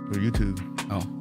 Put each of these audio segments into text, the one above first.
Go to YouTube. Oh.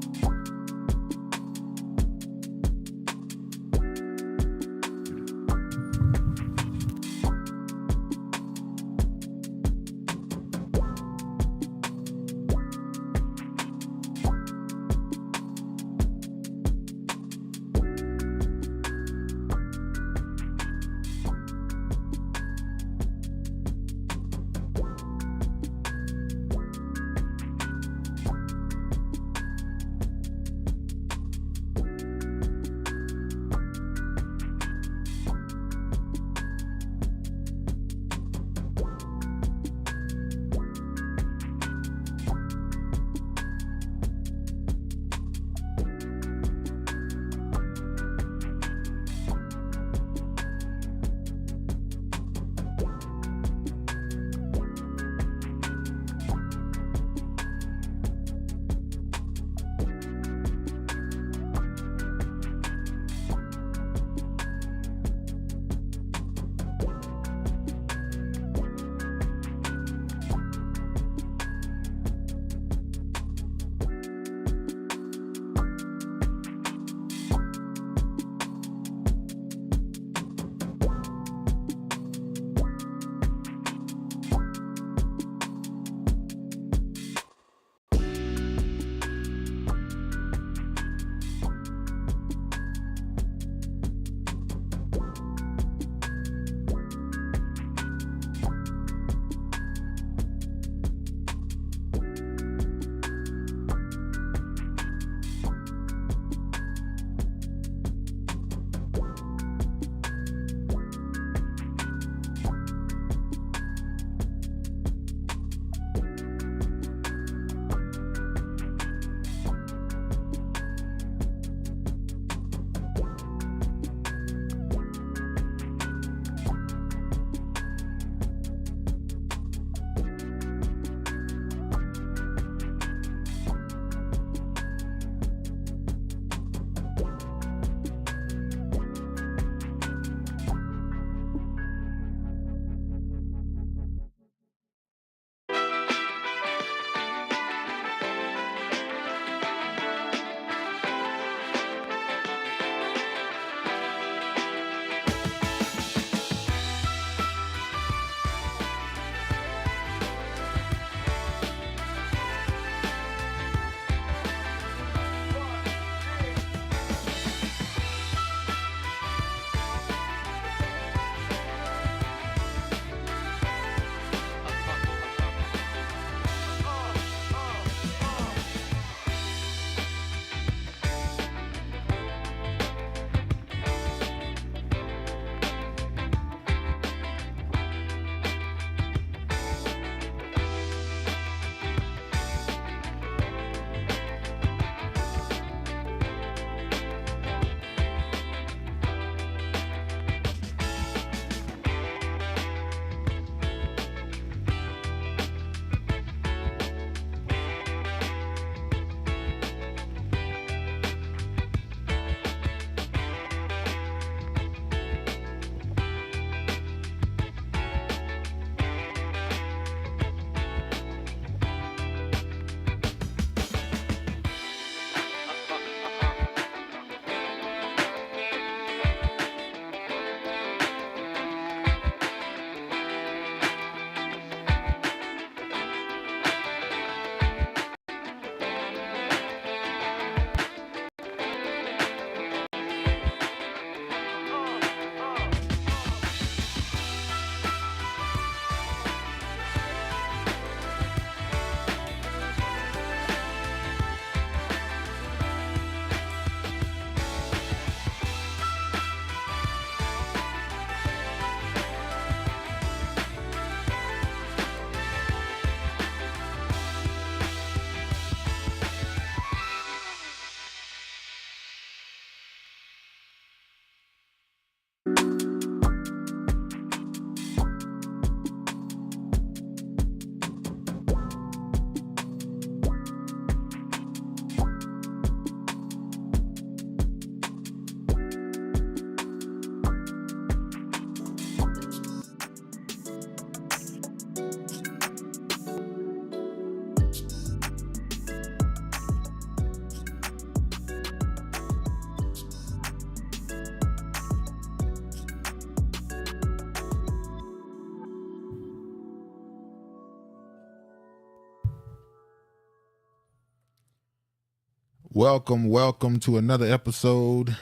Welcome to another episode.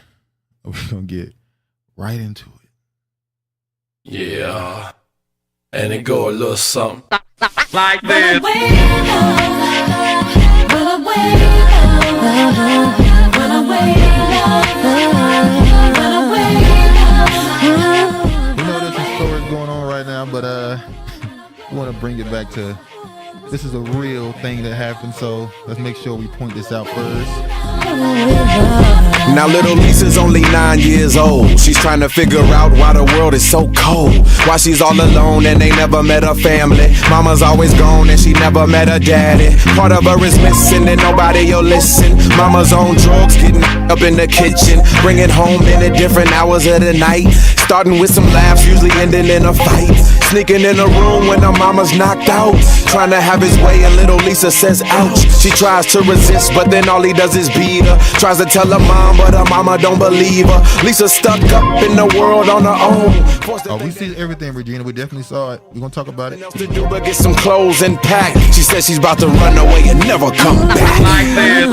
We're going to get right into it. Yeah. And it go a little something like this. We know there's some stories going on right now, but we want to bring it back to this is a real thing that happened, so let's make sure we point this out first. Now little Lisa's only 9 years old. She's trying to figure out why the world is so cold. Why she's all alone and they never met her family. Mama's always gone and she never met her daddy. Part of her is missing and nobody'll listen. Mama's on drugs, getting up in the kitchen, bringing home in at different hours of the night. Starting with some laughs, usually ending in a fight. Sneaking in the room when her mama's knocked out. Trying to have his way and little Lisa says ouch. She tries to resist but then all he does is beat her. Tries to tell her mom but her mama don't believe her. Lisa stuck up in the world on her own. Oh, we see everything, Regina. We definitely saw it. We're gonna talk about it. Else to do but get some clothes and pack. She says she's about to run away and never come back. Like this.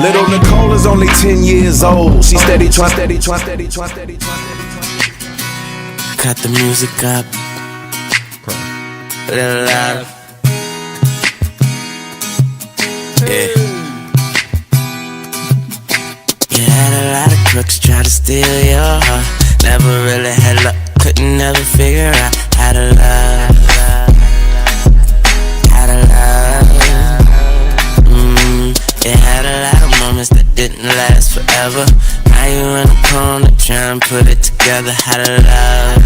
Little Nicole is only 10 years old. She steady trying. Cut the music up. Put it loud. Yeah. You had a lot of crooks try to steal your heart. Never really had luck. Couldn't never figure out how to love. How to love. You had a lot of moments that didn't last forever. Now you in the corner trying to put it together. How to love.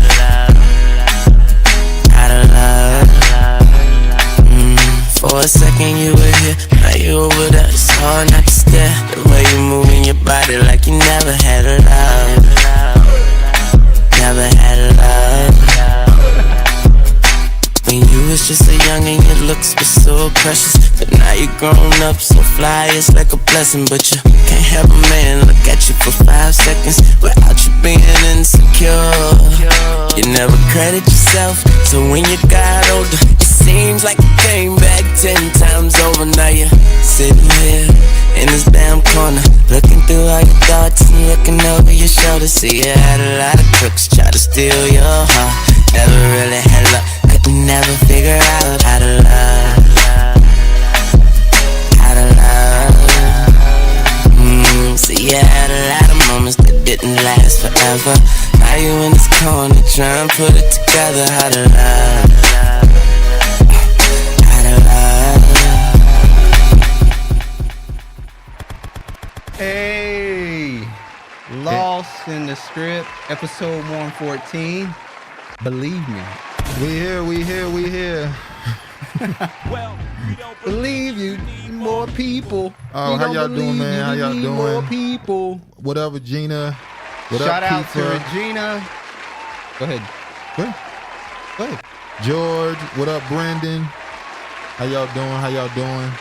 How to love. For a second you were here, now you over there. It's hard not to stare. The way you moving your body like you never had a love. Never had a love. When you was just a youngin', your looks were so precious. But now you grown up, so fly, it's like a blessing. But you can't have a man look at you for 5 seconds without you being insecure. You never credit yourself, so when you got older, it seems like you came back 10 times over. Now you're sitting here in this damn corner, looking through all your thoughts and looking over your shoulder. See, you had a lot of crooks try to steal your heart. Never really had luck, couldn't never figure out how to love. How to love. See, you had a lot of moments that didn't last forever. Now you in this corner trying to put it together. How to love. How to love. Hey, Lost in the Strip, episode 114. Believe me. We here. Well, we don't believe you need more people. Oh, how y'all doing, man? How y'all doing? More people. What up, Regina? What Shout up, out Pizza? to Regina. Go ahead. Go ahead. George, what up, Brandon? How y'all doing?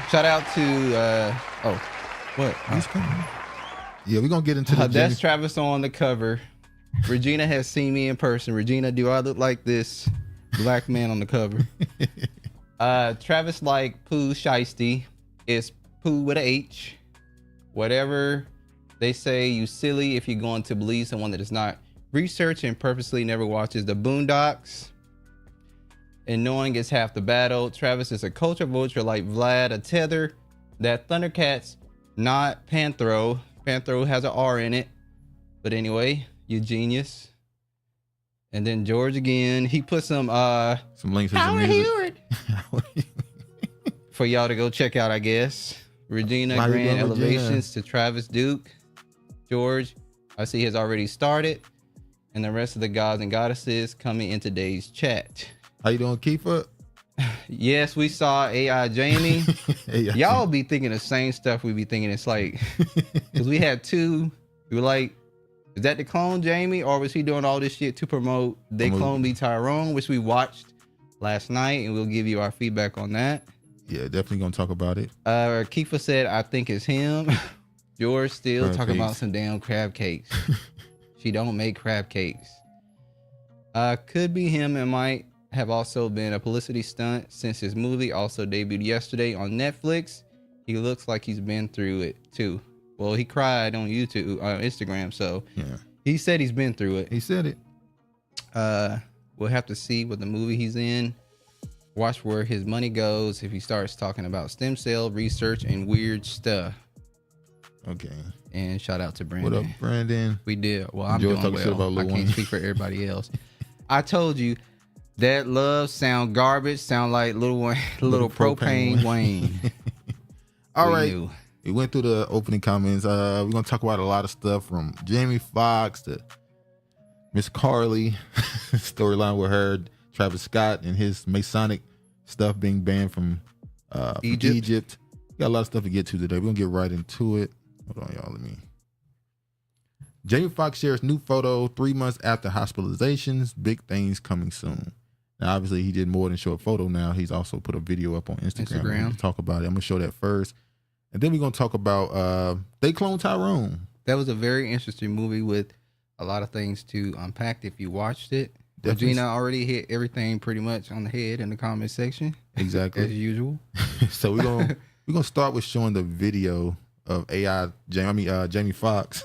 Shout out to what? He's coming. Yeah, we're gonna get into the That's Travis on the cover. Regina has seen me in person. Regina, do I look like this black man on the cover? Travis like Pooh Shiesty. It's Pooh with a H. Whatever they say, you silly if you're going to believe someone that does not research and purposely never watches the Boondocks. And knowing is half the battle. Travis is a culture vulture like Vlad, a tether. That Thundercats, not Panthro. Panthro has an R in it. But anyway, you genius. And then George again. He put some links to some music for y'all to go check out, I guess. Regina Grand Elevations to Travis Duke. George, I see has already started. And the rest of the gods and goddesses coming in today's chat. How you doing, Kiefer? Yes, we saw AI Jamie. Y'all be thinking the same stuff we be thinking. It's like, because we had two. We were like, Is that the clone Jamie, or was he doing all this shit to promote They Clone Me Tyrone, which we watched last night, and we'll give you our feedback on that. Yeah, definitely gonna talk about it. Kiefer said, I think it's him. George still Crab talking cakes. about some damn crab cakes. She don't make crab cakes. Could be him and might have also been a publicity stunt since his movie also debuted yesterday on Netflix. He looks like he's been through it too. Well, he cried on YouTube, Instagram, so Yeah, he said he's been through it. he said it. We'll have to see what the movie he's in. Watch where his money goes if he starts talking about stem cell research and weird stuff. Okay. And shout out to Brandon. What up, Brandon? We did. Well, I'm Enjoy doing talking shit about well. I Lil can't Wayne. speak for everybody else. I told you that love sound garbage, sound like little Wayne, little propane Wayne. All We right. knew. We went through the opening comments. We're gonna talk about a lot of stuff from Jamie Foxx to Miss Carlee storyline with her, Travis Scott and his Masonic stuff being banned from Egypt. Got a lot of stuff to get to today. We're gonna get right into it. Hold on, y'all. Jamie Foxx shares new photo 3 months after hospitalizations. Big things coming soon. Now, obviously, he did more than show a photo. Now he's also put a video up on Instagram. We're gonna talk about it. I'm gonna show that first, and then we're gonna talk about They Cloned Tyrone. That was a very interesting movie with a lot of things to unpack if you watched it. Definitely. Regina already hit everything pretty much on the head in the comment section. Exactly. As usual. So we're gonna start with showing the video of Jamie Foxx.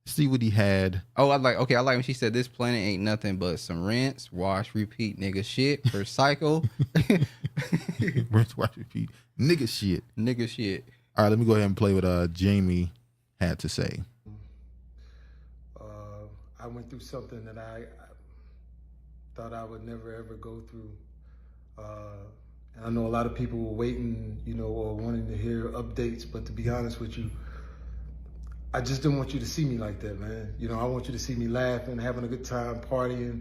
See what he had. Oh, I like when she said this planet ain't nothing but some rinse, wash, repeat, nigga shit per cycle. Rinse, wash, repeat. Nigga shit. Nigga shit. All right, let me go ahead and play what Jamie had to say. I went through something that I thought I would never ever go through. And I know a lot of people were waiting, or wanting to hear updates, but to be honest with you, I just didn't want you to see me like that, man. I want you to see me laughing, having a good time, partying,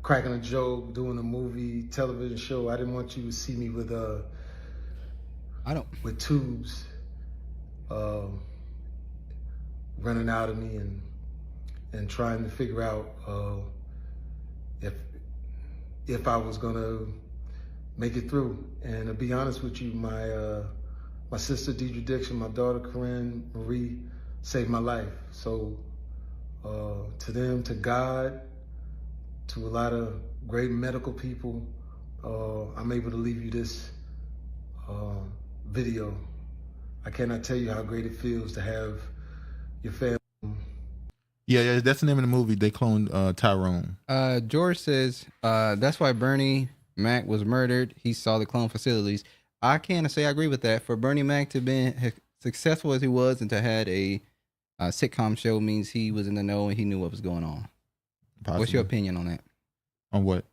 cracking a joke, doing a movie, television show. I didn't want you to see me with with tubes running out of me and trying to figure out if I was gonna make it through. And to be honest with you, my sister Deidre Dixon, my daughter Corinne Marie saved my life. So to them, to God, to a lot of great medical people, I'm able to leave you this video. I cannot tell you how great it feels to have your family. Yeah, that's the name of the movie. They Cloned Tyrone. George says that's why Bernie Mac was murdered. He saw the clone facilities. I can't say I agree with that. For Bernie Mac to be successful as he was and to had a sitcom show means he was in the know and he knew what was going on. Possibly. What's your opinion on that? On what?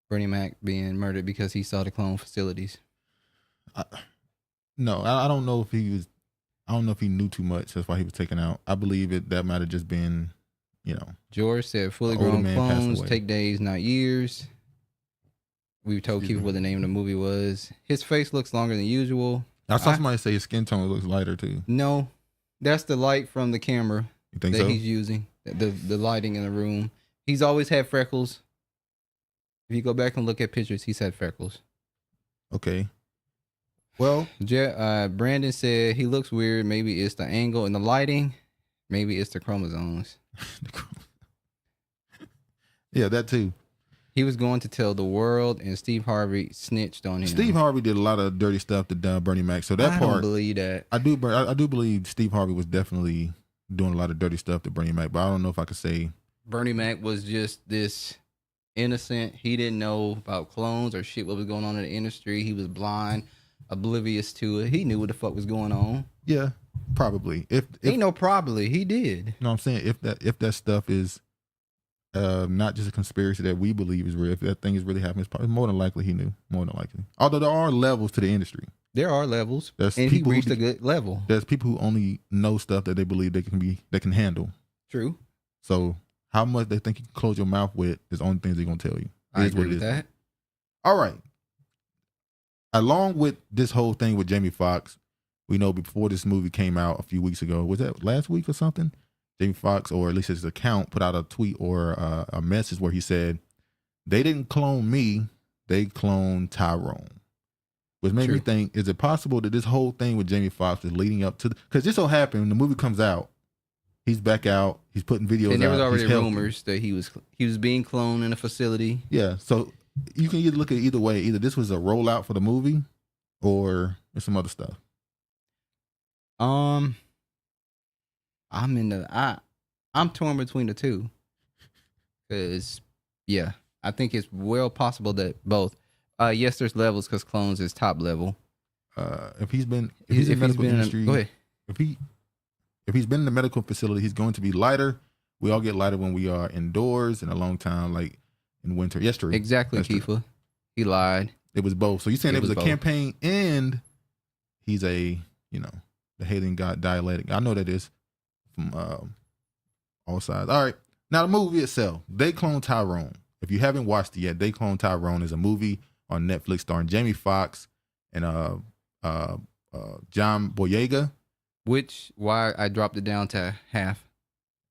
Bernie Mac being murdered because he saw the clone facilities. No, I don't know if he was. I don't know if he knew too much. That's why he was taken out. I believe that might have just been, George said fully older grown man passed clones away. take days, not years. We told Excuse Keith me. what the name of the movie was. His face looks longer than usual. I saw somebody say his skin tone looks lighter too. No, that's the light from the camera You think that so? he's using. The lighting in the room. He's always had freckles. If you go back and look at pictures, he's had freckles. Okay. Well, Brandon said he looks weird. Maybe it's the angle and the lighting. Maybe it's the chromosomes. yeah, that too. He was going to tell the world, and Steve Harvey snitched on him. Steve Harvey did a lot of dirty stuff to Bernie Mac. So that I part, don't believe that. I do believe Steve Harvey was definitely doing a lot of dirty stuff to Bernie Mac. But I don't know if I could say Bernie Mac was just this innocent. He didn't know about clones or shit what was going on in the industry. He was blind, oblivious to it. He knew what the fuck was going on. Yeah, probably. If Ain't no probably. He did. you know what I'm saying, if that stuff is not just a conspiracy that we believe is real, if that thing is really happening, it's probably more than likely he knew. More than likely. Although there are levels to the industry. There are levels, There's and he people who reached a good level. There's people who only know stuff that they believe they can handle. True. So how much they think you can close your mouth with is the only things they're gonna tell you. It I is what agree it with is. that. All right. Along with this whole thing with Jamie Foxx, we know before this movie came out a few weeks ago, was that last week or something? Jamie Foxx, or at least his account, put out a tweet or a message where he said, "They didn't clone me, they cloned Tyrone." Which made me think, is it possible that this whole thing with Jamie Foxx is leading up to because this so happened when the movie comes out, he's back out, he's putting videos out. And there was already rumors that he was being cloned in a facility. Yeah, so you can either look at it either way. Either this was a rollout for the movie, or there's some other stuff. I'm torn between the two. Cause yeah, I think it's well possible that both. Yes, there's levels because clones is top level. If he's in the medical industry, go ahead. If he's been in the medical facility, he's going to be lighter. We all get lighter when we are indoors in a long time, like in winter. Yes, true. Exactly, Kiefer. He lied. It was both. So you're saying it was a campaign, and he's the hating God dialectic. I know that is from all sides. All right. Now the movie itself, They Cloned Tyrone. If you haven't watched it yet, They Cloned Tyrone is a movie on Netflix starring Jamie Foxx and John Boyega. Why I dropped it down to half.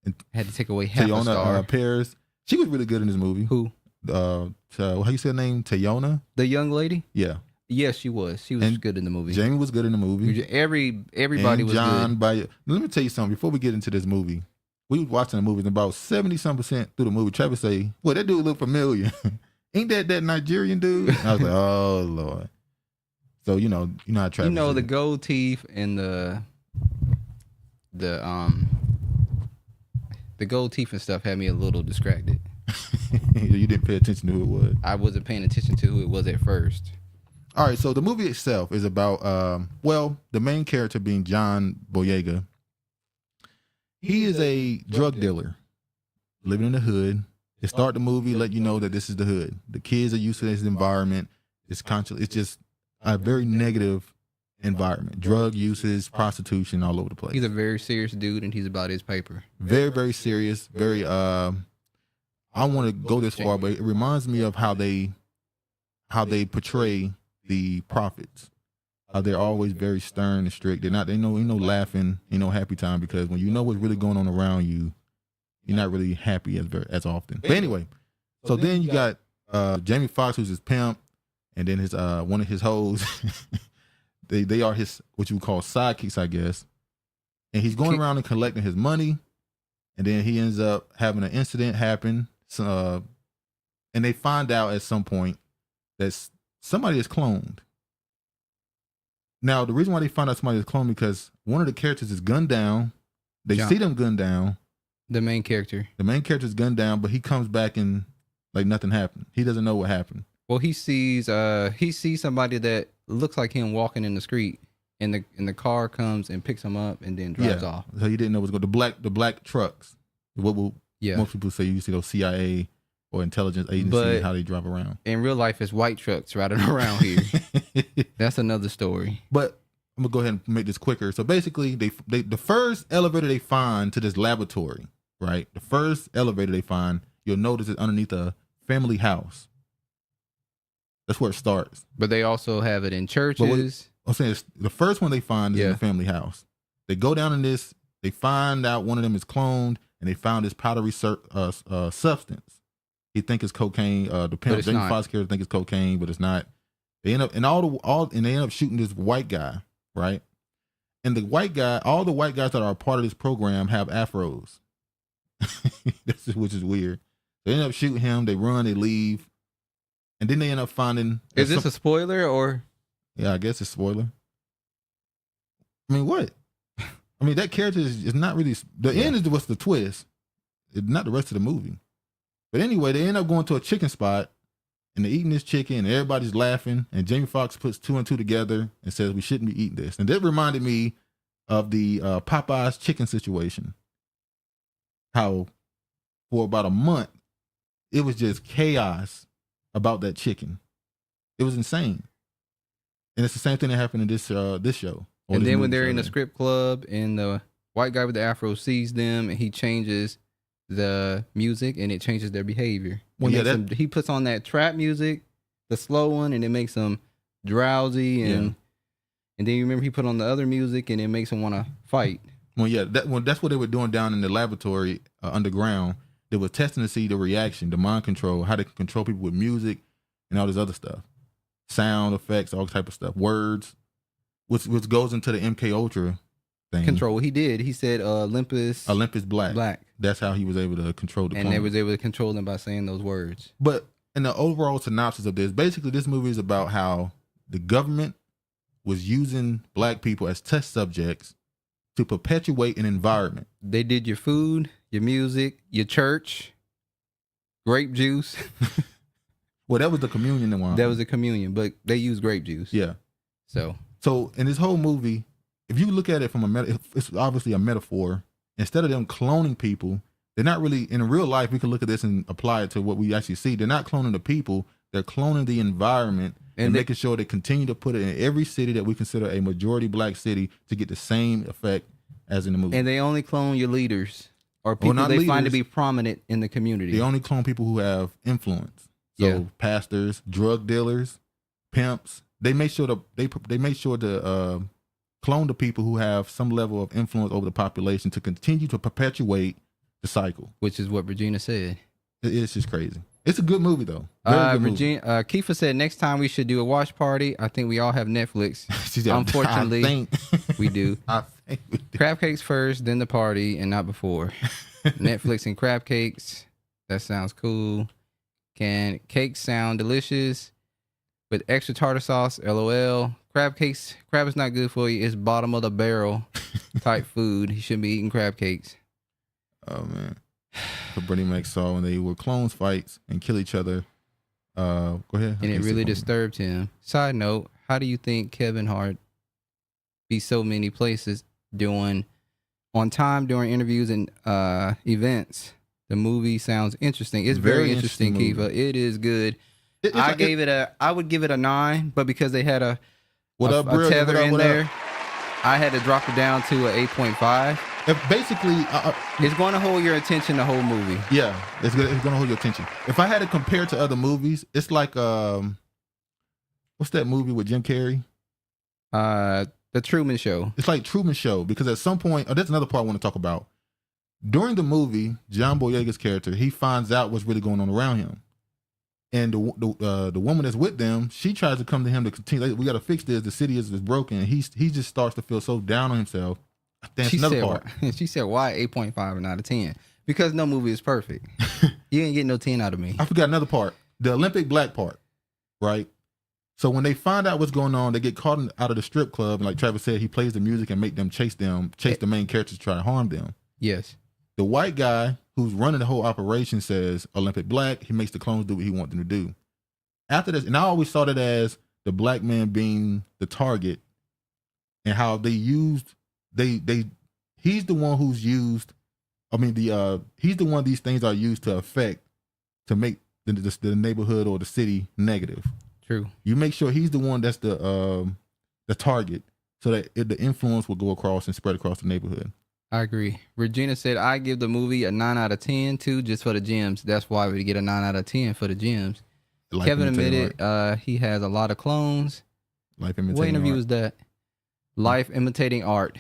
And had to take away half a star. Paris. She was really good in this movie. Who? How you say her name? Tayona? The young lady? Yeah. Yes, she was. She was good in the movie. Jamie was good in the movie. Everybody was good. Let me tell you something. Before we get into this movie, we was watching the movie, and about 70-some% through the movie, Travis say, "Well, that dude look familiar. Ain't that Nigerian dude?" And I was like, "Oh Lord." So you know how Travis. You know the gold teeth and the gold teeth and stuff had me a little distracted. You didn't pay attention to who it was. I wasn't paying attention to who it was at first. All right, so the movie itself is about the main character being John Boyega. He is a drug dealer living in the hood. They start the movie, let you know that this is the hood. The kids are used to this environment. It's just a very negative environment. Drug uses, prostitution all over the place. He's a very serious dude, and he's about his paper. Very, very serious. Very. I don't want to go this far, but it reminds me of how they portray the prophets. How they're always very stern and strict. They're not. They know laughing. Happy time, because when you know what's really going on around you, you're not really happy as often. But anyway, so then you got Jamie Foxx, who's his pimp, and then his one of his hoes. They are his what you would call sidekicks, I guess. And he's going around and collecting his money, and then he ends up having an incident happen. And they find out at some point that somebody is cloned. Now, the reason why they find out somebody is cloned because one of the characters is gunned down. They see them gunned down. The main character. The main character is gunned down, but he comes back and like nothing happened. He doesn't know what happened. Well, he sees somebody that looks like him walking in the street, and the car comes and picks him up and then drives off. So he didn't know what's going. The black trucks. What will most people say? You see those CIA or intelligence agencies, how they drive around. In real life, it's white trucks riding around here. That's another story. But I'm gonna go ahead and make this quicker. So basically, the first elevator they find to this laboratory, right? The first elevator they find, you'll notice it's underneath a family house. That's where it starts. But they also have it in churches. I'm saying the first one they find is in the family house. They go down in this. They find out one of them is cloned, and they found this powdery substance. He think it's cocaine. The pimp, Jamie Foxx character, think it's cocaine, but it's not. They end up and they end up shooting this white guy, right? And the white guy, all the white guys that are a part of this program have afros, which is weird. They end up shooting him. They run. They leave. And then they end up finding. Is this a spoiler or? Yeah, I guess it's a spoiler. I mean, what? I mean, that character is not really. The end is what's the twist. It's not the rest of the movie. But anyway, they end up going to a chicken spot, and they're eating this chicken, and everybody's laughing. And Jamie Foxx puts 2 and 2 together and says, "We shouldn't be eating this." And that reminded me of the Popeye's chicken situation. How for about a month, it was just chaos about that chicken. It was insane. And it's the same thing that happened in this show. And then when they're in the script club and the white guy with the afro sees them and he changes the music and it changes their behavior. He puts on that trap music, the slow one, and it makes them drowsy. And then you remember he put on the other music and it makes him want to fight. Well, yeah, that's what they were doing down in the laboratory underground. They were testing to see the reaction, the mind control, how they can control people with music and all this other stuff, sound effects, all type of stuff, words, which goes into the MK Ultra thing. Control. He did. He said Olympus Black. That's how he was able to control the. And they was able to control them by saying those words. But in the overall synopsis of this, basically, this movie is about how the government was using black people as test subjects to perpetuate an environment. They did your food, your music, your church, grape juice. Well, that was the communion one. That was a communion, but they used grape juice. Yeah. So in this whole movie, if you look at it from it's obviously a metaphor. Instead of them cloning people, they're not really, in real life, we can look at this and apply it to what we actually see. They're not cloning the people. They're cloning the environment and making sure they continue to put it in every city that we consider a majority black city to get the same effect as in the movie. And they only clone your leaders or people they find to be prominent in the community. They only clone people who have influence. So pastors, drug dealers, pimps. They make sure to clone the people who have some level of influence over the population to continue to perpetuate the cycle. Which is what Regina said. It's just crazy. It's a good movie though. Very good movie. Kiefer said next time we should do a watch party. I think we all have Netflix. Unfortunately, we do. I think we do. Crab cakes first, then the party, and not before. Netflix and crab cakes. That sounds cool. Can cakes sound delicious with extra tartar sauce? LOL. Crab cakes. Crab is not good for you. It's bottom of the barrel type food. You shouldn't be eating crab cakes. Oh man. So Bernie Mac saw when they were clones fights and kill each other. Go ahead. And it really disturbed him. Side note, how do you think Kevin Hart be so many places doing on time during interviews and events? The movie sounds interesting. It's very interesting, Kiva. It is good. I would give it a 9, but because they had a tether in there, I had to drop it down to an 8.5. Basically, it's going to hold your attention the whole movie. Yeah, it's going to hold your attention. If I had to compare to other movies, it's like what's that movie with Jim Carrey? The Truman Show. It's like Truman Show because at some point, that's another part I want to talk about. During the movie, John Boyega's character, he finds out what's really going on around him, and the woman that's with them, she tries to come to him to continue. Like, we got to fix this. The city is broken. And he just starts to feel so down on himself. She said, why 8.5 and not a 10? Because no movie is perfect. You ain't getting no 10 out of me. I forgot another part. The Olympic Black part, right? So when they find out what's going on, they get caught out of the strip club. And like Travis said, he plays the music and make them chase the main characters to try to harm them. Yes. The white guy who's running the whole operation says Olympic Black. He makes the clones do what he wants them to do. After this, and I always saw that as the black man being the target and how they used... he's the one who's used. I mean, he's the one these things are used to affect to make the neighborhood or the city negative. True. You make sure he's the one that's the target, so that the influence will go across and spread across the neighborhood. I agree. Regina said I give the movie a 9 out of 10 too, just for the gems. That's why we get a 9 out of 10 for the gems. Kevin admitted he has a lot of clones. Life imitating what interview art. was that? Life imitating art.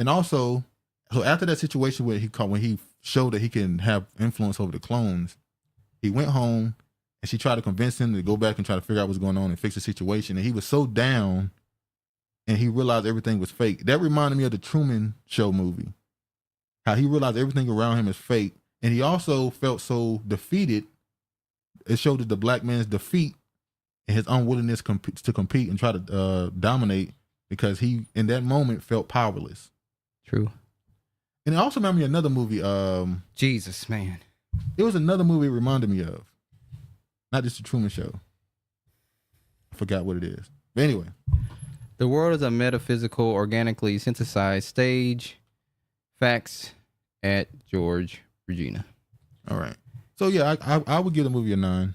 And also, so after that situation where when he showed that he can have influence over the clones, he went home and she tried to convince him to go back and try to figure out what's going on and fix the situation. And he was so down and he realized everything was fake. That reminded me of the Truman Show movie. How he realized everything around him is fake. And he also felt so defeated. It showed that the black man's defeat and his unwillingness to compete and try to dominate because he, in that moment, felt powerless. True. And it also reminded me of another movie. Jesus, man. It was another movie it reminded me of. Not just the Truman Show. I forgot what it is. But anyway. The world is a metaphysical, organically synthesized stage. Facts at George Regina. All right. So yeah, I would give the movie a 9.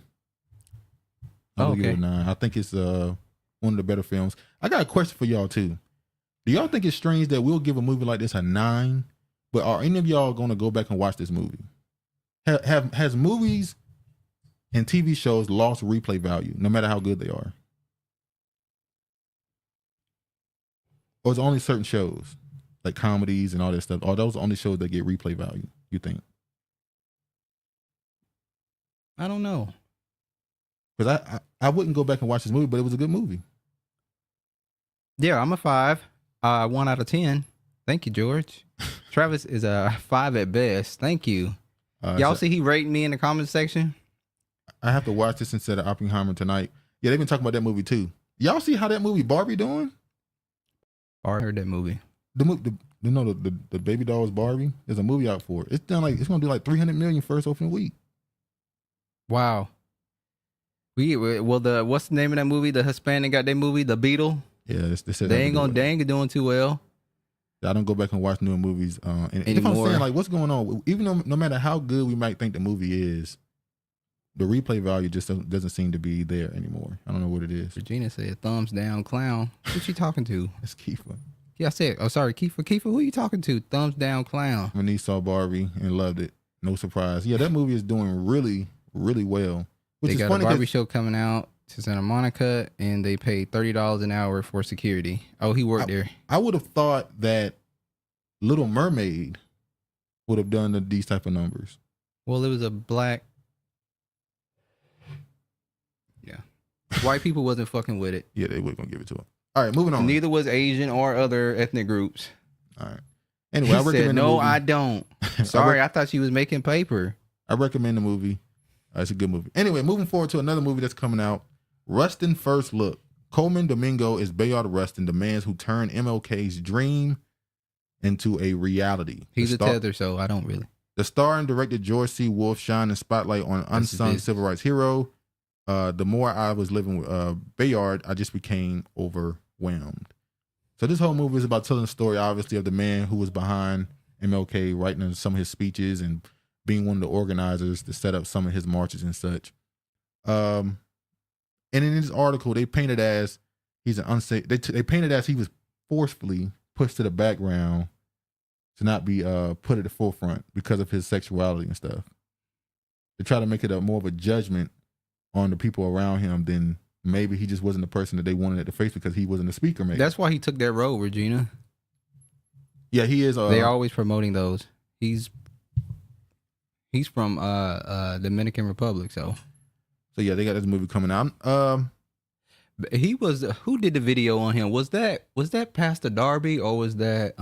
I would give it a 9. I think it's one of the better films. I got a question for y'all too. Do y'all think it's strange that we'll give a movie like this a 9, but are any of y'all going to go back and watch this movie? Has movies and TV shows lost replay value, no matter how good they are? Or is it only certain shows? like comedies and all that stuff, are those the only shows that get replay value, you think? I don't know. Because I wouldn't go back and watch this movie, but it was a good movie. Yeah, I'm a 5. 1 out of 10. Thank you, George. Travis is a 5 at best. Thank you. Y'all see he rating me in the comment section? I have to watch this instead of Oppenheimer tonight. Yeah, they've been talking about that movie too. Y'all see how that movie Barbie doing? I heard that movie. The baby dolls Barbie. There's a movie out for it. It's gonna do like 300 million first opening week. Wow. What's the name of that movie? The Hispanic got that movie, The Beetle. Yeah, they ain't doing too well. I don't go back and watch newer movies and if I'm saying like what's going on, even though no matter how good we might think the movie is, the replay value just doesn't seem to be there anymore. I don't know what it is. Regina said, thumbs down, clown. Who's she talking to? It's Kiefer. Yeah, I said, oh, sorry, Kiefer. Kiefer, who are you talking to? Thumbs down, clown. My niece saw Barbie and loved it. No surprise. Yeah, that movie is doing really, really well. They got a Barbie show coming out to Santa Monica, and they paid $30 an hour for security. Oh, he worked there. I would have thought that Little Mermaid would have done these type of numbers. Well, it was a black... Yeah. White people wasn't fucking with it. Yeah, they weren't going to give it to him. All right, moving on. Neither was Asian or other ethnic groups. All right. Anyway, I recommend no, I don't. Sorry, I thought she was making paper. I recommend the movie. It's a good movie. Anyway, moving forward to another movie that's coming out. Rustin First Look. Colman Domingo is Bayard Rustin, the man who turned MLK's dream into a reality. He's a tether, so I don't really. The star and director George C. Wolfe shine a spotlight on unsung civil rights hero. The more I was living with Bayard, I just became overwhelmed. So this whole movie is about telling the story, obviously, of the man who was behind MLK, writing some of his speeches and being one of the organizers to set up some of his marches and such. And in this article, they painted as he's an unsafe. They painted as he was forcefully pushed to the background to not be put at the forefront because of his sexuality and stuff. They try to make it a more of a judgment on the people around him than maybe he just wasn't the person that they wanted at the face because he wasn't a speaker. Maybe that's why he took that role, Regina. Yeah, he is. They're always promoting those. He's from Dominican Republic, so yeah, they got this movie coming out. He was who did the video on him? Was that Pastor Darby or was that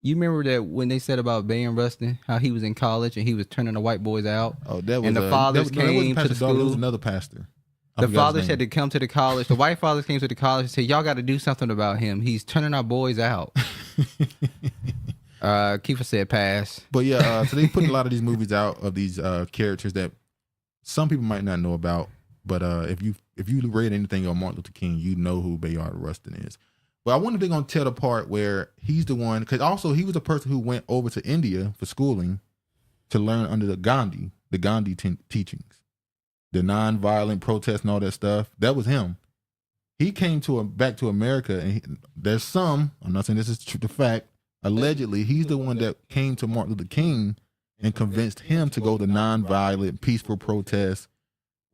you remember that when they said about Bayard Rustin, how he was in college and he was turning the white boys out? Oh, that was and the fathers came to the school. It was another pastor. The fathers had to come to the college. The white fathers came to the college and said, "Y'all got to do something about him. He's turning our boys out." Kiefer said pass. But yeah, so they put a lot of these movies out of these characters that some people might not know about. But if you read anything on Martin Luther King, you know who Bayard Rustin is. But I wonder if they're going to tell the part where he's the one, because also he was a person who went over to India for schooling to learn under the Gandhi teachings, the nonviolent protest and all that stuff. That was him. He came back to America, and there's I'm not saying this is the fact, allegedly he's the one that came to Martin Luther King and convinced him to go the nonviolent, peaceful protest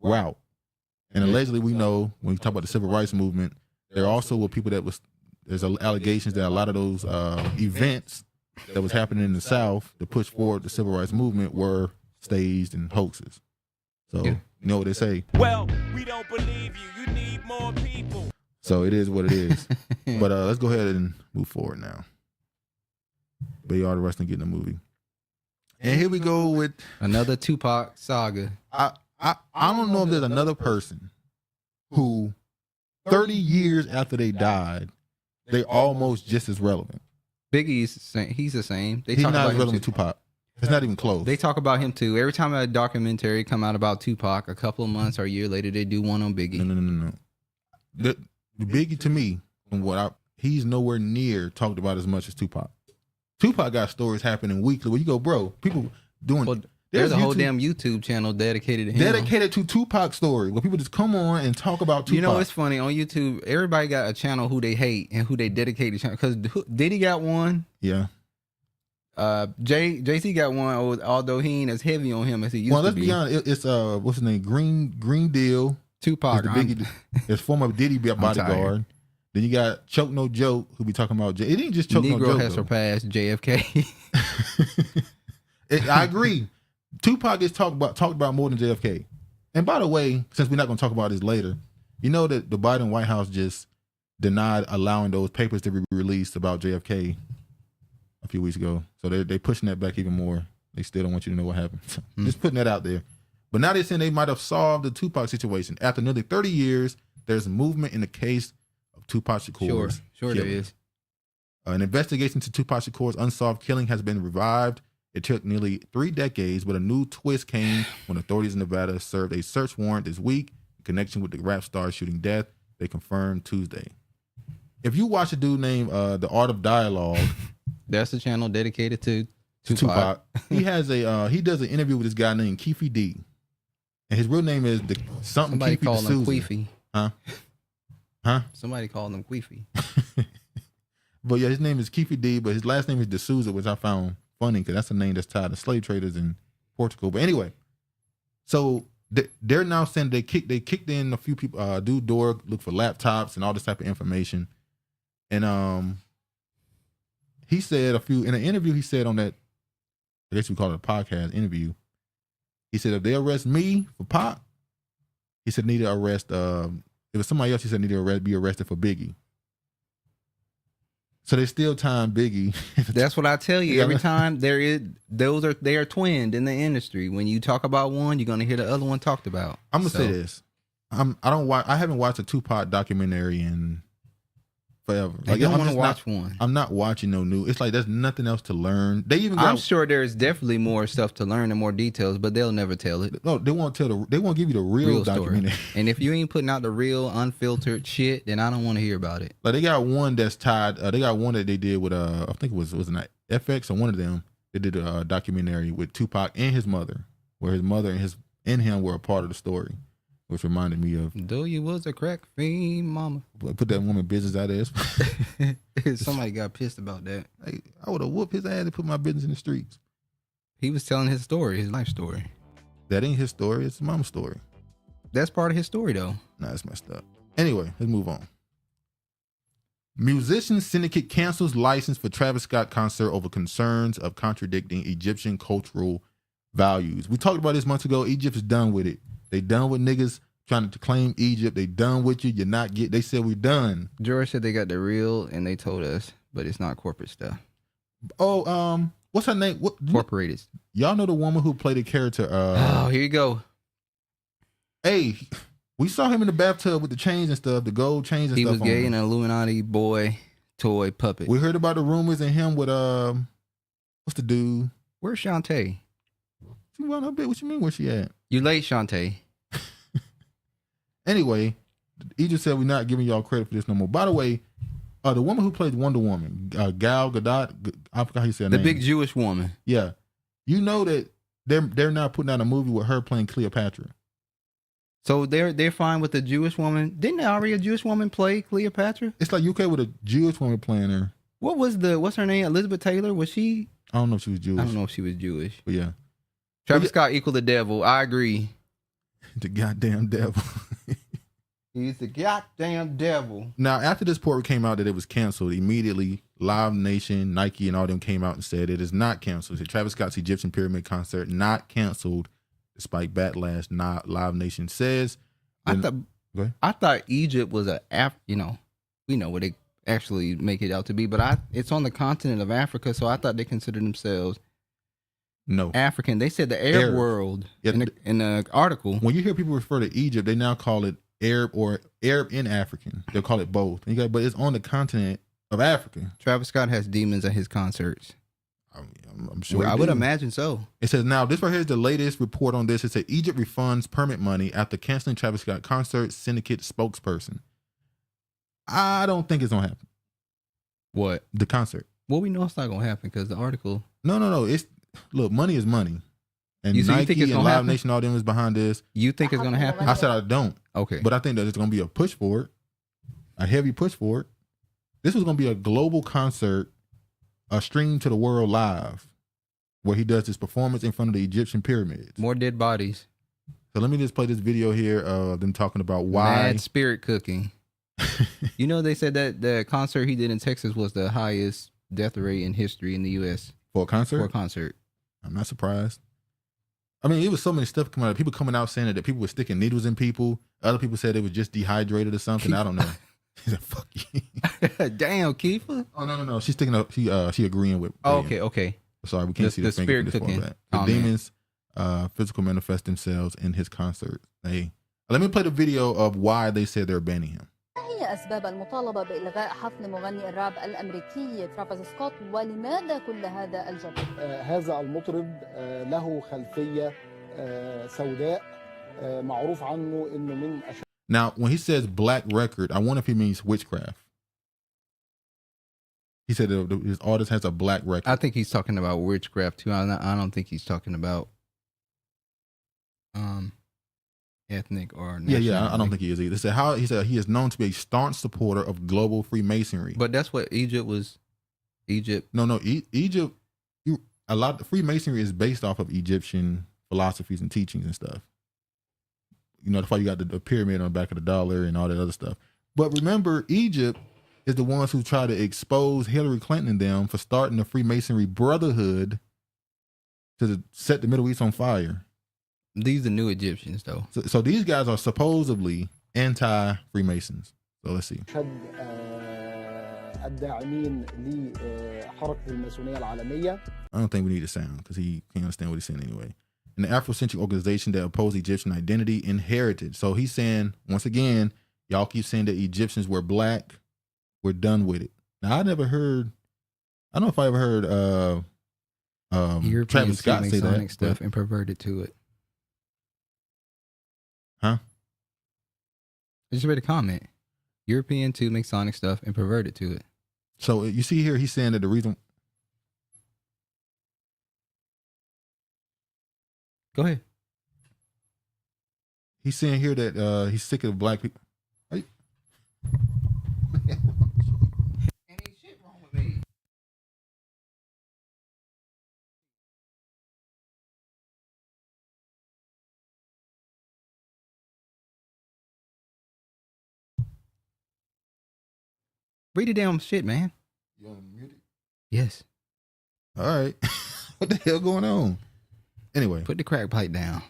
route. And allegedly, we know when we talk about the civil rights movement, there also were people there's allegations that a lot of those events that was happening in the South to push forward the civil rights movement were staged and hoaxes. So, you know what they say. Well, we don't believe you. You need more people. So it is what it is. But let's go ahead and move forward now. Bayard Rustin getting a movie. And here we go with another Tupac saga. I don't know if there's another person who 30 years after they died, they almost just as relevant. Biggie's the same. He's the same. He's not as relevant as Tupac. It's not even close. They talk about him too. Every time a documentary come out about Tupac, a couple of months or a year later, they do one on Biggie. No. The Biggie, to me, he's nowhere near talked about as much as Tupac. Tupac got stories happening weekly where you go, bro, people doing... Well, there's a whole damn YouTube channel dedicated to him. Dedicated to Tupac story, where people just come on and talk about Tupac. You know what's funny? On YouTube, everybody got a channel who they hate and who they dedicate to channel. Because Diddy got one. Yeah. JC got one, although he ain't as heavy on him as he used to be. Well, let's be honest. It's what's his name? Green Deal. Tupac. It's former Diddy bodyguard. Then you got Choke No Joke, who be talking about. It ain't just Choke No Negro Joke. has surpassed JFK. I agree. Tupac is talked about more than JFK. And by the way, since we're not going to talk about this later, you know that the Biden White House just denied allowing those papers to be released about JFK a few weeks ago. So they're pushing that back even more. They still don't want you to know what happened. So just putting that out there. But now they're saying they might have solved the Tupac situation. After nearly 30 years, there's a movement in the case of Tupac Shakur's Sure there is. An investigation to Tupac Shakur's unsolved killing has been revived. It took nearly 3 decades, but a new twist came when authorities in Nevada served a search warrant this week in connection with the rap star's shooting death. They confirmed Tuesday. If you watch a dude named The Art of Dialogue, that's a channel dedicated to Tupac. He has he does an interview with this guy named Keefe D, and his real name is Somebody Keefe called him D'Souza. Queefy. Huh? Somebody called him Queefy. But yeah, his name is Keefe D, but his last name is D'Souza, which I found funny because that's a name that's tied to slave traders in Portugal. But anyway, so they're now saying they kicked in a few people, dude door, look for laptops and all this type of information. And he said in an interview he said on that, I guess we call it a podcast interview, he said if they arrest me for Pac, he said need to arrest it was somebody else he said need to be arrested for Biggie. So they still tying Biggie. That's what I tell you. Every time they are twinned in the industry. When you talk about one, you're gonna hear the other one talked about. I'm gonna say this. I haven't watched a Tupac documentary in forever. I don't want to watch one. I'm not watching no new. It's like there's nothing else to learn. I'm sure there's definitely more stuff to learn and more details, but they'll never tell it. No, they won't give you the real documentary. And if you ain't putting out the real unfiltered shit, then I don't want to hear about it. Like they got one that's tied. They got one that they did with I think it was an FX or one of them. They did a documentary with Tupac and his mother, where his mother and him were a part of the story, which reminded me of. Though you was a crack fiend, mama. Put that woman business out there. Somebody got pissed about that. Hey, I would have whooped his ass and put my business in the streets. He was telling his story, his life story. That ain't his story. It's his mama's story. That's part of his story, though. Nah, it's messed up. Anyway, let's move on. Musician syndicate cancels license for Travis Scott concert over concerns of contradicting Egyptian cultural values. We talked about this months ago. Egypt's done with it. They done with niggas trying to claim Egypt. They done with you. They said we done. George said they got the real and they told us, but it's not corporate stuff. Oh, what's her name? Corporated. Y'all know the woman who played the character. Here you go. Hey, we saw him in the bathtub with the chains and stuff, the gold chains and stuff. He was gay and an Illuminati boy toy puppet. We heard about the rumors and him with what's the dude? Where's Shantae? She went her bit. What you mean? Where she at? You late, Shantae. Anyway, Egypt said we're not giving y'all credit for this no more. By the way, the woman who played Wonder Woman, Gal Gadot, I forgot how you say her name. The big Jewish woman. Yeah. You know that they're now putting out a movie with her playing Cleopatra. So they're fine with the Jewish woman. Didn't already a Jewish woman play Cleopatra? It's like UK with a Jewish woman playing her. What's her name? Elizabeth Taylor? Was she? I don't know if she was Jewish. I don't know if she was Jewish. But yeah. Travis Scott equal the devil. I agree. The goddamn devil. He's the goddamn devil. Now, after this report came out that it was canceled, immediately Live Nation, Nike, and all them came out and said it is not canceled. Said Travis Scott's Egyptian Pyramid concert not canceled, despite backlash. Not Live Nation says. I thought Egypt was we know what they actually make it out to be, but it's on the continent of Africa, so I thought they considered themselves African. They said the Arab world in the article. When you hear people refer to Egypt, they now call it Arab or Arab and African. They'll call it both. But it's on the continent of Africa. Travis Scott has demons at his concerts. I'm sure. I would imagine so. It says now this right here is the latest report on this. It said Egypt refunds permit money after canceling Travis Scott concert. Syndicate spokesperson. I don't think it's gonna happen. What? The concert. Well, we know it's not gonna happen because the article. No. Look, money is money. And you Nike think it's and gonna Live happen? Nation, all them is behind this. You think it's gonna happen? I said I don't. Okay. But I think that there's gonna be a push for it. A heavy push for it. This was gonna be a global concert, a stream to the world live, where he does his performance in front of the Egyptian pyramids. More dead bodies. So let me just play this video here of them talking about why. Mad spirit cooking. You know, they said that the concert he did in Texas was the highest death rate in history in the U.S. For a concert? For a concert. I'm not surprised. I mean, it was so many stuff coming out. People coming out saying that people were sticking needles in people. Other people said they were just dehydrated or something. I don't know. He said, "Fuck you." Damn, Kiefer. Oh no. She's sticking up. She agreeing with. Oh, okay. Sorry, we can't see the finger spirit cooking. The demons, physical manifest themselves in his concert. Let me play the video of why they said they're banning him. ما هي أسباب المطالبة بإلغاء حفل مغني الراب الأمريكي ترافيس سكوت ولماذا كل هذا الجدل؟ هذا المطرب له خلفية سوداء معروف عنه إنه من Now, when he says black record, I wonder if he means witchcraft. He said that his artist has a black record. I think he's talking about witchcraft too. I don't think he's talking about ethnic or nationality. Yeah. I don't think he is either. He said he is known to be a staunch supporter of global Freemasonry. But that's what Egypt was. Egypt. No. Egypt. A lot of Freemasonry is based off of Egyptian philosophies and teachings and stuff. You know, that's why you got the pyramid on the back of the dollar and all that other stuff. But remember, Egypt is the ones who try to expose Hillary Clinton and them for starting the Freemasonry Brotherhood to set the Middle East on fire. These are new Egyptians, though. So these guys are supposedly anti-Freemasons. So let's see. الداعمين لحركة الماسونية العالمية. I don't think we need the sound because he can't understand what he's saying anyway. An Afrocentric organization that oppose Egyptian identity and heritage. So he's saying, once again, y'all keep saying that Egyptians were black. We're done with it. Now, I don't know if I ever heard European Travis Scott say that. Stuff and perverted to it. Huh? I just read a comment. European to Masonic stuff and perverted to it. So you see here, he's saying that the reason. Go ahead. He's saying here that he's sick of black people. Hey. Ain't shit wrong with me. Read the damn shit, man. You want to mute it? Yes. All right. What the hell going on? Anyway. Put the crack pipe down.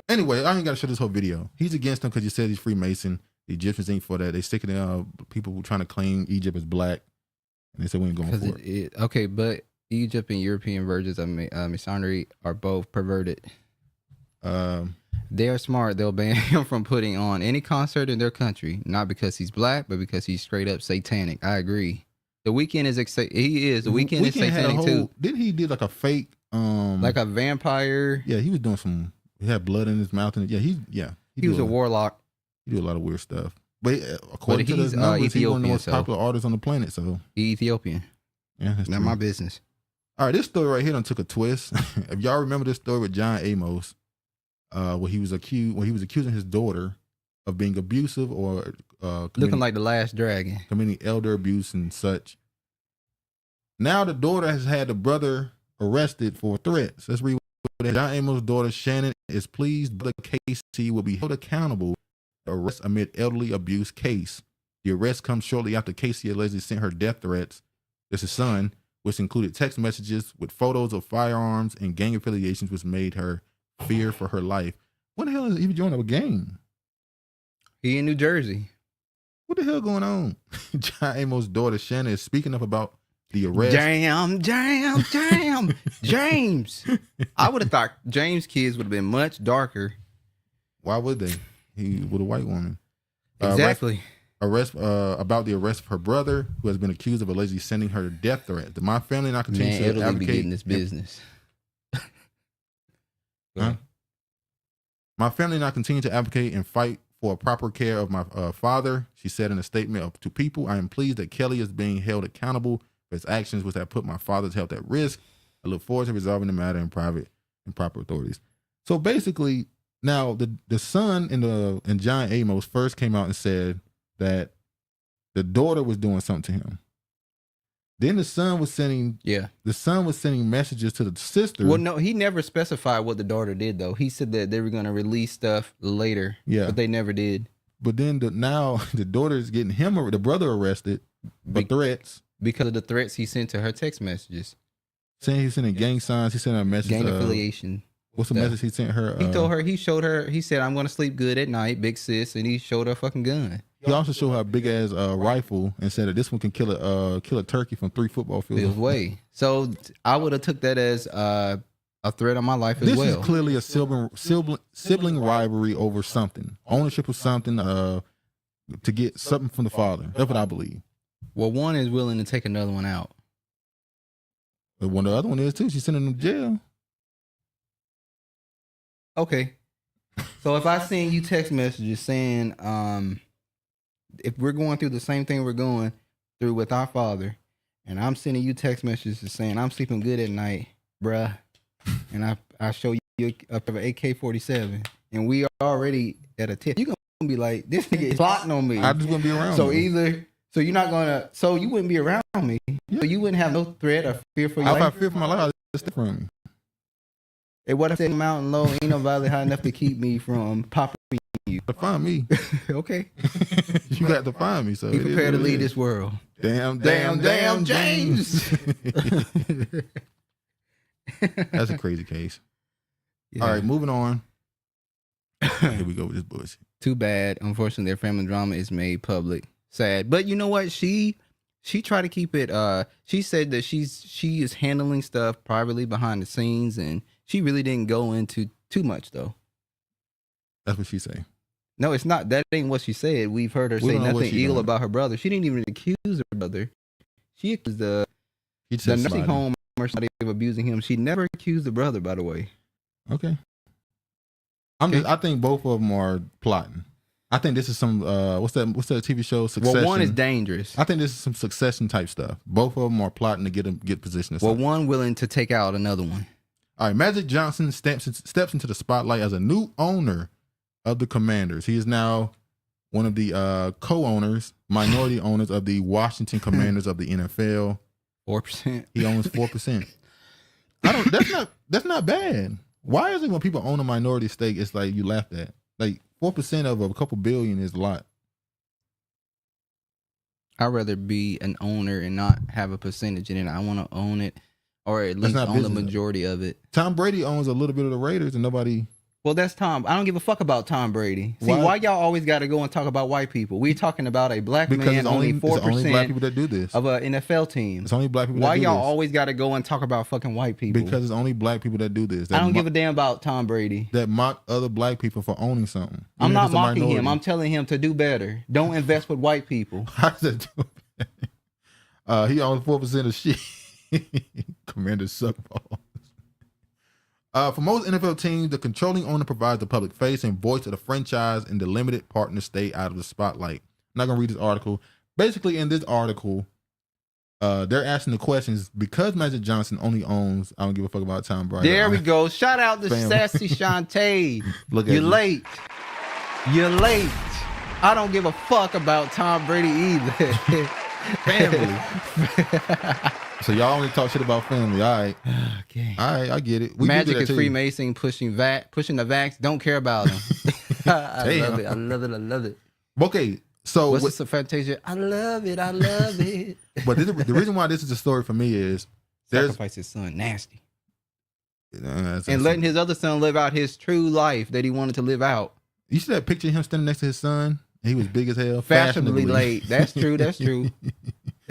Anyway, I ain't got to show this whole video. He's against them because he said he's Freemason. The Egyptians ain't for that. They sticking in people who trying to claim Egypt as black. And they said we ain't going for it. Okay, but Egypt and European versions of Masonry are both perverted. They are smart. They'll ban him from putting on any concert in their country, not because he's black, but because he's straight up satanic. I agree. The Weeknd is The Weeknd is satanic too. Didn't he do like a fake like a vampire? Yeah, he was doing he had blood in his mouth and he was a warlock. He do a lot of weird stuff. But according to the numbers, he's one of the most popular artists on the planet. So he Ethiopian. Yeah, that's not true. My business. All right, this story right here done took a twist. If y'all remember this story with John Amos, where he was accusing his daughter of being abusive or looking like the last dragon, committing elder abuse and such. Now the daughter has had the brother arrested for threats. Let's read. John Amos' daughter Shannon is pleased the Casey will be held accountable for the arrest amid elderly abuse case. The arrest comes shortly after Casey allegedly sent her death threats. This is son, which included text messages with photos of firearms and gang affiliations, which made her fear for her life. What the hell is he joining a gang? He in New Jersey. What the hell going on? John Amos' daughter Shannon is speaking up about the arrest. Damn. James. I would have thought James' kids would have been much darker. Why would they? He with a white woman. Exactly. About the arrest of her brother, who has been accused of allegedly sending her death threats. My family and I continue to advocate. Be getting this business. Huh? My family and I continue to advocate and fight for proper care of my father. She said in a statement to People, I am pleased that Kelly is being held accountable for his actions, which have put my father's health at risk. I look forward to resolving the matter in private and proper authorities. So basically, now the son and John Amos first came out and said that the daughter was doing something to him. Then the son was sending messages to the sister. Well, no, he never specified what the daughter did though. He said that they were going to release stuff later. Yeah, but they never did. But then now the daughter is getting the brother arrested for threats because of the threats he sent to her text messages. Saying he's sending gang signs. He sent her a message. Gang affiliation. What's the message he sent her? He told her. He showed her. He said, "I'm going to sleep good at night, big sis," and he showed her a fucking gun. He also showed her a big ass rifle and said that this one can kill a turkey from 3 football fields away. So I would have took that as a threat on my life as well. This is clearly a sibling rivalry over something, ownership of something, to get something from the father. That's what I believe. Well, one is willing to take another one out. But the other one is too. She's sending him to jail. Okay. So if I send you text messages saying, if we're going through the same thing we're going through with our father, and I'm sending you text messages saying I'm sleeping good at night, bruh, and I show you up of an AK-47, and we are already at a tip, you're gonna be like, this nigga is plotting on me. I just wouldn't be around. So you're not gonna. So you wouldn't be around me. Yeah. So you wouldn't have no threat or fear for your life. If I fear for my life, I'll just stay from me. And what if that mountain low ain't no valley high enough to keep me from popping you? To find me. Okay. You got to find me. So be prepared to leave this world. Damn, James. That's a crazy case. Yeah. All right, moving on. Here we go with this bullshit. Too bad. Unfortunately, their family drama is made public. Sad. But you know what? She tried to keep it. She said that she is handling stuff privately behind the scenes, and she really didn't go into too much though. That's what she say. No, it's not. That ain't what she said. We've heard her say nothing ill about her brother. She didn't even accuse her brother. She accused the nursing home or somebody of abusing him. She never accused the brother, by the way. Okay. I think both of them are plotting. I think this is some what's that TV show? Succession. Well, one is dangerous. I think this is some Succession type stuff. Both of them are plotting to get position. Well, one willing to take out another one. All right, Magic Johnson steps into the spotlight as a new owner of the Commanders. He is now one of the co-owners, minority owners of the Washington Commanders of the NFL. 4%. He owns 4%. That's not bad. Why is it when people own a minority stake, it's like you laugh at? Like 4% of a couple billion is a lot. I'd rather be an owner and not have a percentage in it. I want to own it, or at least own the majority of it. Tom Brady owns a little bit of the Raiders, and nobody. Well, that's Tom. I don't give a fuck about Tom Brady. See, why y'all always got to go and talk about white people? We're talking about a black man, only 4% only black people that do this. Of an NFL team. It's only black people why that do y'all this. Always got to go and talk about fucking white people? Because it's only black people that do this. I don't give a damn about Tom Brady. That mock other black people for owning something. I'm not mocking him. I'm telling him to do better. Don't invest with white people. How does that do better? He owns 4% of shit. Commander suck balls. For most NFL teams, the controlling owner provides the public face and voice of the franchise, and the limited partners stay out of the spotlight. I'm not going to read this article. Basically, in this article, they're asking the questions because Magic Johnson only owns, I don't give a fuck about Tom Brady. There we go. Shout out to Sassy Shantae. Look at You're late. You're late. I don't give a fuck about Tom Brady either. Family. So y'all only talk shit about family, all right? Okay. All right, I get it. Magic is Freemason pushing the vax. Don't care about him. I love it. I love it. I love it. Okay, so what's this? A Fantasia? I love it. I love it. But the reason why this is a story for me is sacrifice his son, nasty, and letting his other son live out his true life that he wanted to live out. You see that picture of him standing next to his son? He was big as hell. Fashionably late. That's true. That's true.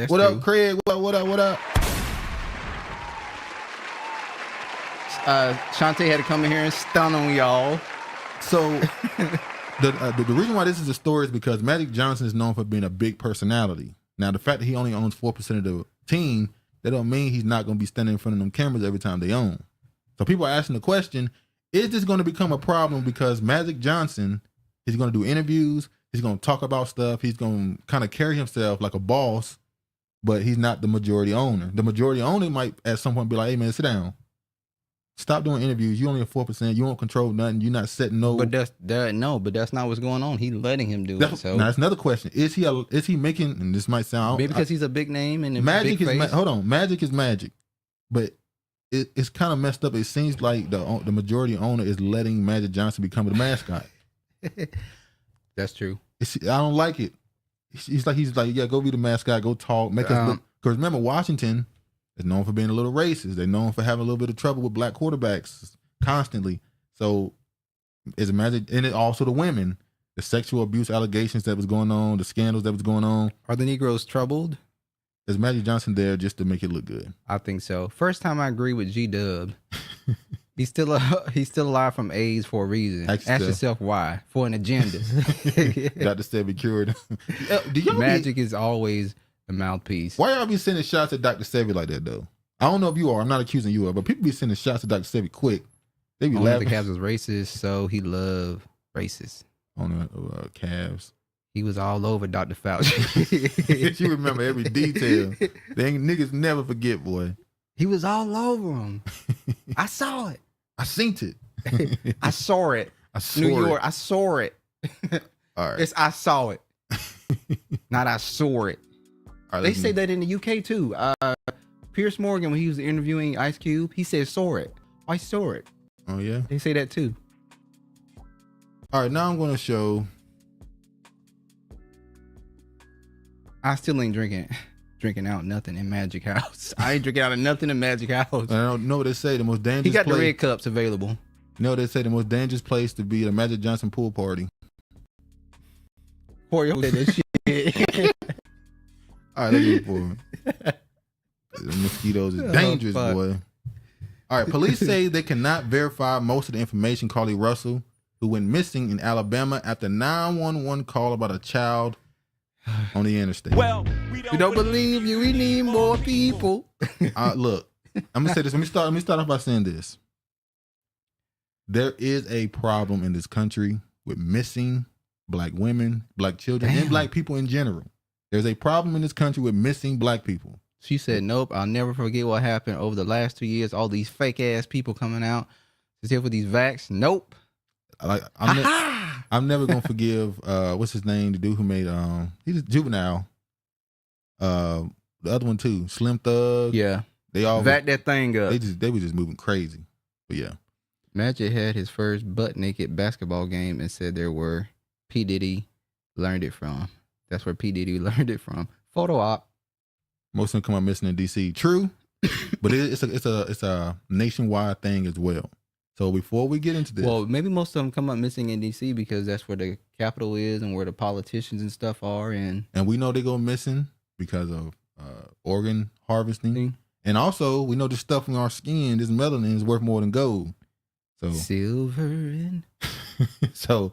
What true. Up, Craig? What up? Shantae had to come in here and stun on y'all. So the reason why this is a story is because Magic Johnson is known for being a big personality. Now, the fact that he only owns 4% of the team, that don't mean he's not going to be standing in front of them cameras every time they own. So people are asking the question, is this going to become a problem because Magic Johnson is going to do interviews, he's going to talk about stuff, he's going to kind of carry himself like a boss, but he's not the majority owner. The majority owner might at some point be like, hey man, sit down. Stop doing interviews. You only at 4%. You don't control nothing. You're not setting no. But that's not what's going on. He letting him do it. So now that's another question. Is he making? And this might sound maybe because he's a big name and a Magic big is face. hold on. Magic is magic, but it's kind of messed up. It seems like the majority owner is letting Magic Johnson become the mascot. That's true. I don't like it. He's like yeah, go be the mascot. Go talk. Make us look. Because remember, Washington is known for being a little racist. They're known for having a little bit of trouble with black quarterbacks constantly. So is it Magic? And it also the women, the sexual abuse allegations that was going on, the scandals that was going on. Are the Negroes troubled? Is Magic Johnson there just to make it look good? I think so. First time I agree with G-Dub. He's still alive from AIDS for a reason. Ask yourself why. For an agenda. Dr. Sebi cured. Magic is always the mouthpiece. Why y'all be sending shots at Dr. Sebi like that though? I don't know if you are. I'm not accusing you of, but people be sending shots at Dr. Sebi quick. They be laughing. The Cavs was racist, so he loved racists. On the Cavs. He was all over Dr. Fauci. You remember every detail. They niggas never forget, boy. He was all over him. I saw it. I seen it. I saw it. New York. I saw it. All right. It's I saw it. Not I saw it. Right, they say that in the UK too. Pierce Morgan, when he was interviewing Ice Cube, he said saw it. I saw it. Oh yeah. They say that too. All right, now I'm going to show. I still ain't drinking out nothing in Magic House. I ain't drinking out of nothing in Magic House. I don't know what they say. The most dangerous. He got the red cups available. You know what they say? The most dangerous place to be at a Magic Johnson pool party. Oreo did that shit. All right, let's move forward. The mosquitoes is dangerous, boy. All right, police say they cannot verify most of the information. Carlee Russell, who went missing in Alabama after 911 call about a child on the interstate. Well, we don't believe you. We need more people. Look, I'm gonna say this. Let me start off by saying this. There is a problem in this country with missing black women, black children, and black people in general. There's a problem in this country with missing black people. She said, nope, I'll never forget what happened over the last 2 years. All these fake ass people coming out to here for these vax. Nope. I'm never gonna forgive what's his name, the dude who made he's a Juvenile. The other one too, Slim Thug. Yeah. They all vac that thing up. They were just moving crazy. But yeah. Magic had his first butt naked basketball game and said there were P. Diddy learned it from. That's where P. Diddy learned it from. Photo op. Most of them come up missing in DC. True, but it's a nationwide thing as well. So before we get into this, well, maybe most of them come up missing in DC because that's where the capital is and where the politicians and stuff are, and we know they go missing because of organ harvesting, and also we know the stuff in our skin, this melanin, is worth more than gold. So silver and so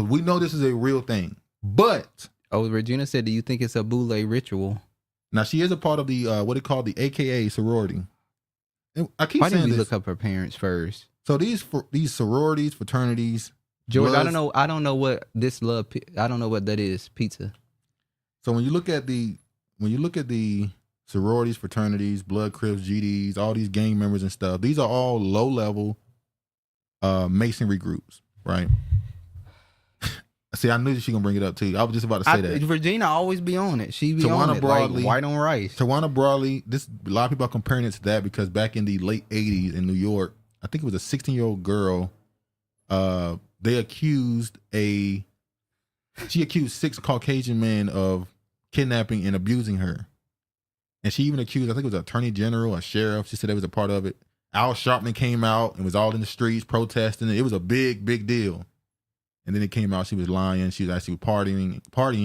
we know this is a real thing, but. Oh, Regina said, do you think it's a boule ritual? Now, she is a part of the, what they call the AKA sorority. And I keep Why saying didn't we this. look up her parents first? So these sororities, fraternities. George, I don't know what this I don't know what that is. Pizza. So when you look at the sororities, fraternities, blood crips, GDs, all these gang members and stuff, these are all low-level masonry groups, right? See, I knew she gonna bring it up too. I was just about to say that. Regina always be on it. She be on it Broadly, like white on rice. Tawana Broadly, a lot of people are comparing it to that because back in the late 80s in New York, I think it was a 16-year-old girl. They accused 6 Caucasian men of kidnapping and abusing her. And she even accused, I think it was an attorney general, a sheriff. She said they was a part of it. Al Sharpton came out and was all in the streets protesting. It was a big, big deal. And then it came out she was lying. She was actually partying,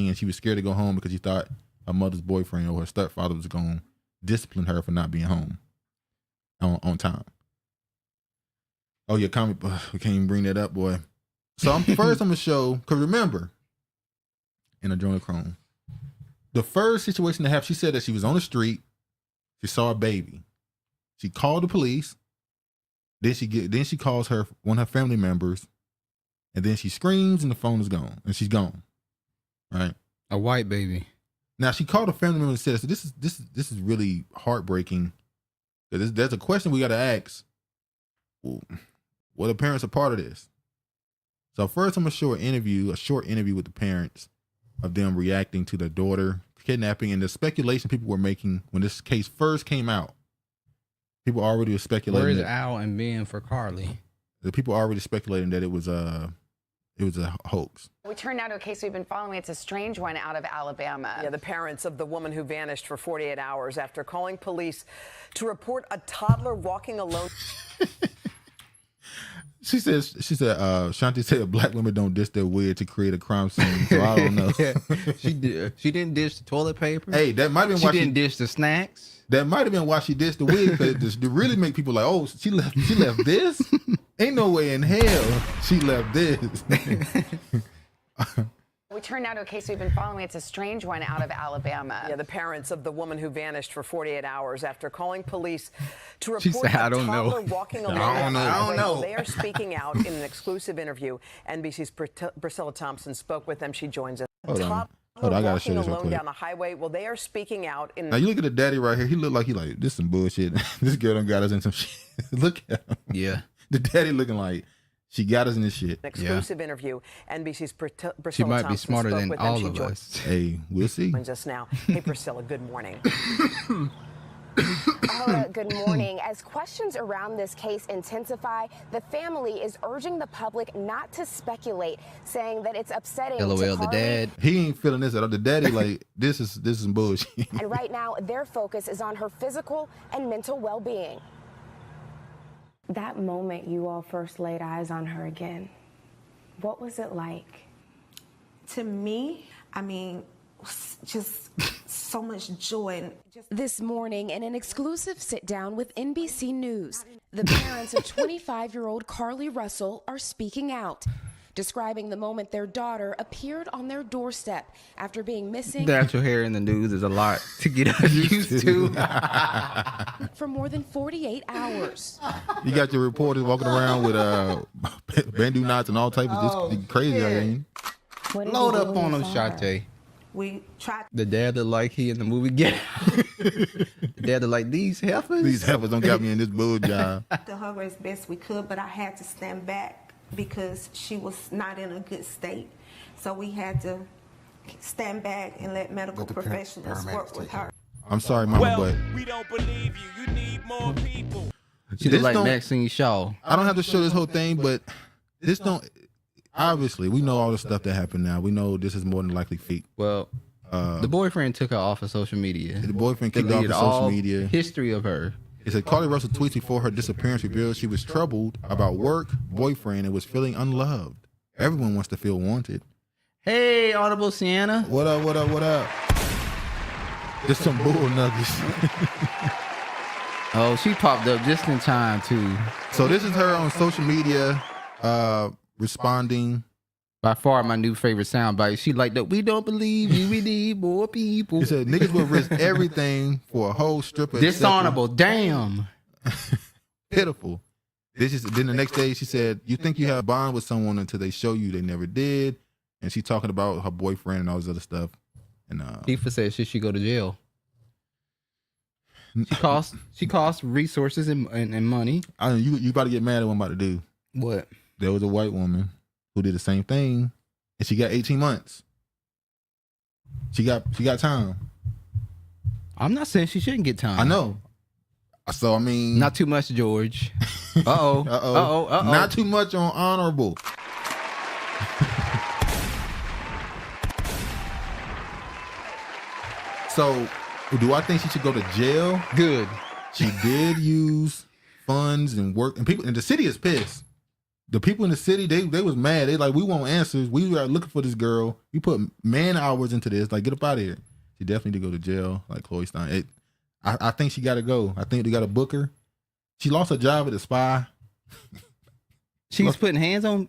and she was scared to go home because she thought her mother's boyfriend or her stepfather was going to discipline her for not being home on time. Oh yeah, we can't even bring that up, boy. So I'm gonna show, because remember, in adrenochrome, the first situation that happened, she said that she was on the street, she saw a baby, she called the police, then she calls one of her family members. And then she screams and the phone is gone. And she's gone. Right? A white baby. Now she called a family member and said, so this is really heartbreaking. There's a question we gotta ask. well, the parents are part of this. So first, I'm gonna show a short interview with the parents of them reacting to their daughter kidnapping and the speculation people were making when this case first came out. People already were speculating. Where is Al and Ben for Carlee? The people already speculating that it was a hoax. We turn now to a case we've been following. It's a strange one out of Alabama. Yeah, the parents of the woman who vanished for 48 hours after calling police to report a toddler walking alone. She said, Shanti said black women don't dish their wig to create a crime scene. So I don't know. She did. She didn't dish the toilet paper. Hey, that might have been why she didn't dish the snacks. That might have been why she dished the wig, because to really make people like, oh, she left this? Ain't no way in hell she left this. We turn now to a case we've been following. It's a strange one out of Alabama. Yeah, the parents of the woman who vanished for 48 hours after calling police to report She said, a I don't toddler know. walking alone. I don't know. They are speaking out in an exclusive interview. NBC's Priscilla Thompson spoke with them. She joins us. Hold on, I gotta show this real alone quick. down the highway. Well, they are speaking out in. Now you look at the daddy right here. He look like this some bullshit. This girl done got us in some shit. Look at him. Yeah. The daddy looking like she got us in this shit. An exclusive interview. NBC's Priscilla She might Thompson be smarter spoke than with them. all She of us. Hey, we'll see. Joins us now. Hey, Priscilla. Good morning. Good morning. As questions around this case intensify, the family is urging the public not to speculate, saying that it's upsetting LOL, to the Carlee. Dad. He ain't feeling this at all. The daddy like this is some bullshit. And right now, their focus is on her physical and mental well-being. That moment you all first laid eyes on her again, what was it like? To me, I mean, just so much joy. This morning, in an exclusive sit-down with NBC News, the parents of 25-year-old Carlee Russell are speaking out, describing the moment their daughter appeared on their doorstep after being missing. Natural hair in the news is a lot to get used to. For more than 48 hours. You got your reporters walking around with bandu knots and all types of this crazy. yeah. I mean. Load up on them, Shate. We tried. The dad look like he in the movie Get Out. The dad look like these heifers. These heifers don't got me in this bull job. To her as best we could, but I had to stand back because she was not in a good state. So we had to stand back and let medical professionals work with her. I'm sorry, Mama, but we don't believe you. You need more people. She look like Maxine Shaw. I don't have to show this whole thing, but this don't. Obviously, we know all the stuff that happened now. We know this is more than likely fake. Well, the boyfriend took her off of social media. The boyfriend kicked her off of social media. History of her. It said Carlee Russell tweets before her disappearance revealed she was troubled about work, boyfriend, and was feeling unloved. Everyone wants to feel wanted. Hey, Audible Sienna. What up, what up, what up? Just some bull nuggets. Oh, she popped up just in time, too. So this is her on social media responding. By far my new favorite soundbite. She like that. We don't believe you. We need more people. She said niggas will risk everything for a whole stripper. Dishonorable. Damn. Pitiful. Then the next day she said, you think you have a bond with someone until they show you they never did. And she talking about her boyfriend and all this other stuff. And Tifa said she should go to jail. She costs resources and money. You about to get mad at what I'm about to do. What? There was a white woman who did the same thing, and she got 18 months. She got time. I'm not saying she shouldn't get time. I know. So I mean, not too much, George. Uh-oh. Uh-oh. Not too much on honorable. So, do I think she should go to jail? Good. She did use funds and work, and people, and the city is pissed. The people in the city, they was mad. They like, we want answers. We are looking for this girl. We put man hours into this. Like, get up out of here. She definitely need to go to jail, like Chloe Stein. I think she got to go. I think they got to book her. She lost her job at the Spy. She was putting hands on.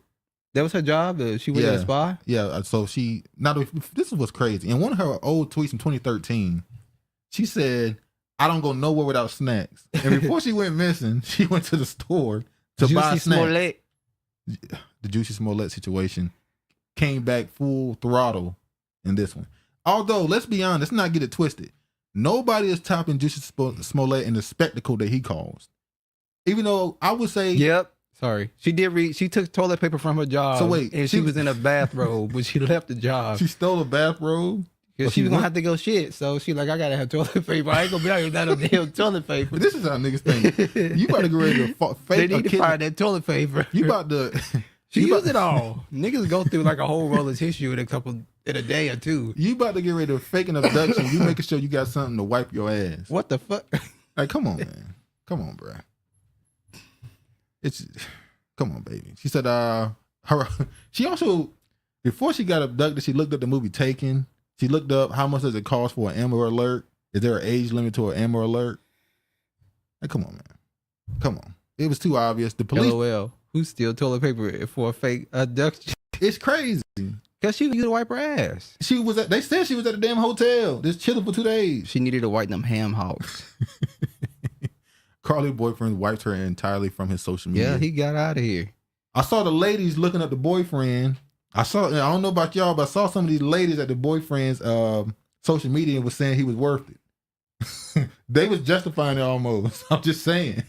That was her job. She was at a Spy. Yeah. So this is what's crazy. In one of her old tweets from 2013, she said, "I don't go nowhere without snacks." And before she went missing, she went to the store to buy snacks. Smollett. The Juicy Smollett situation came back full throttle in this one. Although, let's be honest, let's not get it twisted. Nobody is topping Juicy Smollett in the spectacle that he caused. Even though I would say, yep. Sorry, she did read. She took toilet paper from her job. So wait, and she was in a bathrobe when she left the job. She stole a bathrobe. Cause she was gonna have to go shit, so she like, I gotta have toilet paper. I ain't gonna be out here without no damn toilet paper. This is how niggas think. You about to get ready to fake. They need to find that toilet paper. You about to. She used it all. Niggas go through like a whole roll of tissue in a day or two. You about to get ready to fake an abduction. You making sure you got something to wipe your ass. What the fuck? Like, come on, man. Come on, bro. Come on, baby. She said, she also, before she got abducted, she looked up the movie Taken. She looked up how much does it cost for an Amber Alert. Is there an age limit to an Amber Alert? Like, come on, man. Come on. It was too obvious. The police. LOL. Who steal toilet paper for a fake abduction? It's crazy. Cause she used to wipe her ass. They said she was at the damn hotel, just chilling for 2 days. She needed to wipe them ham hocks. Carlee's boyfriend wiped her entirely from his social media. Yeah, he got out of here. I saw the ladies looking up the boyfriend. I don't know about y'all, but I saw some of these ladies at the boyfriend's social media and was saying he was worth it. They was justifying it almost. I'm just saying.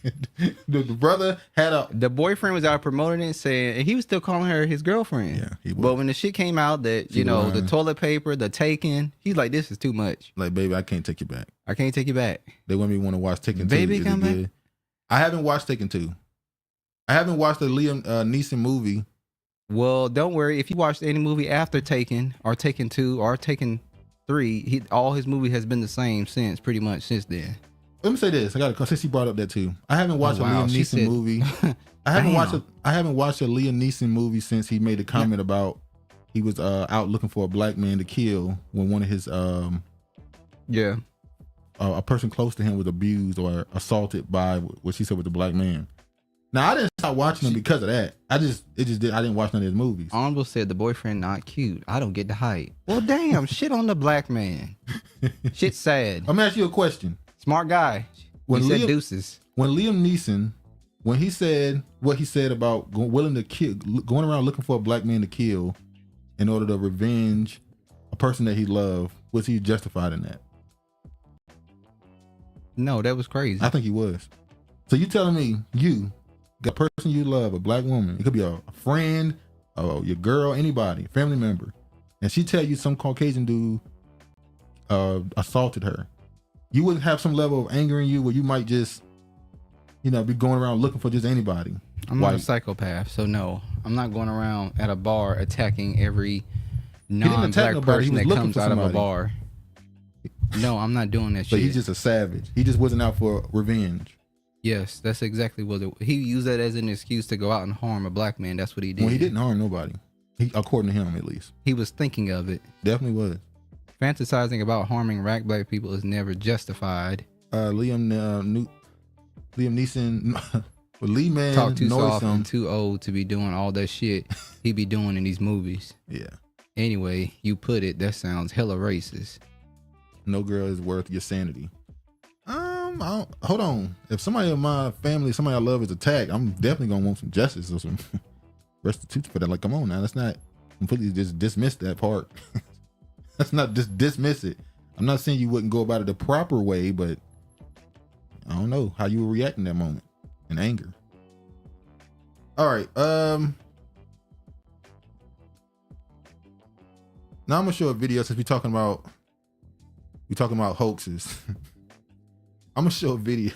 The brother had the boyfriend was out promoting it, saying, and he was still calling her his girlfriend. Yeah, he was. But when the shit came out that, the toilet paper, the Taken, he's like, this is too much. Like, baby, I can't take you back. I can't take you back. They want me to want to watch Taken 2. Baby, come back. I haven't watched Taken 2. I haven't watched the Liam Neeson movie. Well, don't worry. If you watched any movie after Taken or Taken 2 or Taken 3, all his movie has been the same pretty much since then. Let me say this. Since he brought up that too. I haven't watched a Liam Neeson movie. I haven't watched a Liam Neeson movie since he made a comment about he was out looking for a black man to kill when one of his a person close to him was abused or assaulted by what she said was a black man. Now I didn't stop watching him because of that. I didn't watch none of his movies. Honorable said the boyfriend not cute. I don't get the hype. Well, damn, shit on the black man. Shit's sad. I'm gonna ask you a question. Smart guy. He said deuces. When Liam Neeson, when he said what he said about willing to kill, going around looking for a black man to kill in order to revenge a person that he loved, was he justified in that? No, that was crazy. I think he was. So you telling me you got a person you love, a black woman, it could be a friend, your girl, anybody, family member, and she tell you some Caucasian dude assaulted her. You wouldn't have some level of anger in you where you might just, be going around looking for just anybody. I'm not a psychopath, so no. I'm not going around at a bar attacking every non-black person that comes out of a bar. No, I'm not doing that shit. But he's just a savage. He just wasn't out for revenge. Yes, that's exactly what he used that as an excuse to go out and harm a black man. That's what he did. Well, he didn't harm nobody. According to him, at least. He was thinking of it. Definitely was. Fantasizing about harming black people is never justified. Liam Neeson, Lee Man, talk too soft and too old to be doing all that shit he be doing in these movies. Yeah. Anyway, you put it, that sounds hella racist. No girl is worth your sanity. Hold on. If somebody in my family, somebody I love is attacked, I'm definitely gonna want some justice or some restitution for that. Like, come on now, let's not completely just dismiss that part. Let's not just dismiss it. I'm not saying you wouldn't go about it the proper way, but I don't know how you would react in that moment in anger. All right. Now I'm gonna show a video since we're talking about hoaxes. I'm gonna show a video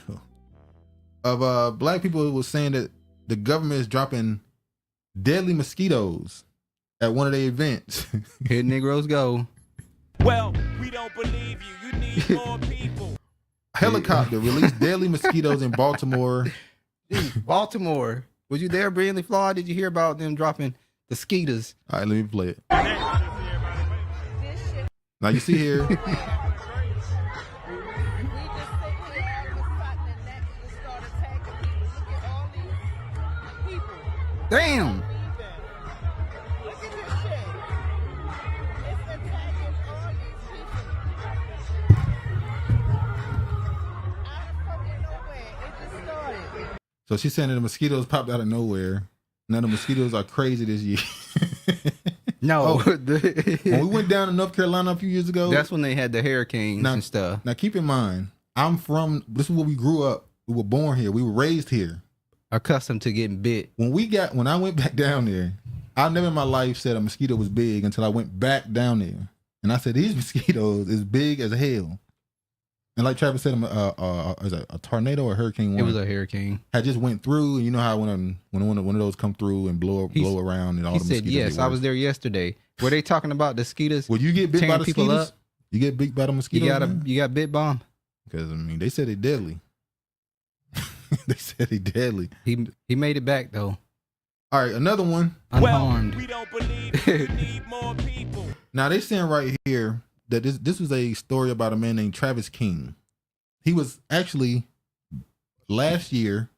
of black people who was saying that the government is dropping deadly mosquitoes at one of their events. Here Negroes go. Well, we don't believe you. You need more people. Helicopter released deadly mosquitoes in Baltimore. Baltimore. Was you there, Brindley Flaw? Did you hear about them dropping the skeeters? All right, let me play it. Now you see here. Damn. So she's saying that the mosquitoes popped out of nowhere. Now the mosquitoes are crazy this year. No. When we went down to North Carolina a few years ago. That's when they had the hurricanes and stuff. Now keep in mind, this is where we grew up. We were born here. We were raised here. accustomed to getting bit. When I went back down there, I never in my life said a mosquito was big until I went back down there. And I said, these mosquitoes is big as hell. And like Travis said, is it a tornado or a hurricane? It was a hurricane. Had just went through, and you know how when one of those come through and blow around and all the mosquitoes. He said, yes, I was there yesterday. Were they talking about the mosquitoes? Well, you get bit by the mosquitoes? You get bit by the mosquitoes? You got bit by them? Because, I mean, they said they deadly. They said he deadly. He made it back, though. All right, another one. Unharmed. We don't believe you need more people. Now, they saying right here that this was a story about a man named Travis King. He was actually, last year,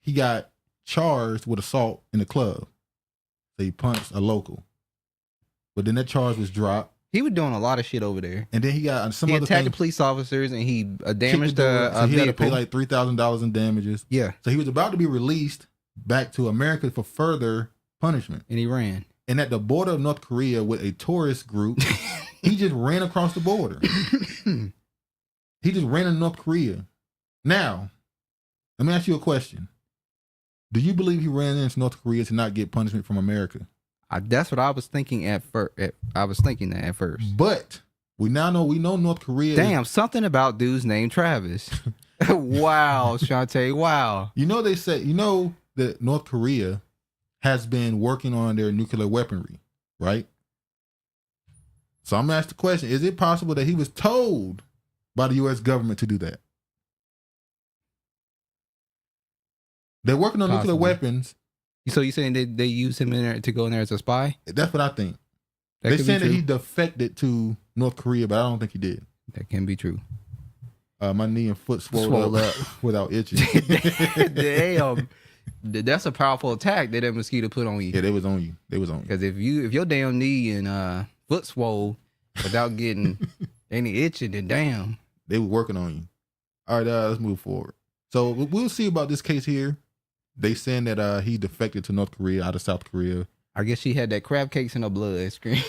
he got charged with assault in the club. So he punched a local. But then that charge was dropped. He was doing a lot of shit over there. And then he got some he other attacked the police officers and he damaged so he vehicle. had to pay like $3,000 in damages. Yeah. So he was about to be released back to America for further punishment. And he ran. And at the border of North Korea with a tourist group, he just ran across the border. He just ran in North Korea. Now, let me ask you a question. Do you believe he ran into North Korea to not get punishment from America? That's what I was thinking at first. I was thinking that at first. But we know North Korea. Damn, something about dudes named Travis. Wow, Shantae, wow. You know that North Korea has been working on their nuclear weaponry, right? So I'm gonna ask the question, is it possible that he was told by the US government to do that? They're working on nuclear weapons. So you saying they use him in there to go in there as a spy? That's what I think. They saying that he defected to North Korea, but I don't think he did. That can be true. My knee and foot swole up without itching. Damn. That's a powerful attack that mosquito put on you. Yeah, they was on you. Because if your damn knee and foot swole without getting any itching, then damn. They were working on you. All right, let's move forward. So we'll see about this case here. They saying that he defected to North Korea out of South Korea. I guess she had that crab cakes in her blood screen.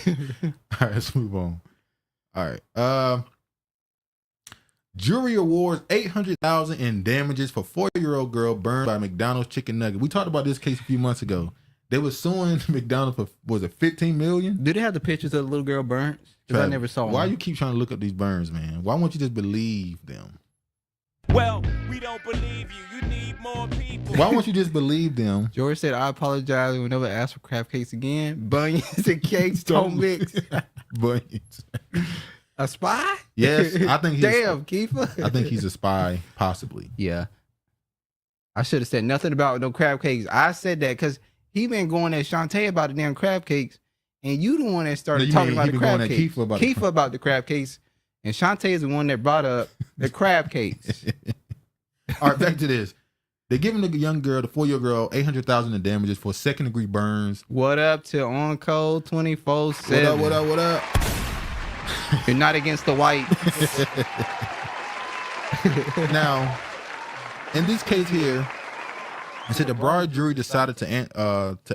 All right, let's move on. All right. Jury awards $800,000 in damages for 4-year-old girl burned by McDonald's chicken nugget. We talked about this case a few months ago. They were suing McDonald's for, was it $15 million? Do they have the pictures of the little girl burnt? Because I never saw them. Why you keep trying to look up these burns, man? Why won't you just believe them? Well, we don't believe you. You need more people. Why won't you just believe them? George said, I apologize. We'll never ask for crab cakes again. Bunions and cakes don't mix. Bunions. A spy? Yes, I think he's damn, Kiefer. I think he's a spy, possibly. Yeah. I should have said nothing about no crab cakes. I said that because he been going at Shantae about the damn crab cakes, and you the one that started talking about the crab cakes. Kiefer about the crab cakes, and Shantae is the one that brought up the crab cakes. All right, back to this. They're giving the young girl, the 4-year-old girl, $800,000 in damages for second-degree burns. What up to On Code 24/7? What up? You're not against the white. Now, in this case here, I said the Bayard jury decided to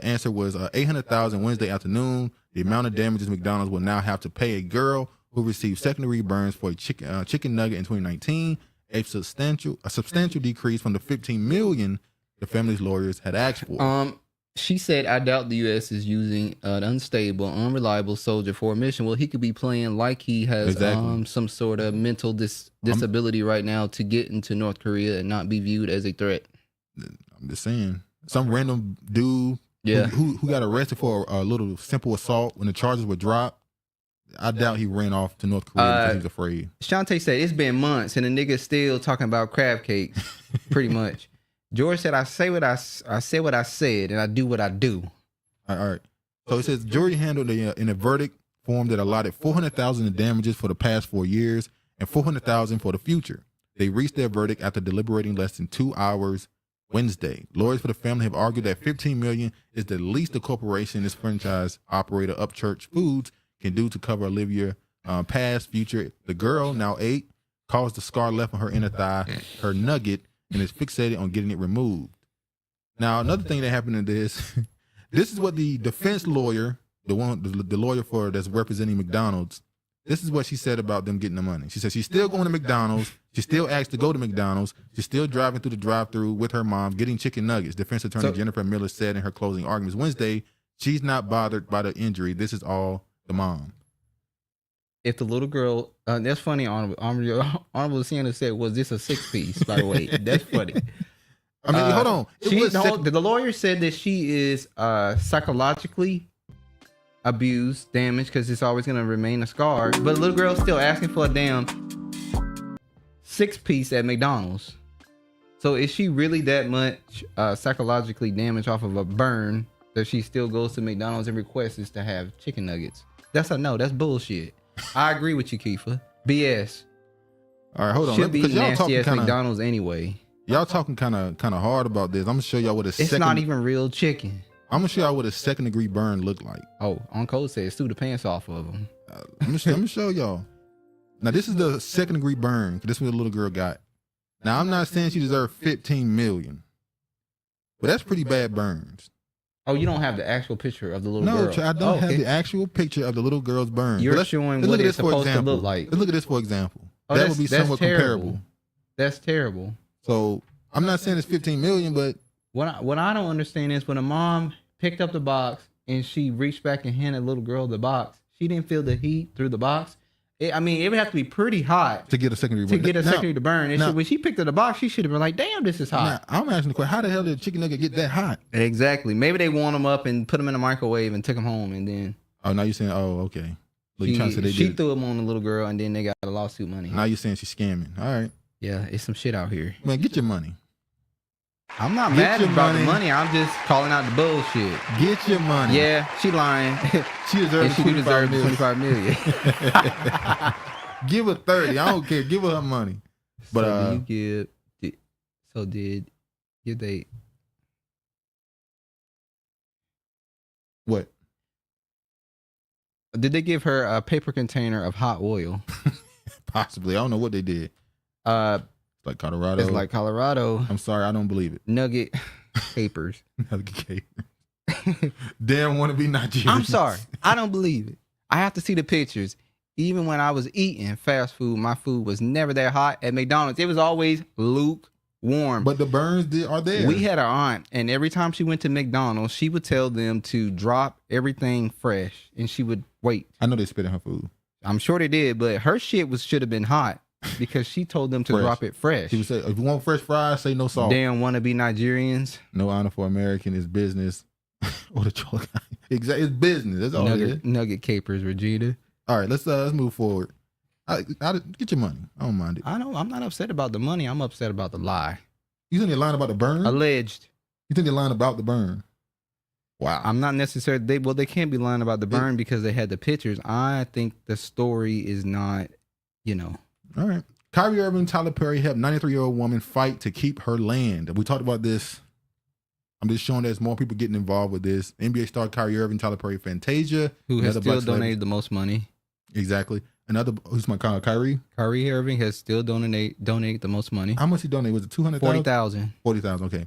answer was $800,000 Wednesday afternoon. The amount of damages McDonald's will now have to pay a girl who received second-degree burns for a chicken nugget in 2019, a substantial decrease from the $15 million the family's lawyers had asked for. She said, I doubt the U.S. is using an unstable, unreliable soldier for a mission. Well, he could be playing like he has some sort of mental disability right now to get into North Korea and not be viewed as a threat. I'm just saying. Some random dude who got arrested for a little simple assault when the charges were dropped. I doubt he ran off to North Korea because he's afraid. Shantae said, it's been months and the nigga's still talking about crab cakes, pretty much. George said, I said what I said, and I do what I do. All right. So it says jury handled in a verdict form that allotted $400,000 in damages for the past 4 years and $400,000 for the future. They reached their verdict after deliberating less than 2 hours Wednesday. Lawyers for the family have argued that $15 million is the least the corporation, this franchise operator, Upchurch Foods, can do to cover Olivia past, future. The girl, now 8, caused the scar left on her inner thigh, her nugget, and is fixated on getting it removed. Now, another thing that happened in this, this is what the defense lawyer, the lawyer that's representing McDonald's, This is what she said about them getting the money. She said she's still going to McDonald's. She still asked to go to McDonald's. She's still driving through the drive-thru with her mom, getting chicken nuggets. Defense attorney Jennifer Miller said in her closing arguments Wednesday, she's not bothered by the injury. This is all the mom. If the little girl, that's funny. Honorable Shannon said, "Was this a 6-piece?" By the way, that's funny. I mean, hold on. The lawyer said that she is psychologically abused, damaged, because it's always going to remain a scar. But the little girl's still asking for a damn 6-piece at McDonald's. So is she really that much psychologically damaged off of a burn that she still goes to McDonald's and requests to have chicken nuggets? That's a no. That's bullshit. I agree with you, Kiefer. BS. All right, hold on. Should be nasty ass McDonald's anyway. Y'all talking kind of hard about this. I'm gonna show y'all what It's not even real chicken. I'm gonna show y'all what a 2nd-degree burn looked like. Oh, on code says sue the pants off of them. I'm gonna show y'all. Now this is the 2nd-degree burn. This is what the little girl got. Now I'm not saying she deserved $15 million, but that's pretty bad burns. Oh, you don't have the actual picture of the little girl? No, I don't have the actual picture of the little girl's burn. You're showing what it's supposed to look like. Let's look at this for example. Oh, that would be somewhat comparable. That's terrible. So I'm not saying it's $15 million, but what I don't understand is when a mom picked up the box and she reached back and handed the little girl the box, she didn't feel the heat through the box. It would have to be pretty hot to get a secondary burn. Secondary burn. And when she picked up the box, she should have been like, "Damn, this is hot." Now, I'm asking the question: how the hell did a chicken nugget get that hot? Exactly. Maybe they warmed them up and put them in the microwave and took them home, and then. Oh, now you're saying, oh, okay. Look, you trying to say she threw them on the little girl, and then they got the lawsuit money. Now you're saying she's scamming. All right. Yeah, it's some shit out here. Man, get your money. I'm not mad about the money. I'm just calling out the bullshit. Get your money. Yeah, she lying. She deserves $25 million. Give her 30. I don't care. Give her money. But did they? What? Did they give her a paper container of hot oil? Possibly. I don't know what they did. Like Colorado. It's like Colorado. I'm sorry, I don't believe it. Nugget capers. Nugget capers. Damn want to be Nigerian. I'm sorry. I don't believe it. I have to see the pictures. Even when I was eating fast food, my food was never that hot at McDonald's. It was always lukewarm. But the burns are there. We had an aunt, and every time she went to McDonald's, she would tell them to drop everything fresh, and she would wait. I know they spit in her food. I'm sure they did, but her shit should have been hot because she told them to drop it fresh. She would say, if you want fresh fries, say no salt. Damn wannabe Nigerians. No honor for American is business. Or the choice. Exactly, it's business. That's all it is. Nugget capers, Regina. All right, let's move forward. Get your money. I don't mind it. I'm not upset about the money. I'm upset about the lie. You think they're lying about the burn? Alleged. You think they're lying about the burn? Wow. I'm not necessarily. They can't be lying about the burn because they had the pictures. I think the story is not, All right. Kyrie Irving, Tyler Perry helped 93-year-old woman fight to keep her land. We talked about this. I'm just showing there's more people getting involved with this. NBA star Kyrie Irving, Tyler Perry, Fantasia, who has still donated the most money. Exactly. Who's my Kyrie? Kyrie Irving has still donated the most money. How much he donated? Was it $200,000? 40,000. 40,000. Okay.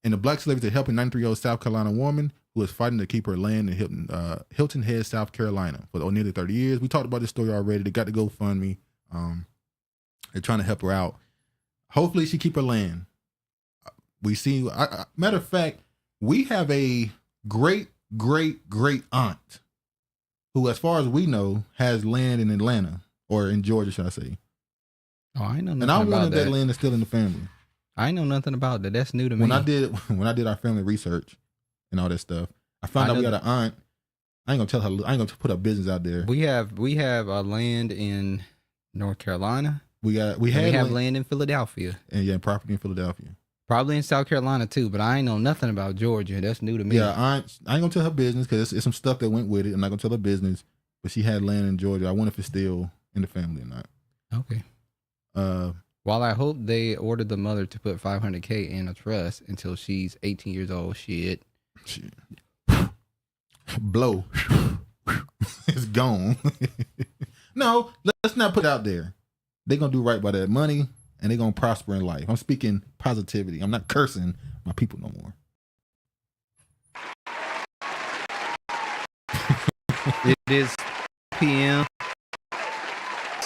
And the black celebrity helping 93-year-old South Carolina woman who was fighting to keep her land in Hilton Head, South Carolina, for nearly 30 years. We talked about this story already. They got to GoFundMe. They're trying to help her out. Hopefully, she keep her land. We see. Matter of fact, we have a great aunt who, as far as we know, has land in Atlanta or in Georgia, should I say? Oh, I know nothing about that. And I wonder if that land is still in the family. I know nothing about that. That's new to me. When I did our family research and all that stuff, I found out we got an aunt. I ain't gonna tell her. I ain't gonna put her business out there. We have land in North Carolina. We have land in Philadelphia. And property in Philadelphia. Probably in South Carolina too, but I ain't know nothing about Georgia. That's new to me. Yeah, I ain't gonna tell her business because it's some stuff that went with it. I'm not gonna tell her business, but she had land in Georgia. I wonder if it's still in the family or not. Okay. While I hope they ordered the mother to put $500K in a trust until she's 18 years old. Shit. Blow. It's gone. No, let's not put it out there. They're gonna do right by that money. And they're going to prosper in life. I'm speaking positivity. I'm not cursing my people no more. It is PM.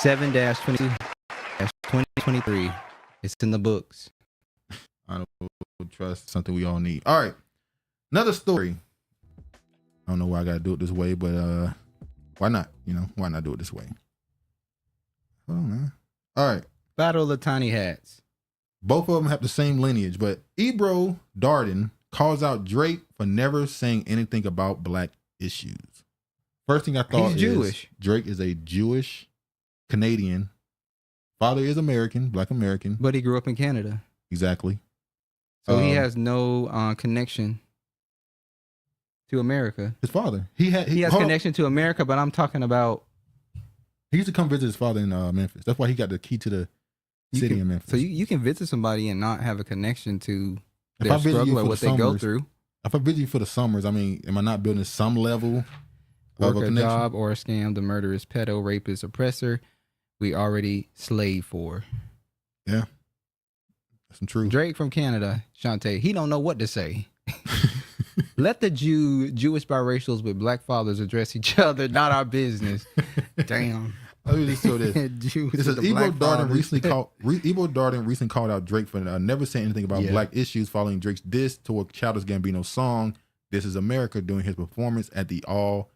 7-22-2023. It's in the books. I don't trust something we all need. All right. Another story. I don't know why I gotta do it this way, but why not? Why not do it this way? Hold on, man. All right. Battle of the Tiny Hats. Both of them have the same lineage, but Ebro Darden calls out Drake for never saying anything about black issues. First thing I thought He's Jewish. Drake is a Jewish Canadian. Father is American, black American. But he grew up in Canada. Exactly. So he has no connection to America. His father. He has connection to America, but I'm talking about. He used to come visit his father in Memphis. That's why he got the key to the city in Memphis. So you can visit somebody and not have a connection to their struggle or what they go through. If I visit you for the summers, I mean, am I not building some level of a connection? Job or a scam, the murderous pedo, rapist, oppressor, we already slave for. Yeah. That's some truth. Drake from Canada, Shantae, he don't know what to say. Let the Jewish biracials with black fathers address each other, not our business. Damn. Let me just show this. It says Ebro Darden recently called out Drake for never saying anything about black issues following Drake's diss to a Childish Gambino song, "This Is America," during his performance at his All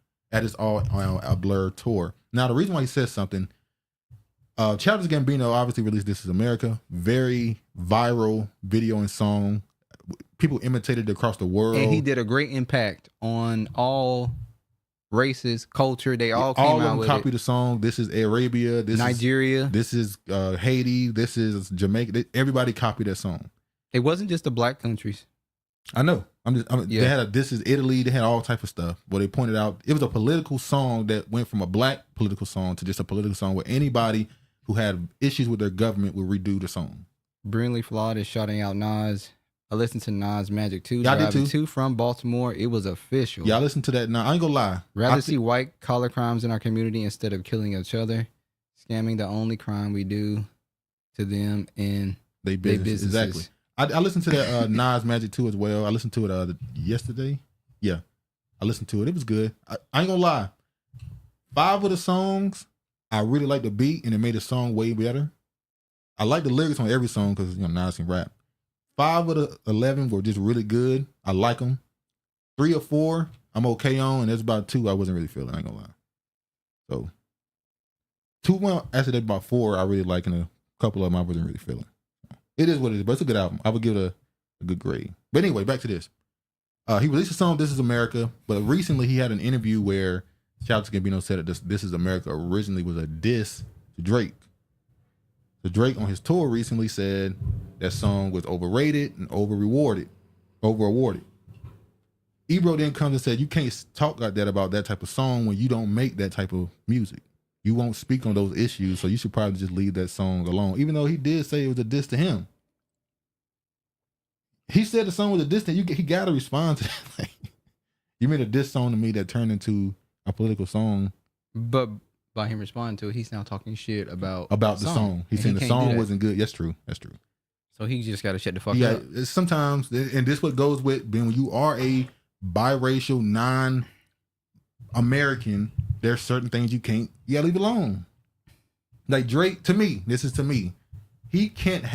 Blur tour. Now, the reason why he says something, Childish Gambino obviously released "This Is America," very viral video and song. People imitated it across the world, and he did a great impact on all races, culture. They all came out with it. All of them copied the song. This is Arabia. This Nigeria. This is Haiti. This is Jamaica. Everybody copied that song. It wasn't just the black countries. I know. They had this is Italy. They had all type of stuff. But they pointed out it was a political song that went from a black political song to just a political song where anybody who had issues with their government would redo the song. Brilliantly Flawed is shouting out Nas. I listened to Nas Magic 2. Yeah, I did too. From Baltimore. It was official. Yeah, I listened to that. Now, I ain't gonna lie. Rather see white collar crimes in our community instead of killing each other. Scamming the only crime we do to them in their businesses. Exactly. I listened to that Nas Magic 2 as well. I listened to it yesterday. Yeah, I listened to it. It was good. I ain't gonna lie. 5 of the songs, I really like the beat and it made the song way better. I like the lyrics on every song because Nas can rap. 5 of the 11 were just really good. I like them. 3 or 4, I'm okay on, and there's about 2 I wasn't really feeling. I ain't gonna lie. So 2, well, actually there's about 4 I really like, and a couple of them I wasn't really feeling. It is what it is, but it's a good album. I would give it a good grade. But anyway, back to this. He released a song, "This Is America," but recently he had an interview where Childish Gambino said that "This Is America" originally was a diss to Drake. So Drake on his tour recently said that song was overrated and over-awarded. Ebro then comes and said, you can't talk like that about that type of song when you don't make that type of music. You won't speak on those issues, so you should probably just leave that song alone. Even though he did say it was a diss to him. He said the song was a diss to him. He got to respond to that. Like, you made a diss song to me that turned into a political song. But by him responding to it, he's now talking shit about the song. He's saying the song wasn't good. That's true. So he just got to shut the fuck up. Sometimes, and this what goes with being when you are a biracial, non-American, there's certain things you gotta leave alone. Like Drake, to me, he can't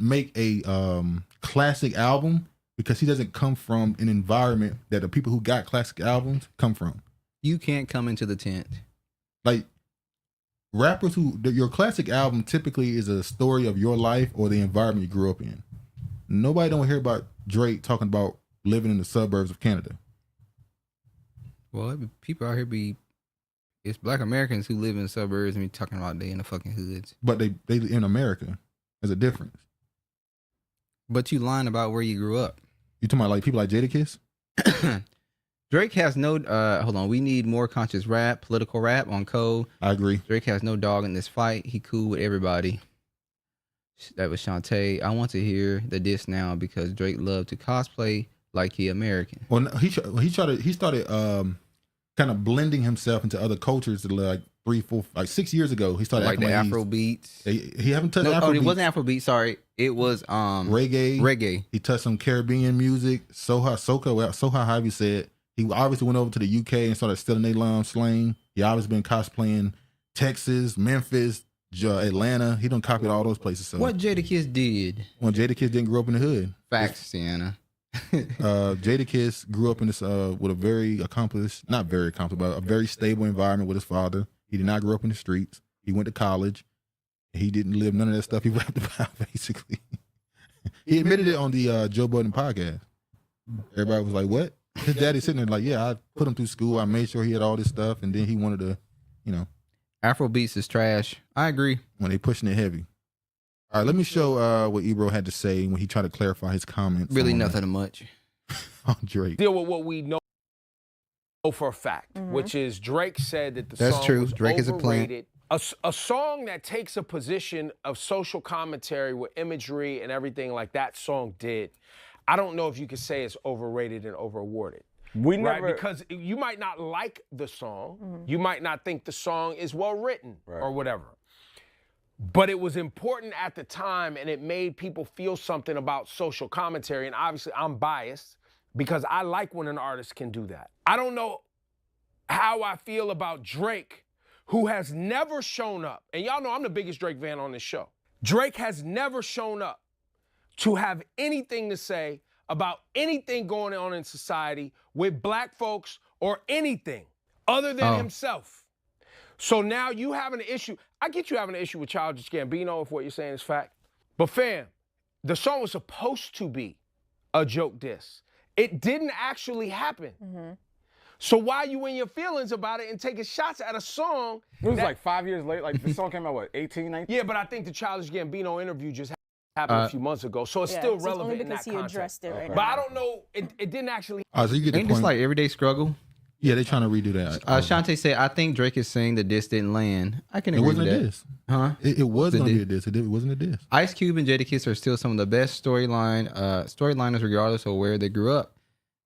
make a classic album because he doesn't come from an environment that the people who got classic albums come from. You can't come into the tent. Like rappers your classic album typically is a story of your life or the environment you grew up in. Nobody don't hear about Drake talking about living in the suburbs of Canada. Well, people out here it's black Americans who live in the suburbs and be talking about they in the fucking hoods. But they in America. There's a difference. But you lying about where you grew up. You talking about like people like Jadakiss? Drake has no, hold on, we need more conscious rap, political rap on code. I agree. Drake has no dog in this fight. He cool with everybody. That was Shantae. I want to hear the diss now because Drake loved to cosplay like he American. Well, he started kind of blending himself into other cultures like 6 years ago. He started like the Afro beats. He haven't touched Afro beats. It wasn't Afro beat, sorry. It was reggae. He touched some Caribbean music, soca, however you say it. He obviously went over to the UK and started stealing their slang. He obviously been cosplaying Texas, Memphis, Atlanta. He done copied all those places. So What Jadakiss did? Well, Jadakiss didn't grow up in the hood. Facts, Sienna. Jadakiss grew up in this with a very accomplished, not very accomplished, but a very stable environment with his father. He did not grow up in the streets. He went to college. He didn't live none of that stuff he rapped about, basically. He admitted it on the Joe Budden podcast. Everybody was like, what? His daddy's sitting there like, yeah, I put him through school. I made sure he had all this stuff. And then he wanted to, Afro beats is trash. I agree. When they pushing it heavy. All right, let me show what Ebro had to say when he tried to clarify his comments. Really nothing much. On Drake. Deal with what we know for a fact, which is Drake said that the song true. was Drake is a plant. overrated. A song that takes a position of social commentary with imagery and everything like that song did, I don't know if you could say it's overrated and overawarded. We never, right? Because you might not like the song, you might not think the song is well written or whatever. But it was important at the time, and it made people feel something about social commentary. And obviously, I'm biased because I like when an artist can do that. I don't know how I feel about Drake, who has never shown up. And y'all know I'm the biggest Drake fan on this show. Drake has never shown up to have anything to say about anything going on in society with black folks or anything other than himself. So now you have an issue. I get you having an issue with Childish Gambino if what you're saying is fact. But fam, the song was supposed to be a joke diss. It didn't actually happen. So why are you in your feelings about it and taking shots at a song? It was like 5 years later. Like the song came out, what, 18, 19? Yeah, but I think the Childish Gambino interview just happened a few months ago. So it's still relevant in that context. Addressed it right But I don't know, it didn't actually. So you get the Ain't point. this like Everyday Struggle? Yeah, they trying to redo that. Shantae said, I think Drake is saying the diss didn't land. I can It agree wasn't with a that. diss. Huh? It was going to be a diss. It wasn't a diss. Ice Cube and Jadakiss are still some of the best storyliners regardless of where they grew up.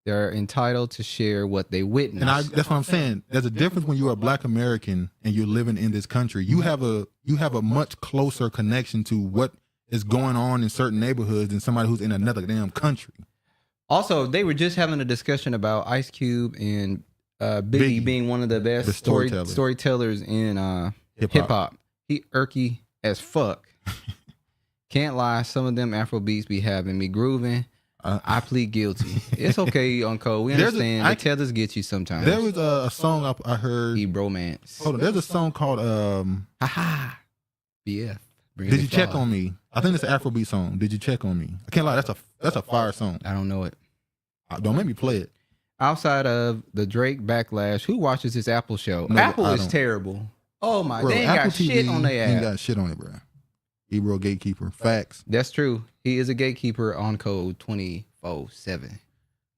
They're entitled to share what they witnessed. And that's what I'm saying. There's a difference when you're a black American and you're living in this country. You have a much closer connection to what is going on in certain neighborhoods than somebody who's in another damn country. Also, they were just having a discussion about Ice Cube and Biggie being one of the best storytellers in hip hop. He irky as fuck. Can't lie, some of them Afro beats be having me grooving. I plead guilty. It's okay, Uncle. We understand. The tethers get you sometimes. There was a song I heard. Bromance. Hold on. There's a song called Haha. BF. Did you check on me? I think it's an Afrobeat song. Did you check on me? I can't lie. That's a fire song. I don't know it. Don't make me play it. Outside of the Drake backlash, who watches this Apple show? No, Apple is terrible. Oh my, bro, they ain't Apple got shit TV on their app. Ain't got shit on it, bro. Ebro gatekeeper. Facts. That's true. He is a gatekeeper on code 24/7.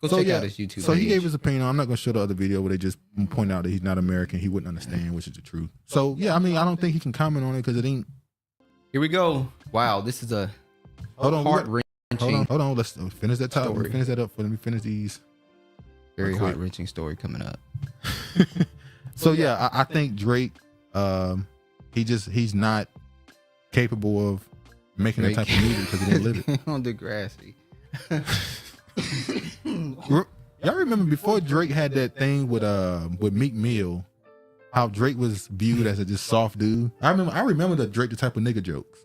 Go check out his YouTube So page. he gave his opinion. I'm not going to show the other video where they just point out that he's not American. He wouldn't understand, which is the truth. So, yeah, I mean, I don't think he can comment on it because it ain't. Here we go. Wow, this is a heart-wrenching. Hold on. Let's finish that top. Let me finish that up. Let me finish these. Very heart-wrenching story coming up. So, yeah, I think Drake, he's not capable of making that type of music because he didn't live it. On Degrassi. Y'all remember before Drake had that thing with Meek Mill, how Drake was viewed as a just soft dude? I remember the Drake the type of nigga jokes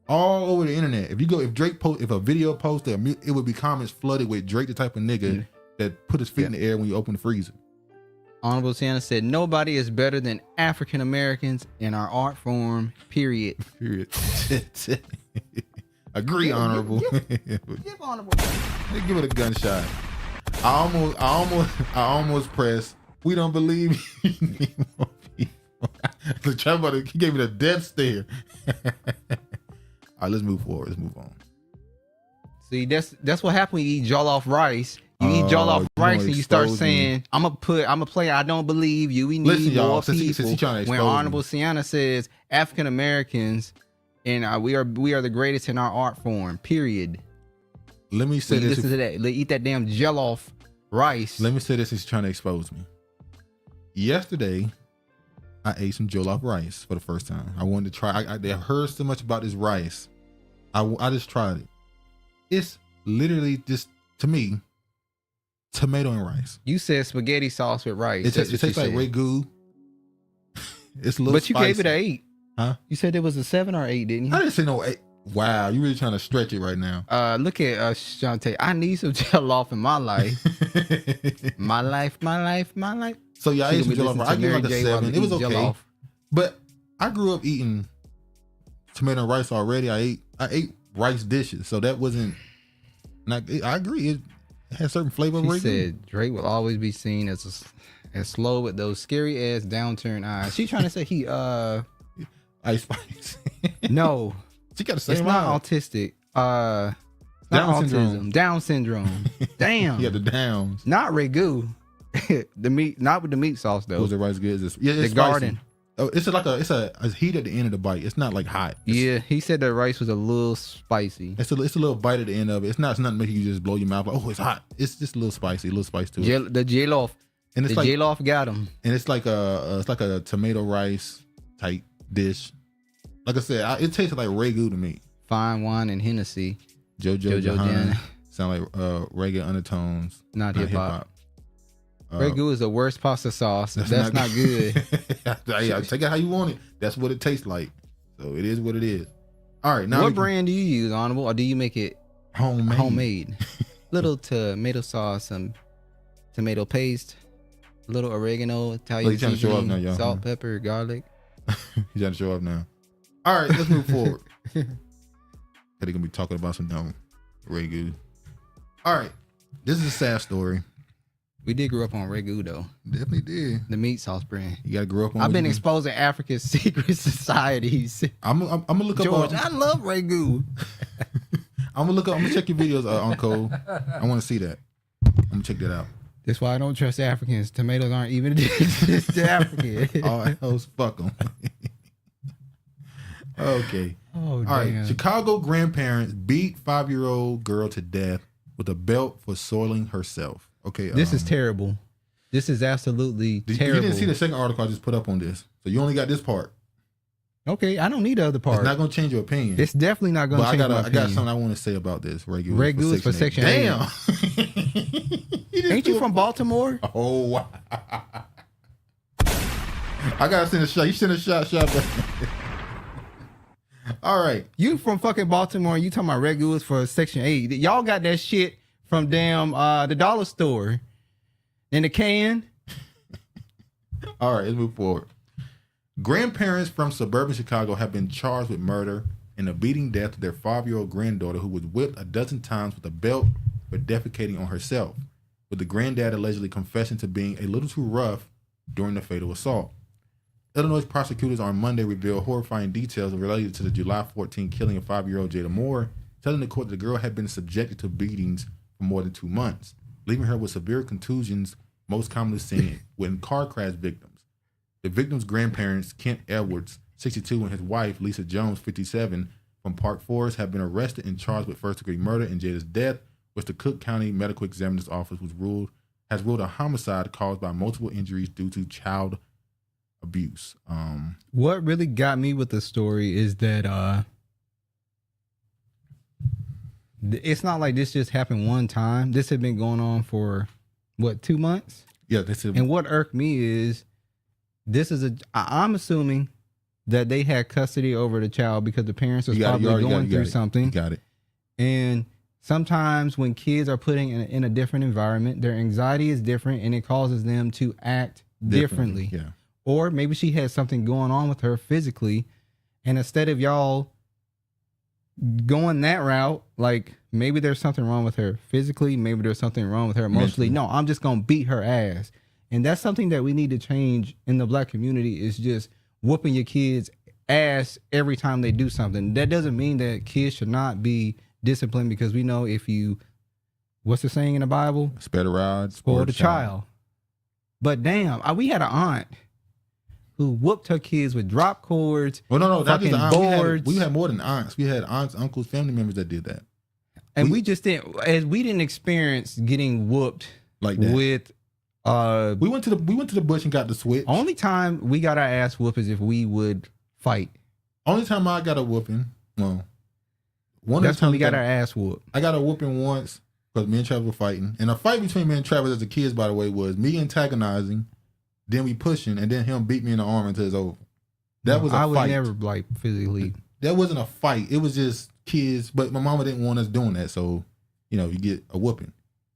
all over the internet. If a video posted, it would be comments flooded with Drake the type of nigga that put his feet in the air when you open the freezer. Honorable Shannon said, nobody is better than African Americans in our art form, period. Agree, Honorable. Give Honorable. Give it a gunshot. I almost pressed. We don't believe you need more people. He gave me the death stare. All right, let's move forward. Let's move on. See, that's what happened when you eat jollof rice. You eat jollof rice and you start saying, I'm a player. I don't believe you. We need more people. When Honorable Sienna says African Americans and we are the greatest in our art form, period. Let me say this. Listen to that. Eat that damn jollof rice. Let me say this. He's trying to expose me. Yesterday, I ate some jollof rice for the first time. I wanted to try. I heard so much about this rice. I just tried it. It's literally just, to me, tomato and rice. You said spaghetti sauce with rice. It tastes like ragu. It's a little But you gave it spicy. an 8. Huh? You said it was a 7 or 8, didn't you? I didn't say no 8. Wow, you really trying to stretch it right now. Look at Shantae. I need some jollof in my life. my life. So yeah, I ate some jollof. I give it like a Mary J. 7. while It was eating okay. jollof. But I grew up eating tomato and rice already. I ate rice dishes, so that wasn't. I agree. It has certain flavor. She said Drake will always be seen as slow with those scary ass downturned eyes. She trying to say he Ice Spice. No, she got the same. It's not autistic. Not Down autism. syndrome. Down syndrome. Damn. Yeah, the downs. Not ragu. The meat, not with the meat sauce though. Was the rice good? Yeah, it's the spicy. garden. Oh, it's a heat at the end of the bite. It's not like hot. Yeah, he said the rice was a little spicy. It's a little bite at the end of it. It's not nothing making you just blow your mouth like, oh, it's hot. It's just a little spicy, a little spice to it. The jollof. And it's the like jollof got him. And it's like a tomato rice type dish. Like I said, it tasted like ragu to me. Fine wine and Hennessy. Jojo Jojo Jahan. Jan. Sound like reggae undertones. Not hip hop. Ragu is the worst pasta sauce. That's not good. Yeah, take it how you want it. That's what it tastes like. So it is what it is. All right. Now what brand do you use, Honorable? Or do you make it homemade? Little tomato sauce, some tomato paste, a little oregano, Italian you trying to show up seasoning, now, y'all, salt, huh? pepper, garlic. You trying to show up now. All right, let's move forward. They're gonna be talking about some dumb ragu. All right, this is a sad story. We did grow up on ragu though. Definitely did. The meat sauce brand. You gotta grow up on. I've been exposing Africa's secret societies. I'm gonna look George, up. I love ragu. I'm gonna check your videos, Uncle. I want to see that. I'm gonna check that out. That's why I don't trust Africans. Tomatoes aren't even to African. All else, fuck them. Okay. Oh, all right. damn. Chicago grandparents beat 5-year-old girl to death with a belt for soiling herself. Okay. This is terrible. This is absolutely terrible. You didn't see the second article I just put up on this, so you only got this part. Okay, I don't need the other part. It's not gonna change your opinion. It's definitely not gonna change my opinion. I got something I want to say about this. Ragu is for Section 8. Damn. Ain't you from Baltimore? Oh, wow. I gotta send a shot. You send a shot back. All right. You from fucking Baltimore, you talking about ragu is for Section 8. Y'all got that shit from damn the dollar store in the can. All right, let's move forward. Grandparents from suburban Chicago have been charged with murder and the beating death of their 5-year-old granddaughter who was whipped a dozen times with a belt for defecating on herself, with the granddad allegedly confessing to being a little too rough during the fatal assault. Illinois prosecutors on Monday revealed horrifying details related to the July 14 killing of 5-year-old Jada Moore, telling the court the girl had been subjected to beatings for more than 2 months, leaving her with severe contusions most commonly seen when car crash victims. The victim's grandparents, Kent Edwards, 62, and his wife, Lisa Jones, 57, from Park Forest, have been arrested and charged with first-degree murder in Jada's death, which the Cook County Medical Examiner's Office has ruled a homicide caused by multiple injuries due to child abuse. What really got me with the story is that it's not like this just happened one time. This had been going on for 2 months? Yeah, this is. And what irked me is I'm assuming that they had custody over the child because the parents was probably going through something. You got it. And sometimes when kids are putting in a different environment, their anxiety is different and it causes them to act differently. Yeah. Or maybe she had something going on with her physically, and instead of y'all going that route, like maybe there's something wrong with her physically, maybe there's something wrong with her emotionally. No, I'm just gonna beat her ass. And that's something that we need to change in the black community, is just whooping your kids' ass every time they do something. That doesn't mean that kids should not be disciplined, because we know if you, what's the saying in the Bible? Spare the rod, spoil the child. But damn, we had an aunt who whooped her kids with drop cords. Well, no, that was fucking the aunt. boards. We had more than aunts. We had aunts, uncles, family members that did that. And we just didn't experience getting whooped like that. With we went to the bush and got the switch. Only time we got our ass whooped is if we would fight. Only time I got a whooping, That's when we got our ass whooped. I got a whooping once because me and Travis were fighting. And a fight between me and Travis as a kids, by the way, was me antagonizing, then we pushing, and then him beat me in the arm until it's over. That was a I fight. would never like physically. That wasn't a fight. It was just kids. But my mama didn't want us doing that, so you get a whooping.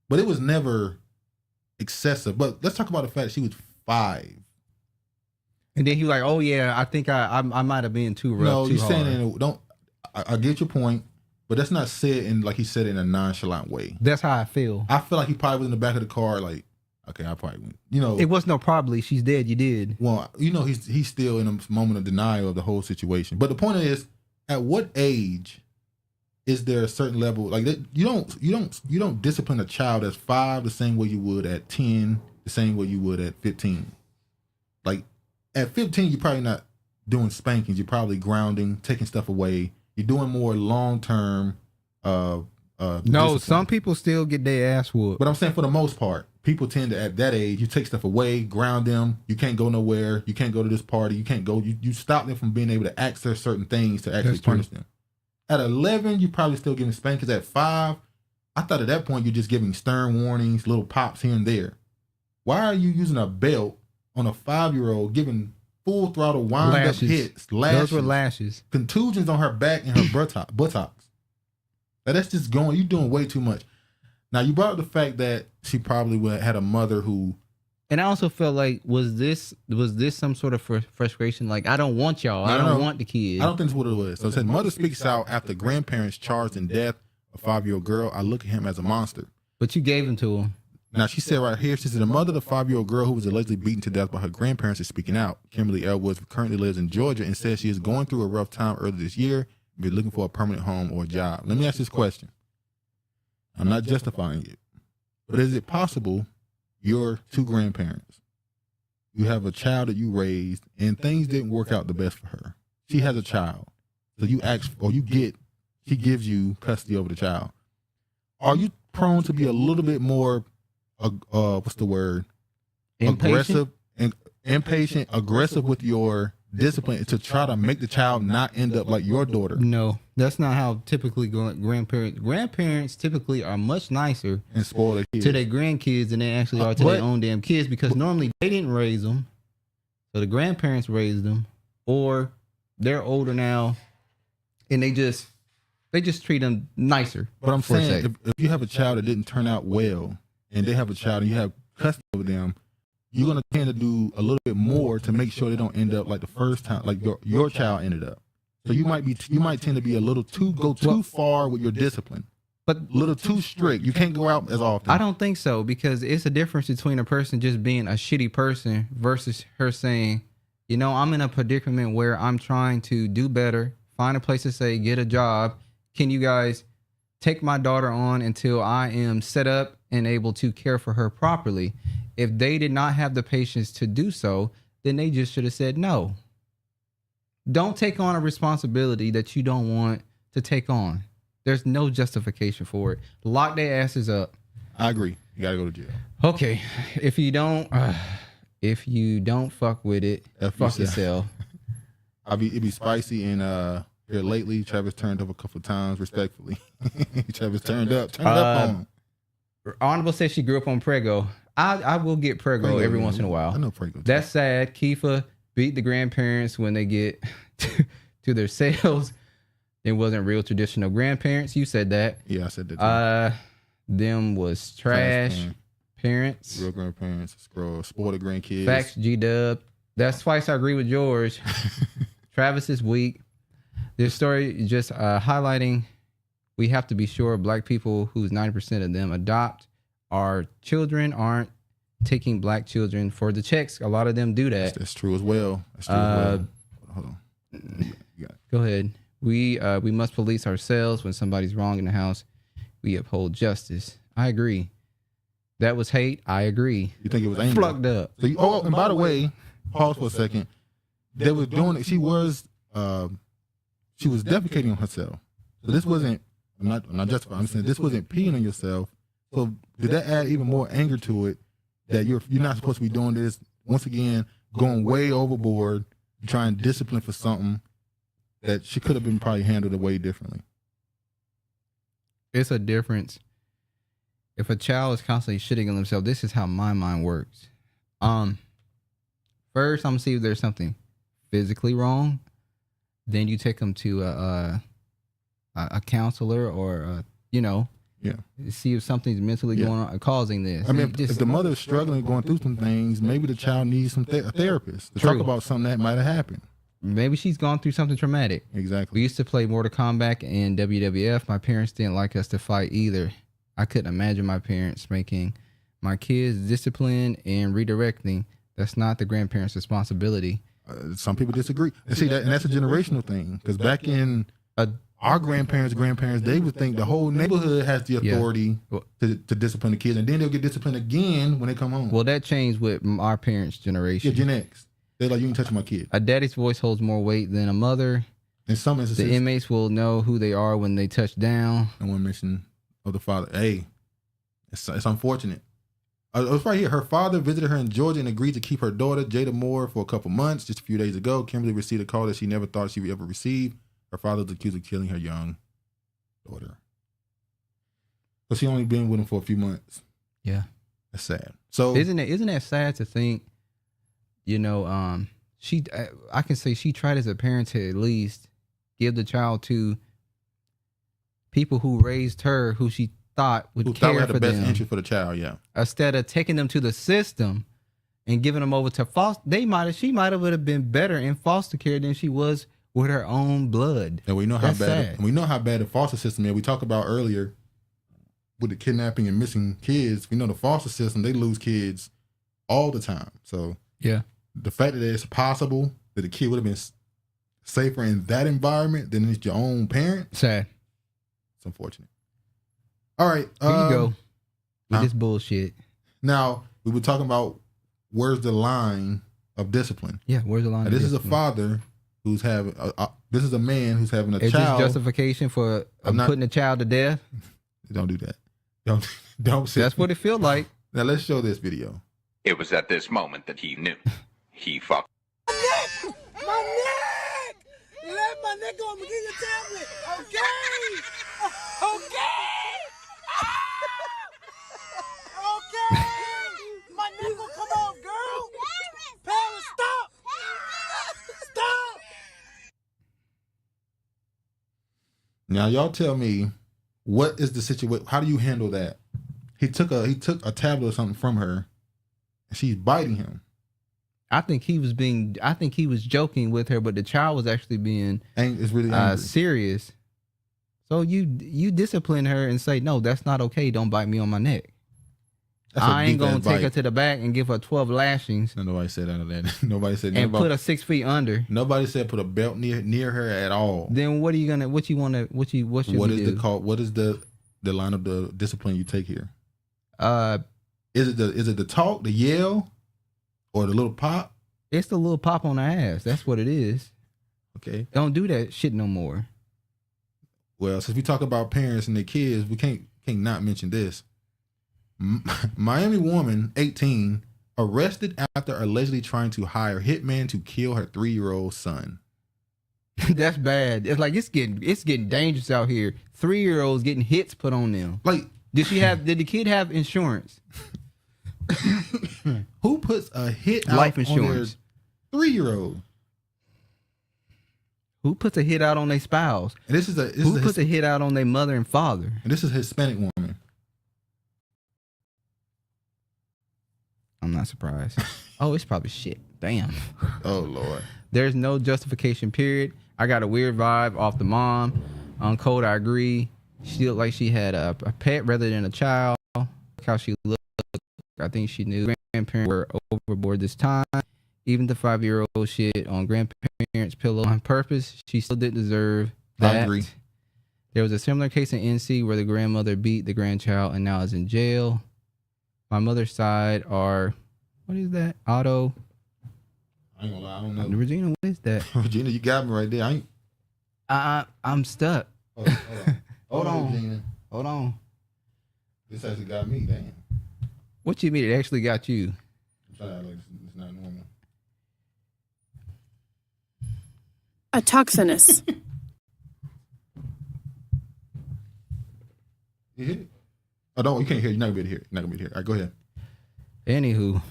But it was never excessive. But let's talk about the fact that she was 5. And then he was like, "Oh yeah, I think I might have been too rough." No, too you're hard. saying don't. I get your point, but that's not said in like he said in a nonchalant way. That's how I feel. I feel like he probably was in the back of the car, like, okay, I probably went. It was no probably. She's dead. You did. Well, he's still in a moment of denial of the whole situation. But the point is, at what age is there a certain level like that? You don't discipline a child that's 5 the same way you would at 10, the same way you would at 15. Like at 15, you're probably not doing spankings. You're probably grounding, taking stuff away. You're doing more long-term. No, discipline. some people still get their ass whooped. But I'm saying for the most part, people tend to, at that age, you take stuff away, ground them. You can't go nowhere. You can't go to this party. You can't go. You stop them from being able to access certain things to actually punish them. At 11, you're probably still giving spankings. At 5, I thought at that point you're just giving stern warnings, little pops here and there. Why are you using a belt on a 5-year-old, giving full throttle wind up hits, lashes? Those were lashes. Contusions on her back and her buttocks. Now that's just going. You're doing way too much. Now you brought up the fact that she probably had a mother who. And I also felt like was this some sort of frustration? Like I don't want y'all. I don't want the kid. I don't think that's what it was. So it said mother speaks out after grandparents charged in death a 5-year-old girl. I look at him as a monster. But you gave him to him. Now she said right here, she said the mother of the 5-year-old girl who was allegedly beaten to death by her grandparents is speaking out. Kimberly L. Woods currently lives in Georgia and says she is going through a rough time earlier this year. Be looking for a permanent home or a job. Let me ask this question. I'm not justifying it, but is it possible your 2 grandparents, you have a child that you raised and things didn't work out the best for her? She has a child, so you ask or she gives you custody over the child. Are you prone to be a little bit more, what's the word? Aggressive and impatient, aggressive with your discipline to try to make the child not end up like your daughter? No, that's not how typically grandparents typically are much nicer and spoil their kids to their grandkids than they actually are to their own damn kids, because normally they didn't raise them, so the grandparents raised them, or they're older now and they just treat them nicer. But I'm saying if you have a child that didn't turn out well and they have a child and you have custody over them, you're going to tend to do a little bit more to make sure they don't end up like the first time, like your child ended up. So you might tend to be a little go too far with your discipline, but a little too strict. You can't go out as often. I don't think so, because it's a difference between a person just being a shitty person versus her saying, I'm in a predicament where I'm trying to do better, find a place to stay, get a job. Can you guys take my daughter on until I am set up and able to care for her properly? If they did not have the patience to do so, then they just should have said no. Don't take on a responsibility that you don't want to take on. There's no justification for it. Lock their asses up. I agree. You gotta go to jail. Okay. If you don't fuck with it, fuck yourself. It be spicy, and here lately Travis turned up a couple of times respectfully. Travis turned up on him. Honorable says she grew up on Prego. I will get Prego every once in a while. I know Prego. That's sad. Kiefer beat the grandparents when they get to their sales. It wasn't real traditional grandparents. You said that. Yeah, I said that. Them was trash parents. Real grandparents. Spoiled grandkids. Facts, G-Dub. That's twice I agree with George. Travis is weak. This story just highlighting we have to be sure Black people, who's 90% of them adopt our children, aren't taking Black children for the checks. A lot of them do that. That's true as well. Hold on. Go ahead. We must police ourselves when somebody's wrong in the house. We uphold justice. I agree. That was hate. I agree. You think it was anger? Plugged up. So and by the way, pause for a second. They were doing it. She was defecating on herself. So this wasn't. I'm not justifying. I'm saying this wasn't peeing on yourself. So did that add even more anger to it? That you're not supposed to be doing this. Once again, going way overboard, trying to discipline for something that she could have been probably handled way differently. It's a difference. If a child is constantly shitting on themselves, this is how my mind works. First, I'm gonna see if there's something physically wrong, then you take them to a counselor or see if something's mentally going on causing this. I mean, if the mother's struggling, going through some things, maybe the child needs some a therapist to talk about something that might have happened. Maybe she's gone through something traumatic. Exactly. We used to play Mortal Kombat and WWF. My parents didn't like us to fight either. I couldn't imagine my parents making my kids discipline and redirecting. That's not the grandparents' responsibility. Some people disagree. And see that, and that's a generational thing. Because back in our grandparents, they would think the whole neighborhood has the authority to discipline the kids, and then they'll get disciplined again when they come home. Well, that changed with our parents' generation. Yeah, Gen X. They're like, you ain't touching my kid. A daddy's voice holds more weight than a mother. In some instances, the inmates will know who they are when they touch down. And one mention of the father. Hey, it's unfortunate. It was right here. Her father visited her in Georgia and agreed to keep her daughter, Jada Moore, for a couple months. Just a few days ago, Kimberly received a call that she never thought she would ever receive. Her father was accused of killing her young daughter. But she only been with him for a few months. Yeah. That's sad. So isn't that sad to think, I can say she tried as a parent to at least give the child to people who raised her, who she thought would care had for the best them, interest for the child, yeah. Instead of taking them to the system and giving them over to foster, she might have been better in foster care than she was with her own blood. And we know how bad. And we know how bad the foster system is. We talked about earlier with the kidnapping and missing kids. We know the foster system, they lose kids all the time. So yeah, the fact that it's possible that the kid would have been safer in that environment than it's your own parent. Sad. It's unfortunate. All right. Here you go with this bullshit. Now, we were talking about where's the line of discipline. Yeah, where's the line of discipline? This is a father who's having, this is a man who's having a child. Is this justification for putting a child to death? Don't do that. Don't say that's what it feels like. Now, let's show this video. It was at this moment that he knew. He fucked. My neck! Let my neck go. I'm gonna get your tablet. Okay? Okay! My neck will come off, girl! Paris, stop! Stop! Now, y'all tell me, what is the situation? How do you handle that? He took a tablet or something from her, and she's biting him. I think he was joking with her, but the child was actually being serious. So you discipline her and say, no, that's not okay. Don't bite me on my neck. I ain't gonna take her to the back and give her 12 lashings. No, nobody said none of that. Nobody said and put her 6 feet under. Nobody said put a belt near her at all. Then what should we do? What is the line of the discipline you take here? Is it the talk, the yell, or the little pop? It's the little pop on her ass. That's what it is. Okay. Don't do that shit no more. Well, since we talk about parents and their kids, we can't not mention this. Miami woman, 18, arrested after allegedly trying to hire hitman to kill her 3-year-old son. That's bad. It's like it's getting dangerous out here. 3-year-olds getting hits put on them. Like, did the kid have insurance? Who puts a hit life out insurance? On their 3-year-old? Who puts a hit out on their spouse? And who puts a hit out on their mother and father? And this is a Hispanic woman. I'm not surprised. Oh, it's probably shit. Damn. Oh, Lord. There's no justification, period. I got a weird vibe off the mom. On code, I agree. She looked like she had a pet rather than a child. How she looked. I think she knew grandparents were overboard this time. Even the 5-year-old shit on grandparents' pillow on purpose. She still didn't deserve that. I agree. There was a similar case in NC where the grandmother beat the grandchild and now is in jail. My mother's side are, what is that? Auto. I ain't gonna lie, I don't know. Regina, what is that? Regina, you got me right there. I'm stuck. Hold on. Regina. Hold on. This actually got me, damn. What you mean it actually got you? I'm trying to act like it's not normal. A toxinus. You hit it? Oh, no, you can't hear it. You're not going to be able to hear it. You're not going to be able to hear it. All right, go ahead. Anywho.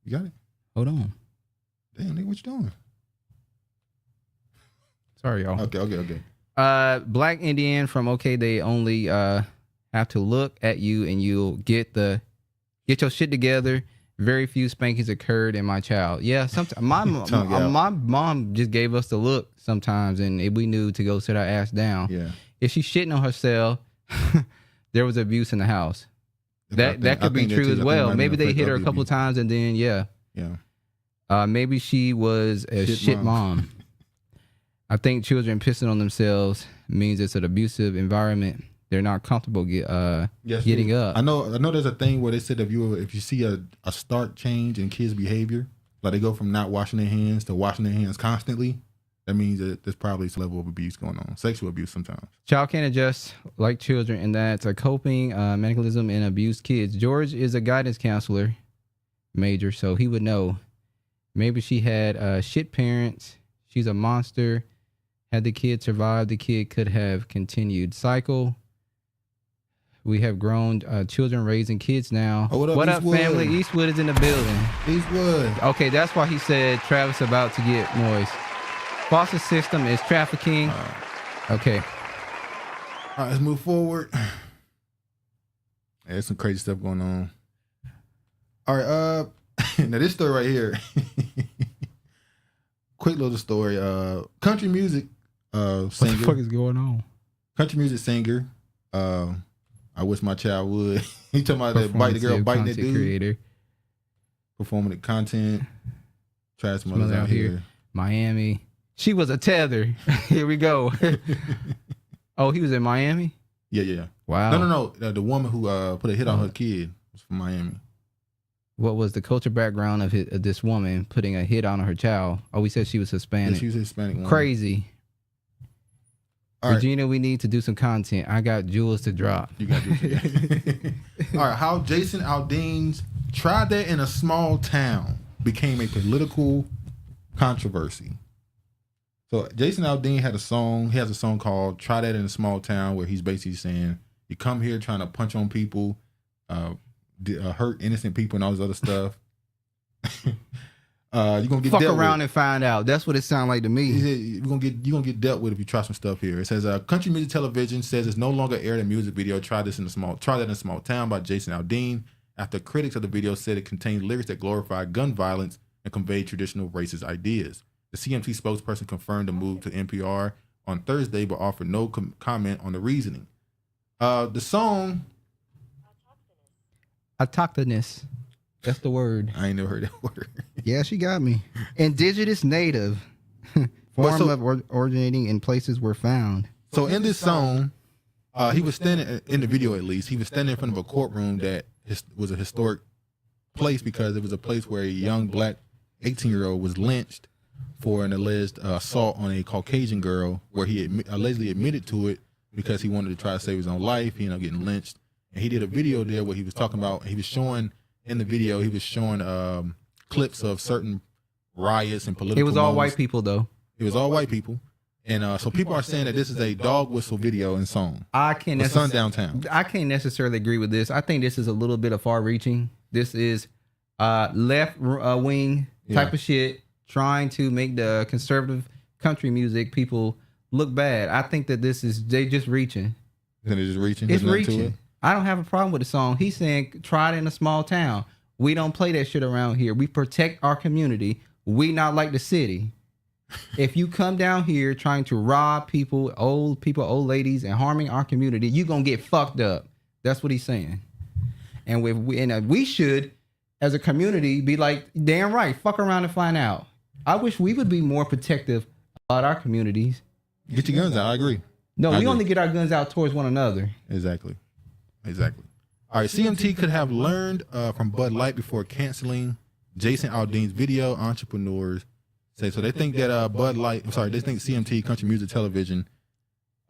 You got it? Hold on. Damn, nigga, what you doing? Sorry, y'all. Okay. Black Indian from OK, they only have to look at you and you'll get your shit together. Very few spankings occurred in my child. Yeah, sometimes my mom just gave us the look sometimes, and we knew to go sit our ass down. Yeah. If she's shitting on herself, there was abuse in the house. That could be true as well. Maybe they hit her a couple of times, and then yeah. Maybe she was a shit mom. I think children pissing on themselves means it's an abusive environment. They're not comfortable getting up. I know. There's a thing where they said if you see a stark change in kids' behavior, like they go from not washing their hands to washing their hands constantly, that means that there's probably some level of abuse going on, sexual abuse sometimes. Child can't adjust like children, and that's a coping mechanism in abused kids. George is a guidance counselor major, so he would know. Maybe she had shit parents. She's a monster. Had the kid survived, the kid could have continued cycle. We have grown children raising kids now. Oh, what up, family? Eastwood is in the building. Eastwood. Okay, that's why he said Travis about to get moist. Foster system is trafficking. Okay. All right, let's move forward. There's some crazy stuff going on. All right, now this story right here. Quick little story. Country music singer. What the fuck is going on? Country music singer. I wish my child would. He talking about that bite the girl, biting that dude. Creator. Performing content. Trash mothers out here. Miami. She was a tether. Here we go. Oh, he was in Miami? Yeah. Wow. No. The woman who put a hit on her kid was from Miami. What was the culture background of this woman putting a hit on her child? Oh, we said she was Hispanic. Yeah, she was a Hispanic woman. Crazy. All Regina, right. We need to do some content. I got jewels to drop. You got to. All right, how Jason Aldean's Try That in a Small Town became a political controversy. So Jason Aldean had a song. He has a song called Try That in a Small Town where he's basically saying, you come here trying to punch on people, hurt innocent people and all this other stuff. You're gonna get fuck dealt around with. And find out. That's what it sounded like to me. He said, you're gonna get dealt with if you try some stuff here. It says Country Music Television says it's no longer aired a music video. Try That in a Small Town by Jason Aldean after critics of the video said it contained lyrics that glorify gun violence and conveyed traditional racist ideas. The CMT spokesperson confirmed the move to NPR on Thursday, but offered no comment on the reasoning. The song autochthonous. That's the word. I ain't never heard that word. Yeah, she got me. Indigenous native. Originating in places were found. So in this song, he was standing, in the video at least, he was standing in front of a courtroom that was a historic place because it was a place where a young black 18-year-old was lynched for an alleged assault on a Caucasian girl where he allegedly admitted to it because he wanted to try to save his own life. He ended up getting lynched. And he did a video there where he was talking about, he was showing clips of certain riots and political It was all moments. white people, though. It was all white people. And so people are saying that this is a dog whistle video and song. Sundown Town. I can't necessarily agree with this. I think this is a little bit of far reaching. This is left wing type of shit, trying to make the conservative country music people look bad. I think that they just reaching. And they're just reaching? It's reaching. I don't have a problem with the song. He's saying, try it in a small town. We don't play that shit around here. We protect our community. We not like the city. If you come down here trying to rob people, old ladies, and harming our community, you're going to get fucked up. That's what he's saying. And we should, as a community, be like, damn right, fuck around and find out. I wish we would be more protective about our communities. Get your guns out. I agree. No, we only get our guns out towards one another. Exactly. All right, CMT could have learned from Bud Light before canceling Jason Aldean's video. Entrepreneurs say so. They think that they think CMT, Country Music Television,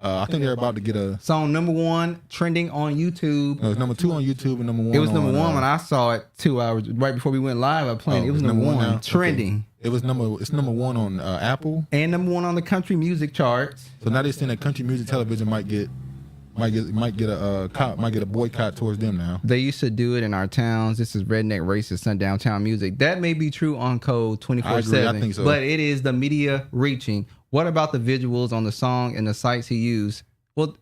I think they're about to get a song #1 trending on YouTube. No, it was #2 on YouTube and #1. It was #1 when I saw it 2 hours right before we went live. I played it. It was #1 trending. Okay. It's #1 on Apple and #1 on the country music charts. So now they're saying that Country Music Television might get Might get a boycott towards them now. They used to do it in our towns. This is redneck racist sundown town music. That may be true on code 24/7. I think so. But it is the media reaching. What about the visuals on the song and the sites he used? Well,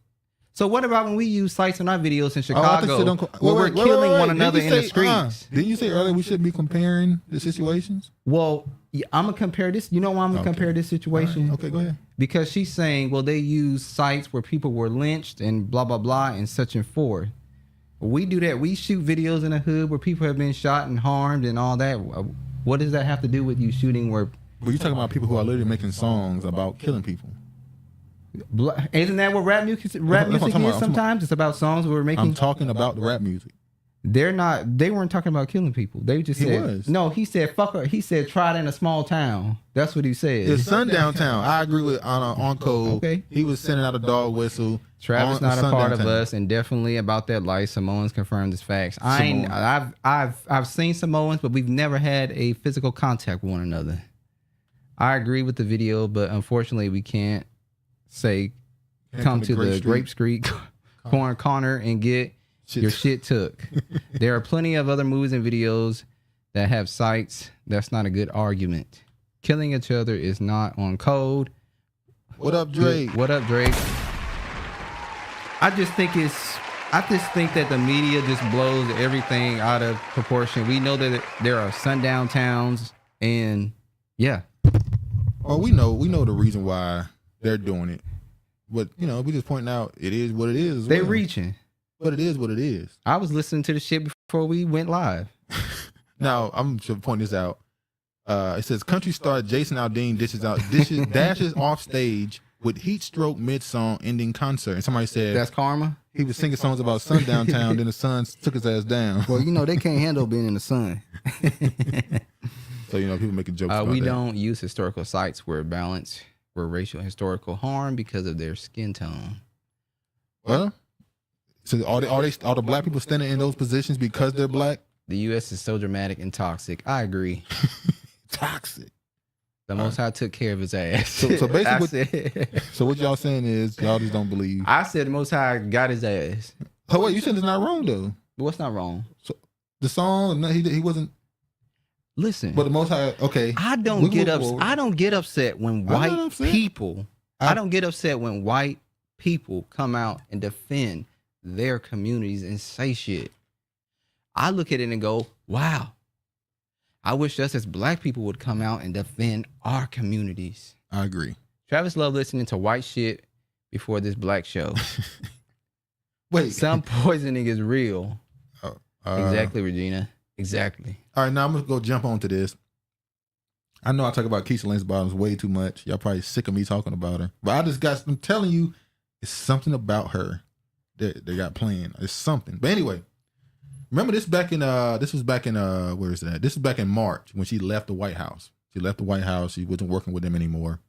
so what about when we use sites in our videos in Chicago where we're killing one another in the streets? Didn't you say earlier we shouldn't be comparing the situations? Well, yeah, I'm gonna compare this. You know why I'm gonna compare this situation? Right. Okay, go ahead. Because she's saying, well, they use sites where people were lynched and blah blah blah and such and forth. We do that. We shoot videos in the hood where people have been shot and harmed and all that. What does that have to do with you shooting where? But you're talking about people who are literally making songs about killing people. Isn't that what rap music is sometimes? It's about songs we're making. I'm talking about the rap music. They weren't talking about killing people. They just said, no, he said, fuck her. He said, try it in a small town. That's what he said. It's sundown town. I agree with on code. Okay. He was sending out a dog whistle. Travis not a part of us, and definitely about that life. Samoans confirmed this facts. I've seen Samoans, but we've never had a physical contact with one another. I agree with the video, but unfortunately we can't say come to the Grape Street corner and get your shit took. There are plenty of other movies and videos that have sites. That's not a good argument. Killing each other is not on code. What up, Drake? What up, Drake? I just think that the media just blows everything out of proportion. We know that there are sundown towns, and yeah. Well, we know the reason why they're doing it, but we just pointing out it is what it is. They're reaching, but it is what it is. I was listening to the shit before we went live. Now I'm just point this out. It says country star Jason Aldean dashes off stage with heat stroke mid song ending concert, and somebody said that's karma. He was singing songs about sundown town, then the sun took his ass down. Well, they can't handle being in the sun. So people making jokes about we that. don't use historical sites where racial historical harm because of their skin tone. Well, so are the black people standing in those positions because they're black? The U.S. is so dramatic and toxic. I agree. Toxic. The Most High took care of his ass. So basically, so what y'all saying is y'all just don't believe. I said the Most High got his ass. Oh wait, you said it's not wrong though. What's not wrong? So the song, he wasn't. Listen, but the Most High, okay. I don't get upset when white people. I don't get upset when white people come out and defend their communities and say shit. I look at it and go, wow. I wish us as black people would come out and defend our communities. I agree. Travis loved listening to white shit before this black show. Wait. Some poisoning is real. Exactly, Regina. Exactly. All right, now I'm going to go jump onto this. I know I talk about Keisha Lance Bottoms way too much. Y'all probably sick of me talking about her. But I'm telling you, it's something about her that they got playing. It's something. But anyway, remember this was back in where is that? This is back in March when she left the White House. She left the White House. She wasn't working with them anymore.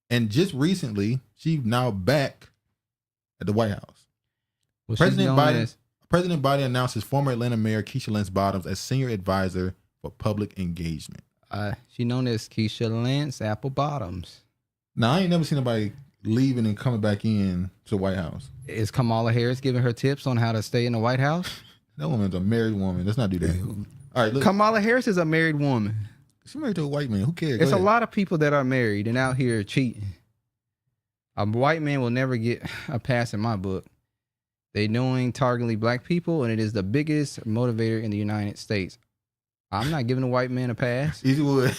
And just recently, she's now back at the White House. Well, President Biden announced his former Atlanta mayor, Keisha Lance Bottoms, as senior advisor for public engagement. She known as Keisha Lance Apple Bottoms. Now, I ain't never seen nobody leaving and coming back in to the White House. Is Kamala Harris giving her tips on how to stay in the White House? That woman's a married woman. Let's not do that. All right, look. Kamala Harris is a married woman. She's married to a white man. Who cares? There's a lot of people that are married and out here cheating. A white man will never get a pass in my book. They knowing targeting black people, and it is the biggest motivator in the United States. I'm not giving a white man a pass. Easy would.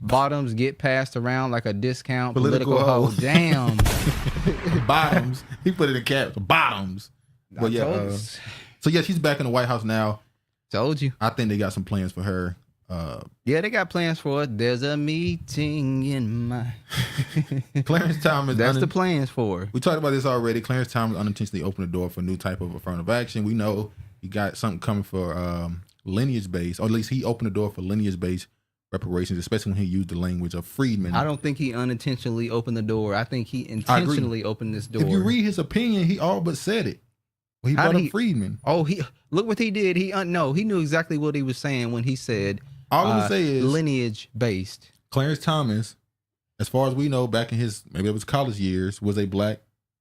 Bottoms get passed around like a discount political hoe. Damn. Bottoms. He put it in caps. Bottoms. But yeah. So yeah, she's back in the White House now. Told you. I think they got some plans for her. Yeah, they got plans for it. There's a meeting in my. Clarence Thomas. That's the plans for. We talked about this already. Clarence Thomas unintentionally opened the door for a new type of affirmative action. We know he got something coming for lineage based, or at least he opened the door for lineage based reparations, especially when he used the language of freedmen. I don't think he unintentionally opened the door. I think he intentionally opened this door. If you read his opinion, he all but said it. Well, he brought up freedmen. Oh, look what he did. He knew exactly what he was saying when he said. All I'm gonna say is lineage based. Clarence Thomas, as far as we know, back in maybe it was college years, was a black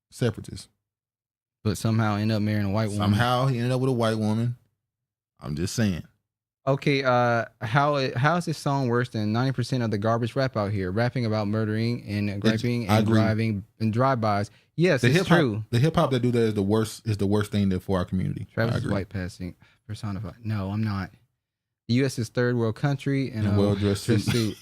separatist. But somehow end up marrying a white woman. Somehow he ended up with a white woman. I'm just saying. Okay, how is this song worse than 90% of the garbage rap out here? Rapping about murdering and griping and driving and drive-bys. Yes, it's true. The hip hop that do that is the worst thing for our community. Travis is white passing personified. No, I'm not. The U.S. is third world country and a well-dressed suit.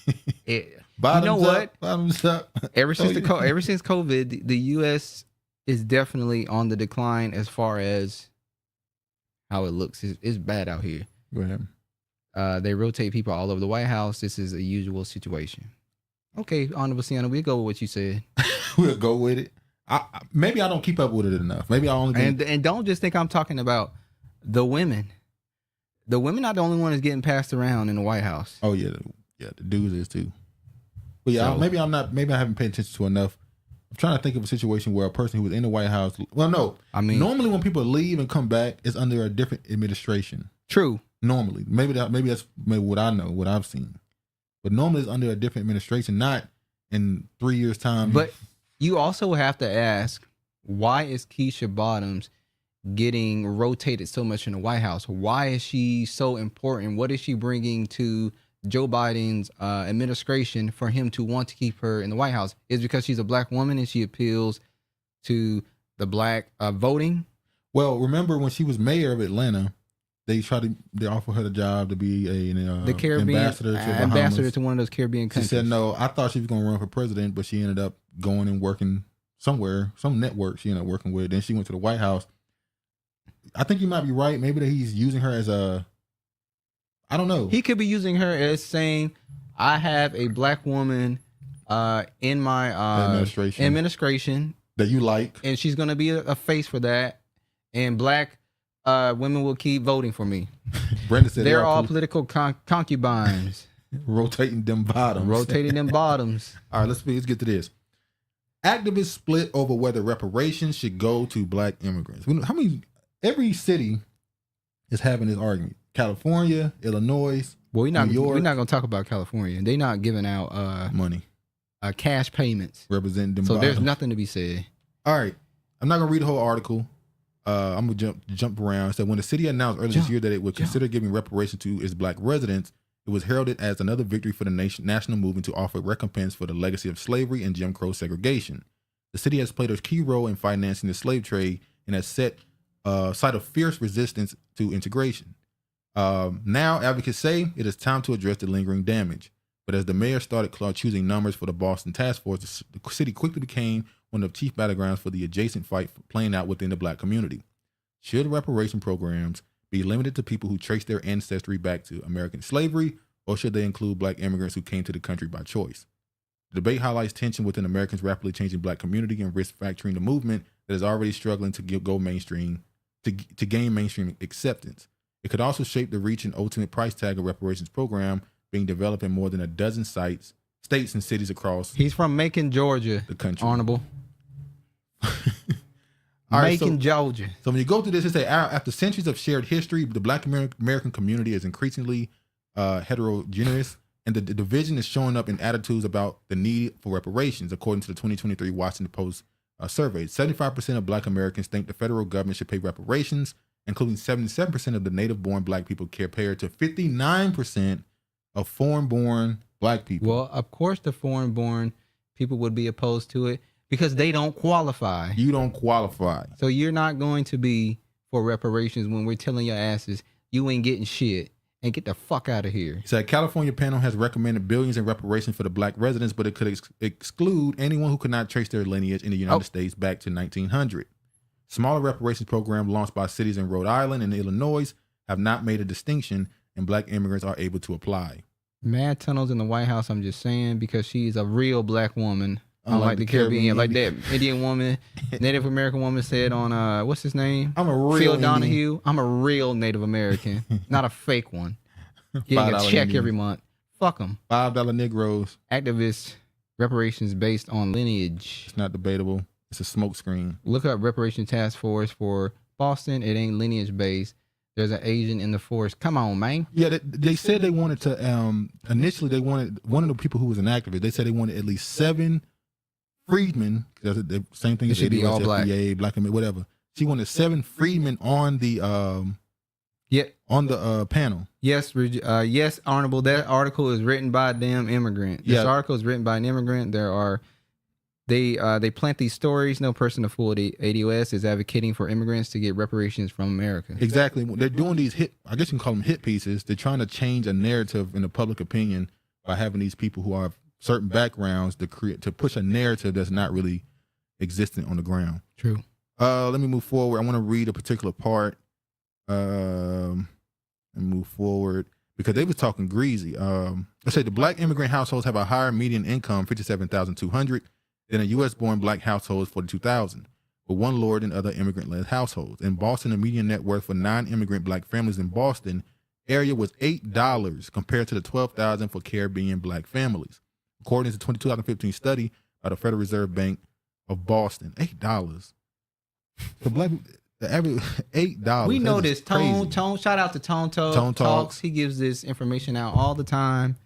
You know what? Bottoms up. Ever since COVID, the U.S. is definitely on the decline as far as how it looks. It's bad out here. Go ahead. They rotate people all over the White House. This is a usual situation. Okay, Honorable Sienna, we'll go with what you said. We'll go with it. Maybe I don't keep up with it enough. Maybe I only and don't just think I'm talking about the women. The women are the only ones getting passed around in the White House. Oh yeah, the dudes is too. But yeah, maybe I haven't paid attention to enough. I'm trying to think of a situation where a person who was in the White House. Well, no. I mean, normally when people leave and come back, it's under a different administration. True. Normally, maybe that's what I know, what I've seen. But normally it's under a different administration, not in 3 years' time. But you also have to ask, why is Keisha Bottoms getting rotated so much in the White House? Why is she so important? What is she bringing to Joe Biden's administration for him to want to keep her in the White House? Is it because she's a black woman and she appeals to the black voting? Well, remember when she was mayor of Atlanta, they offered her the job to be the Caribbean ambassador to one of those Caribbean countries. She said no. I thought she was going to run for president, but she ended up going and working somewhere, some network she ended up working with. Then she went to the White House. I think you might be right. Maybe that he's using her as I don't know. He could be using her as saying, I have a black woman in my administration that you like. And she's going to be a face for that. And black women will keep voting for me. Brenda said they're all political concubines. Rotating them bottoms. All right, let's get to this. Activists split over whether reparations should go to black immigrants. Every city is having this argument. California, Illinois, New York. We're not going to talk about California. They're not giving out money, cash payments. Representing them. So there's nothing to be said. All right, I'm not going to read the whole article. I'm gonna jump around. So when the city announced earlier this year that it would consider giving reparations to its black residents, it was heralded as another victory for the national movement to offer recompense for the legacy of slavery and Jim Crow segregation. The city has played a key role in financing the slave trade and has set site of fierce resistance to integration. Now, advocates say it is time to address the lingering damage. But as the mayor started choosing numbers for the Boston task force, the city quickly became one of the chief battlegrounds for the adjacent fight playing out within the black community. Should reparation programs be limited to people who trace their ancestry back to American slavery, or should they include black immigrants who came to the country by choice? The debate highlights tension within Americans' rapidly changing black community and risk fracturing the movement that is already struggling to go mainstream to gain mainstream acceptance. It could also shape the reach and ultimate price tag of reparations program being developed in more than a dozen states and cities across. He's from Macon, Georgia. The country. Honorable. Macon, Georgia. So when you go through this, it says after centuries of shared history, the black American community is increasingly heterogeneous, and the division is showing up in attitudes about the need for reparations, according to the 2023 Washington Post survey. 75% of black Americans think the federal government should pay reparations, including 77% of the native-born black people compared to 59% of foreign-born black people. Well, of course the foreign-born people would be opposed to it because they don't qualify. You don't qualify. So you're not going to be for reparations when we're telling your asses you ain't getting shit and get the fuck out of here. So a California panel has recommended billions in reparations for the black residents, but it could exclude anyone who could not trace their lineage in the United States back to 1900. Smaller reparations programs launched by cities in Rhode Island and Illinois have not made a distinction, and black immigrants are able to apply. Mad tunnels in the White House, I'm just saying, because she's a real black woman. Unlike the Caribbean, like that Indian woman, Native American woman said on, what's his name? I'm a real Phil Donahue. Indian. I'm a real Native American, not a fake one. Getting a check every month. Fuck them. $5 Negroes. Activists, reparations based on lineage. It's not debatable. It's a smokescreen. Look up Reparation Task Force for Boston. It ain't lineage based. There's an Asian in the force. Come on, man. Yeah, they said they wanted to, initially they wanted, one of the people who was an activist, they said they wanted at least 7 freedmen, the same thing as should be all black. FBA, black, whatever, She wanted 7 freedmen on the panel. Yes, yes, Honorable. That article is written by a damn immigrant. This article is written by an immigrant. They plant these stories. No person affiliated with the ADOS is advocating for immigrants to get reparations from America. Exactly. They're doing these I guess you can call them hit pieces. They're trying to change a narrative in the public opinion by having these people who have certain backgrounds to push a narrative that's not really existent on the ground. True. Let me move forward. I want to read a particular part. And move forward because they was talking greasy. Let's say the black immigrant households have a higher median income, $57,200, than a U.S.-born black households, $42,000, but one lower than other immigrant-led households. In Boston, the median net worth for non-immigrant black families in Boston area was $8 compared to the $12,000 for Caribbean black families, according to the 2015 study by the Federal Reserve Bank of Boston. $8. The black. The average $8. We know this. Tone. Shout out to Tone Talks. He gives this information out all the time.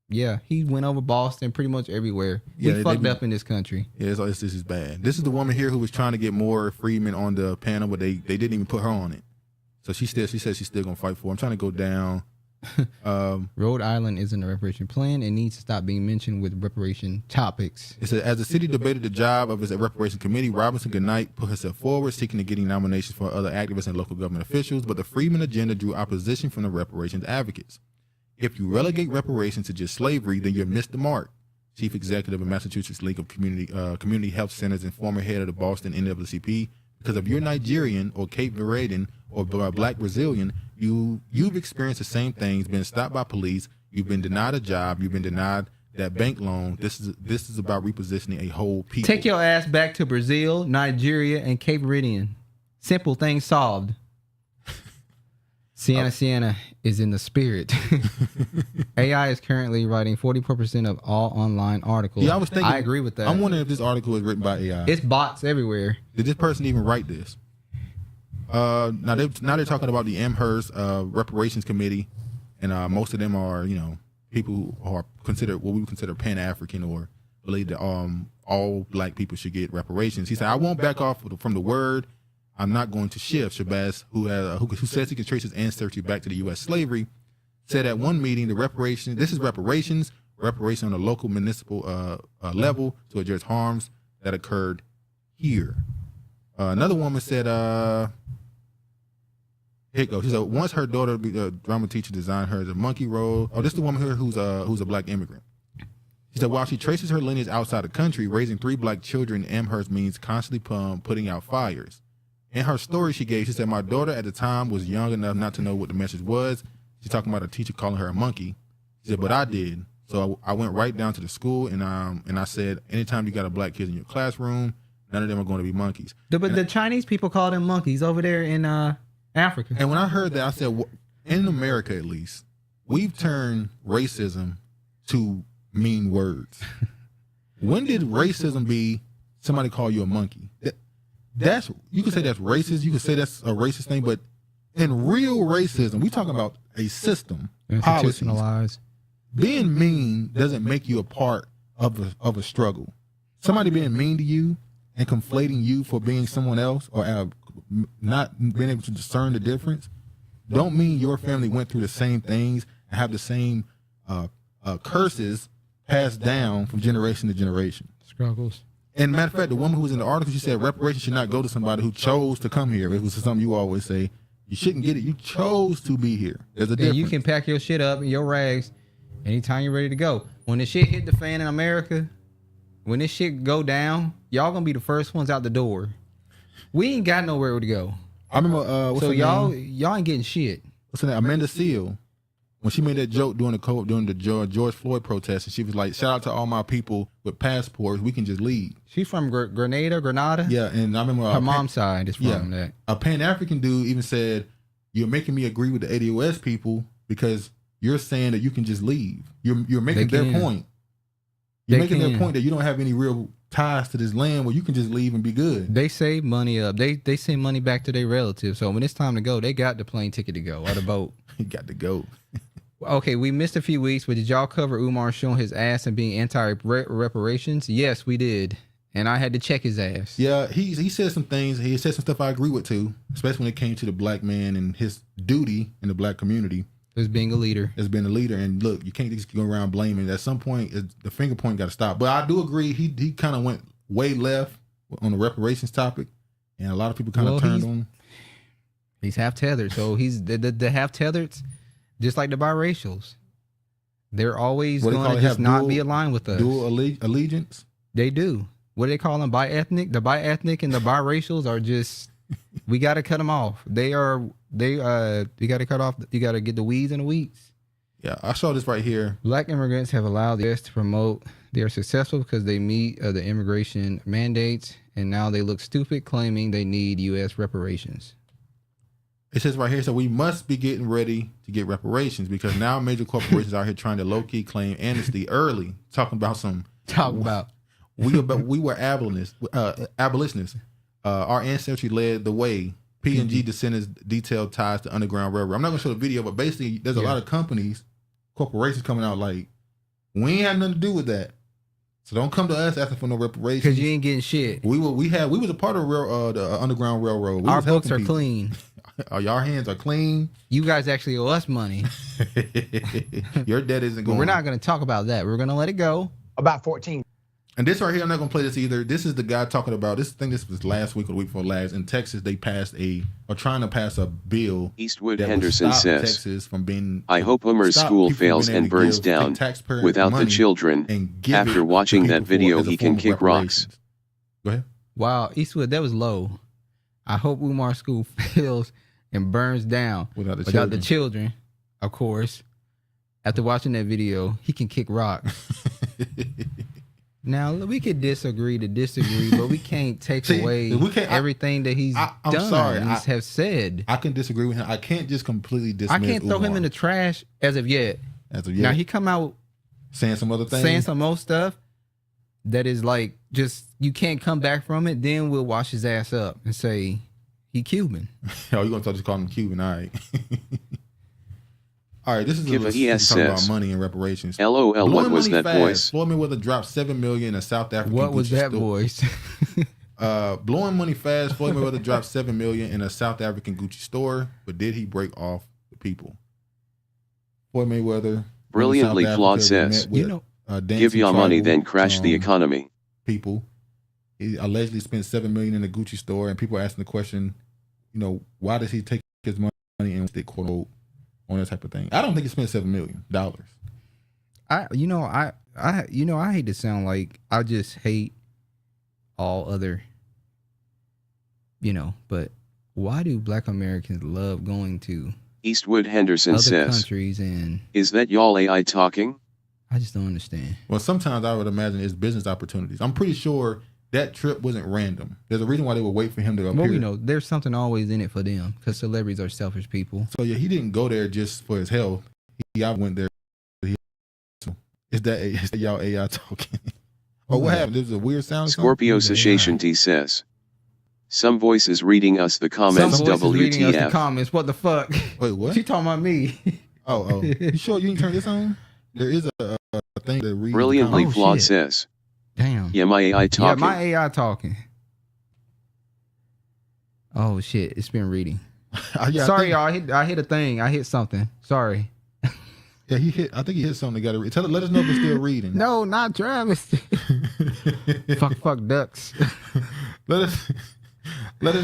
Yeah, he went over Boston, pretty much everywhere. We fucked up in this country. Yeah, this is bad. This is the woman here who was trying to get more freedmen on the panel, but they didn't even put her on it. So she said she's still gonna fight for it. I'm trying to go down. Rhode Island isn't a reparation plan and needs to stop being mentioned with reparation topics. It says, as the city debated the job of its reparation committee, Robinson Goodnight put herself forward, seeking to getting nominations for other activists and local government officials, but the Freedmen agenda drew opposition from the reparations advocates. If you relegate reparations to just slavery, then you've missed the mark. Chief Executive of Massachusetts League of Community Health Centers and former head of the Boston NAACP, because if you're Nigerian or Cape Verdean or Black Brazilian, you've experienced the same things, been stopped by police, you've been denied a job, you've been denied that bank loan. This is about repositioning a whole people. Take your ass back to Brazil, Nigeria, and Cape Verdean. Simple things solved. Sienna is in the spirit. AI is currently writing 44% of all online articles. Yeah, I agree with that. I'm wondering if this article is written by AI. It's bots everywhere. Did this person even write this? Now they're talking about the Amherst Reparations Committee, and most of them are people who are considered what we would consider Pan-African or believe that all black people should get reparations. He said, "I won't back off from the word. I'm not going to shift." Shabazz, who says he can trace his ancestry back to the U.S. slavery, said at one meeting, this is reparations on a local municipal level to address harms that occurred here. Another woman said, here it goes. She said, once her daughter, the drama teacher, designed her as a monkey role. Oh, this is the woman here who's a black immigrant. She said, while she traces her lineage outside the country, raising 3 black children in Amherst means constantly putting out fires. In her story she gave, she said, my daughter at the time was young enough not to know what the message was. She's talking about a teacher calling her a monkey. She said, but I did. So I went right down to the school and I said, anytime you got a black kid in your classroom, none of them are going to be monkeys. But the Chinese people call them monkeys over there in Africa. And when I heard that, I said, well, in America at least, we've turned racism to mean words. When did racism be somebody call you a monkey? That's you can say that's racist. You can say that's a racist thing, but in real racism, we talking about a system, policies. Being mean doesn't make you a part of a struggle. Somebody being mean to you and conflating you for being someone else or not being able to discern the difference don't mean your family went through the same things and have the same curses passed down from generation to generation. Struggles. And matter of fact, the woman who was in the article, she said reparations should not go to somebody who chose to come here. It was something you always say. You shouldn't get it. You chose to be here. There's a difference. And you can pack your shit up in your rags anytime you're ready to go. When the shit hit the fan in America, when this shit go down, y'all gonna be the first ones out the door. We ain't got nowhere to go. I remember y'all ain't getting shit. What's her name? Amanda Seal. When she made that joke during the George Floyd protest, and she was like, shout out to all my people with passports, we can just leave. She's from Grenada? Yeah, and I remember her mom's side is from that. A Pan-African dude even said, you're making me agree with the ADOS people because you're saying that you can just leave. You're making their point. You're making their point that you don't have any real ties to this land where you can just leave and be good. They save money up. They send money back to their relatives. So when it's time to go, they got the plane ticket to go or the boat. He got to go. Okay, we missed a few weeks, but did y'all cover Umar showing his ass and being anti-reparations? Yes, we did. and I had to check his ass. Yeah, he said some things. He said some stuff I agree with too, especially when it came to the black man and his duty in the black community. As being a leader. As being a leader. And look, you can't just go around blaming. At some point, the finger point got to stop. But I do agree, he kind of went way left on the reparations topic, and a lot of people kind of turned on him. He's half tethered. So he's the half tethered, just like the biracials. They're always going to just not be aligned with us. Dual allegiance? They do. What do they call them? Bi-ethnic? The bi-ethnic and the biracials are just, we got to cut them off. You got to cut off, you got to get the weeds and the wheats. Yeah, I saw this right here. Black immigrants have allowed the U.S. to promote. They are successful because they meet the immigration mandates, and now they look stupid claiming they need U.S. reparations. It says right here, so we must be getting ready to get reparations because now major corporations are here trying to low-key claim amnesty early, talking about we were abolitionists. Our ancestry led the way. P&G descendants detailed ties to Underground Railroad. I'm not going to show the video, but basically there's a lot of corporations coming out like, we ain't had nothing to do with that. So don't come to us asking for no reparations. Because you ain't getting shit. We was a part of the Underground Railroad. Our books are clean. Y'all hands are clean. You guys actually owe us money. Your debt isn't going. We're not going to talk about that. We're going to let it go. About 14. And this right here, I'm not going to play this either. This is the guy talking about this thing. This was last week or the week before last. In Texas, they trying to pass a bill. Eastwood Henderson says, Texas from being. I hope Homer's school fails and burns down. Without the children, after watching that video, he can kick rocks. Go ahead. Wow, Eastwood, that was low. I hope Umar's school fails and burns down without the children, of course. After watching that video, he can kick rocks. Now, we could disagree, but we can't take away everything that he's have said. I can disagree with him. I can't just completely dismiss I can't throw him in the trash as of yet. Now, he come out saying some other things. Saying some more stuff that is like, just, you can't come back from it. Then we'll wash his ass up and say, he Cuban. Oh, you're going to just call him Cuban, all right. All right, this is talking about money and reparations. LOL, what was that voice? Floyd Mayweather dropped $7 million in South African What was Gucci that voice? Blowing money fast. Floyd Mayweather dropped $7 million in a South African Gucci store, but did he break off the people? Floyd Mayweather, brilliantly flawed, says, give y'all money, then crash the economy. People. He allegedly spent $7 million in a Gucci store, and people are asking the question, why does he take his money and stick quote on that type of thing? I don't think he spent $7 million. I hate to sound like I just hate all other, but why do Black Americans love going to Eastwood Henderson other says, countries and is that y'all AI talking? I just don't understand. Well, sometimes I would imagine it's business opportunities. I'm pretty sure that trip wasn't random. There's a reason why they would wait for him to appear. Well, we know there's something always in it for them because celebrities are selfish people. So yeah, he didn't go there just for his health. I went there. Is that y'all AI talking? Or what happened? There's a weird sound. Scorpio Sashation T says, some voices reading us the comments. WTF? Comments. What the fuck? Wait, what? She talking about me? Oh. You sure you didn't turn this on? There is a thing that reads. Brilliantly flawed says, damn. Yeah, my AI talking. Yeah, my AI talking. Oh shit, it's been reading. Sorry, y'all. I hit a thing. I hit something. Sorry. Yeah, I think he hit something. Got to read. Let us know if it's still reading. No, not Travis. fuck ducks. Let us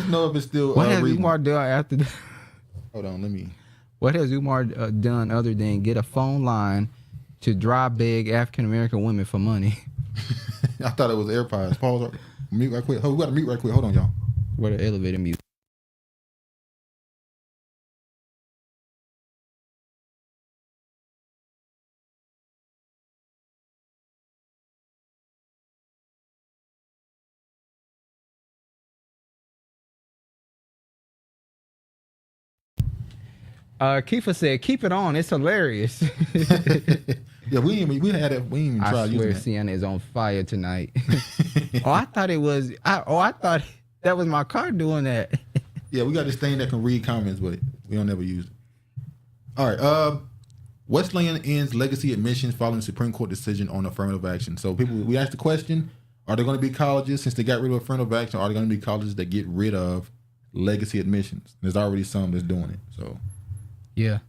know if it's still what has reading. Umar done after that? Hold on, let me. What has Umar done other than get a phone line to dry beg African American women for money? I thought it was AirPods. Pause. Mute right quick. We got to mute right quick. Hold on, y'all. Where the elevator mute? Kiefer said, "Keep it on. It's hilarious." Yeah, we had it. We didn't even try using it. I swear, Sienna is on fire tonight. I thought it was. I thought that was my car doing that. Yeah, we got this thing that can read comments, but we don't ever use it. All right. Wesleyan ends legacy admissions following Supreme Court decision on affirmative action. So we asked the question: Are there going to be colleges, since they got rid of affirmative action, are there going to be colleges that get rid of legacy admissions? There's already some that's doing it. So, yeah.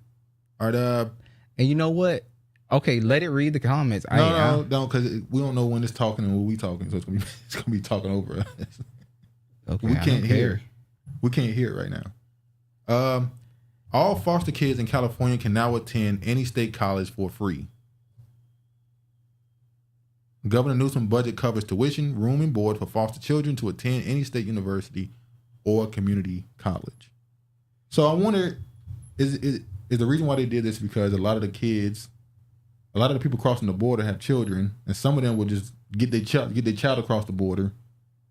And you know what? Okay, let it read the comments. No, don't, because we don't know when it's talking and when we talking, so it's gonna be talking over us. Okay, we can't hear. We can't hear it right now. All foster kids in California can now attend any state college for free. Governor Newsom's budget covers tuition, room, and board for foster children to attend any state university or community college. So I wonder, is the reason why they did this because a lot of the people crossing the border have children, and some of them will just get their child across the border,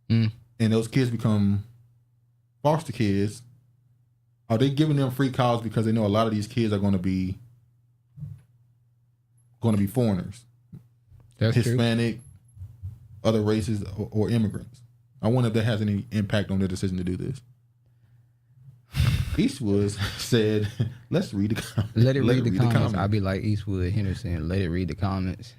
and those kids become foster kids. Are they giving them free college because they know a lot of these kids are going to be foreigners? That's Hispanic, true. Other races, or immigrants. I wonder if that has any impact on their decision to do this. Eastwood said, let's read the comments. Let it read the comments. I'll be like Eastwood Henderson. Let it read the comments.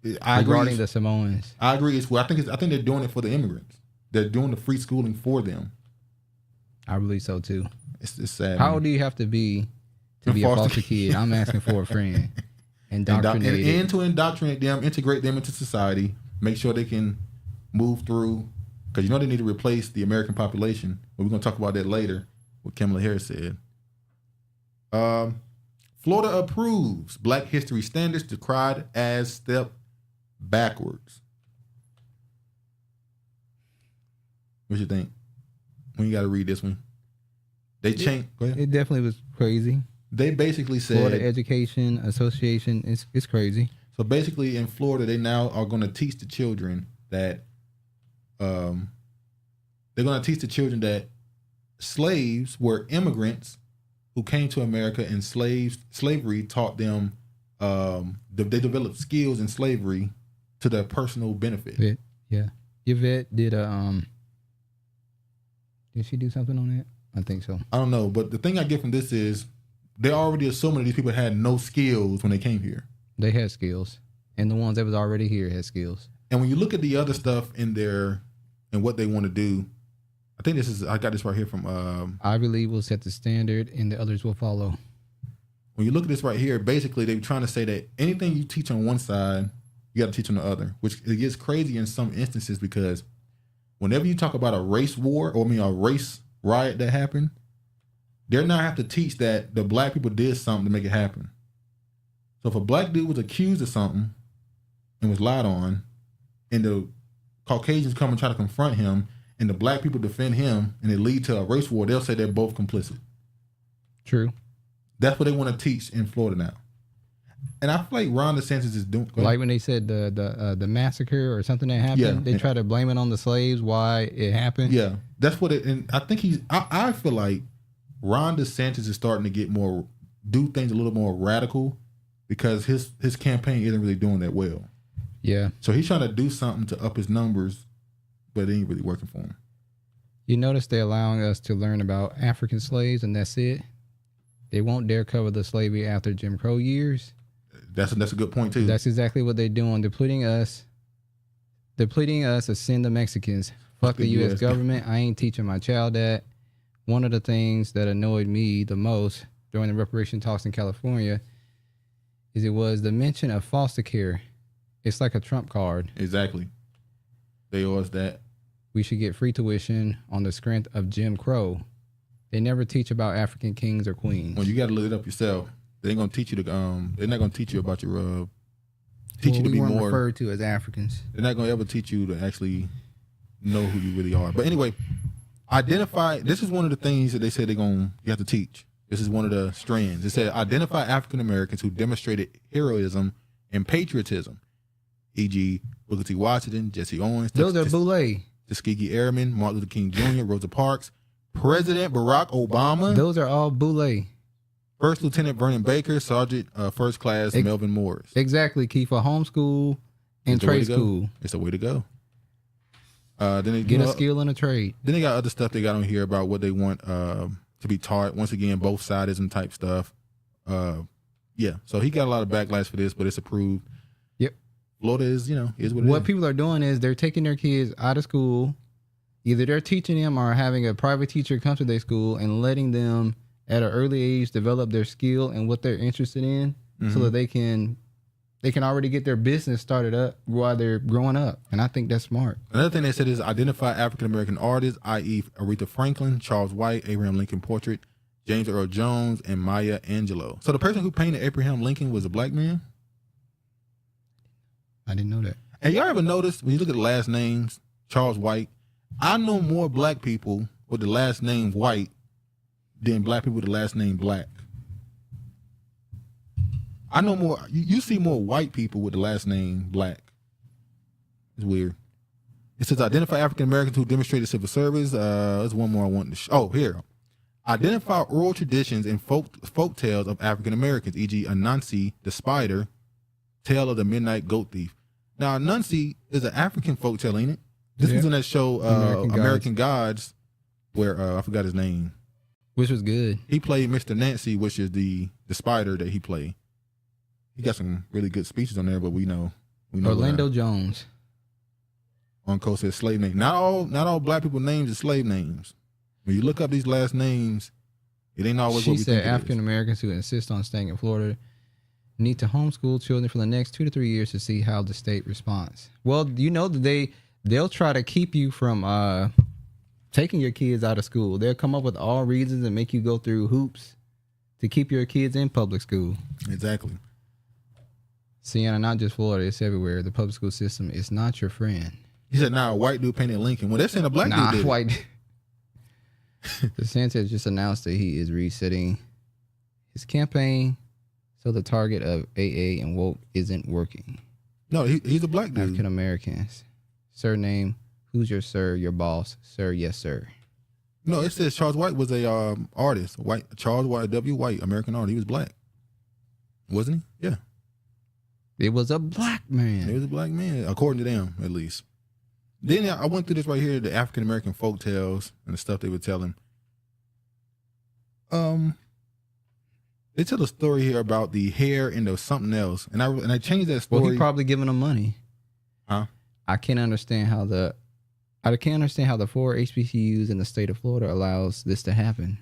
Regarding the Samoans. I agree. I think they're doing it for the immigrants. They're doing the free schooling for them. I believe so too. It's sad. How old do you have to be a foster kid? I'm asking for a friend. And to indoctrinate them, integrate them into society, make sure they can move through, because they need to replace the American population. But we're going to talk about that later, what Kamala Harris said. Florida approves Black History Standards, decried as step backwards. What you think? When you got to read this one. They changed. Go ahead. It definitely was crazy. They basically said Florida Education Association is crazy. So basically, in Florida, they now are going to teach the children that slaves were immigrants who came to America, and slavery taught them. They developed skills in slavery to their personal benefit. Yeah, Yvette did Did she do something on that? I think so. I don't know, but the thing I get from this is they're already assuming that these people had no skills when they came here. They had skills, and the ones that was already here had skills. And when you look at the other stuff in there and what they want to do, I got this right here from Ivy League will set the standard and the others will follow. When you look at this right here, basically they're trying to say that anything you teach on one side, you got to teach on the other, which it gets crazy in some instances, because whenever you talk about a race war, or a race riot that happened, they're not have to teach that the black people did something to make it happen. So if a black dude was accused of something and was lied on, and the Caucasians come and try to confront him, and the black people defend him, and it lead to a race war, they'll say they're both complicit. True. That's what they want to teach in Florida now. And I feel like Ron DeSantis is doing... Like when they said the massacre or something that happened, they try to blame it on the slaves, why it happened. Yeah, that's what it... And I think I feel like Ron DeSantis is starting to do things a little more radical, because his campaign isn't really doing that well. Yeah. So he's trying to do something to up his numbers, but it ain't really working for him. You notice they're allowing us to learn about African slaves, and that's it. They won't dare cover the slavery after Jim Crow years. That's a good point too. That's exactly what they're doing. They're pleading us to send the Mexicans. Fuck the U.S. government. I ain't teaching my child that. One of the things that annoyed me the most during the reparation talks in California is it was the mention of foster care. It's like a trump card. Exactly. They owe us that. We should get free tuition on the strength of Jim Crow. They never teach about African kings or queens. Well, you got to look it up yourself. They ain't gonna teach you they're not gonna teach you about your teach you to be more referred to as Africans. They're not gonna ever teach you to actually know who you really are. But anyway, identify. This is one of the things that they said you have to teach. This is one of the strands. It said identify African Americans who demonstrated heroism and patriotism, e.g., Booker T. Washington, Jesse Owens, those are Boule, Tuskegee Airmen, Martin Luther King Jr., Rosa Parks, President Barack Obama. Those are all Boule. First Lieutenant Vernon Baker, Sergeant First Class Melvin Morris. Exactly, Key, for homeschool and trade school. It's the way to go. Then they get a skill in a trade. Then they got other stuff they got on here about what they want to be taught. Once again, both sidism type stuff. Yeah, so he got a lot of backlash for this, but it's approved. Yep. Florida is, is what it is. What people are doing is they're taking their kids out of school. Either they're teaching them or having a private teacher come to their school and letting them at an early age develop their skill and what they're interested in, so that they can already get their business started up while they're growing up. And I think that's smart. Another thing they said is identify African-American artists, i.e. Aretha Franklin, Charles White, Abraham Lincoln portrait, James Earl Jones, and Maya Angelou. So the person who painted Abraham Lincoln was a black man? I didn't know that. And y'all ever notice when you look at the last names, Charles White, I know more black people with the last name White than black people with the last name Black. I know more. You see more white people with the last name Black. It's weird. It says identify African Americans who demonstrated civil service. There's one more I want to show. Oh, here. Identify oral traditions and folk tales of African Americans, e.g. Anansi, the spider, tale of the midnight goat thief. Now, Anansi is an African folk tale, ain't it? This was in that show, American Gods, where I forgot his name. Which was good. He played Mr. Nancy, which is the spider that he played. He got some really good speeches on there, but we know Orlando Jones. On Coast says slave name. Not all black people names are slave names. When you look up these last names, it ain't always what we think it is. She said African Americans who insist on staying in Florida need to homeschool children for the next 2 to 3 years to see how the state responds. Well, that they'll try to keep you from taking your kids out of school. They'll come up with all reasons and make you go through hoops to keep your kids in public school. Exactly. Sienna, not just Florida, it's everywhere. The public school system is not your friend. He said, a white dude painted Lincoln. Well, they're saying a black dude did. White. DeSantis just announced that he is resetting his campaign, so the target of AA and woke isn't working. No, he's a black dude. African Americans. Surname, who's your sir, your boss? Sir, yes, sir. No, it says Charles White was a artist. Charles White, W. White, American artist. He was black. Wasn't he? Yeah. It was a black man. It was a black man, according to them, at least. Then I went through this right here, the African American folk tales and the stuff they would tell him. They tell a story here about the hair and the something else, and I changed that story. Well, he probably giving them money. Huh? I can't understand how the 4 HBCUs in the state of Florida allows this to happen.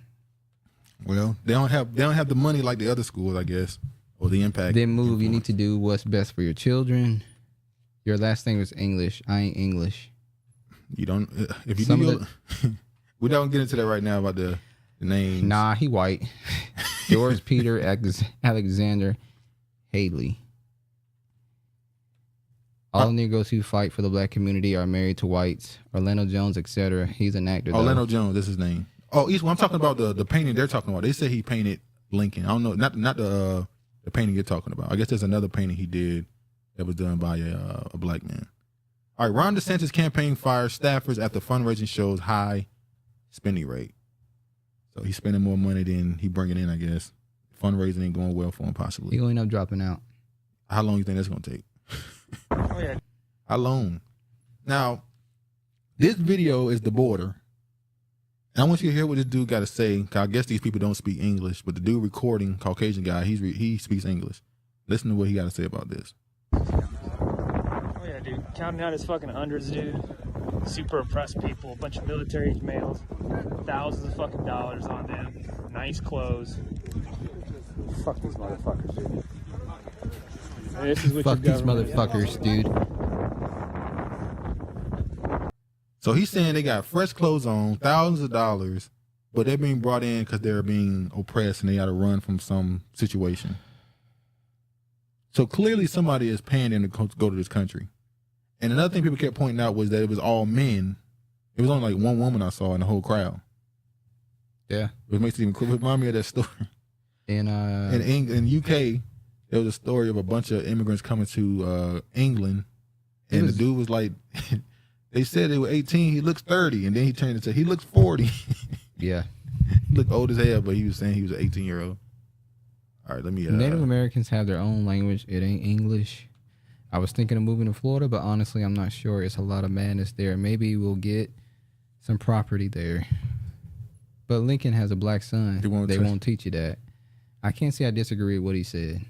Well, they don't have the money like the other schools, I guess, or the impact. Then move. You need to do what's best for your children. Your last name was English. I ain't English. You don't. If you do, we don't get into that right now about the names. Nah, he white. George Peter Alexander Haley. All Negroes who fight for the black community are married to whites. Orlando Jones, etc. He's an actor. Orlando Jones, that's his name. Oh, I'm talking about the painting they're talking about. They say he painted Lincoln. I don't know, not the painting you're talking about. I guess there's another painting he did that was done by a black man. All right, Ron DeSantis campaign fires staffers after fundraising shows high spending rate. So he's spending more money than he bringing in, I guess. Fundraising ain't going well for him, possibly. He's going to end up dropping out. How long do you think that's going to take? Oh, yeah. How long? Now, this video is the border. And I want you to hear what this dude got to say. Cause I guess these people don't speak English, but the dude recording, Caucasian guy, he speaks English. Listen to what he got to say about this. Oh yeah, dude. Counting out his fucking hundreds, dude. Super oppressed people, a bunch of military males, thousands of fucking dollars on them, nice clothes. Fuck these motherfuckers, dude. This is what fuck these motherfuckers, dude. So he's saying they got fresh clothes on, thousands of dollars, but they're being brought in because they're being oppressed and they got to run from some situation. So clearly somebody is paying them to go to this country. And another thing people kept pointing out was that it was all men. It was only like one woman I saw in the whole crowd. Yeah. Which makes it even cool. It reminded me of that story. In UK, there was a story of a bunch of immigrants coming to England. And the dude was like, they said they were 18, he looks 30. And then he turned and said, he looks 40. Yeah. He looked old as hell, but he was saying he was an 18-year-old. All right, let me... Native Americans have their own language. It ain't English. I was thinking of moving to Florida, but honestly, I'm not sure. It's a lot of madness there. Maybe we'll get some property there. But Lincoln has a black son. They won't teach you that. I can't say I disagree with what he said.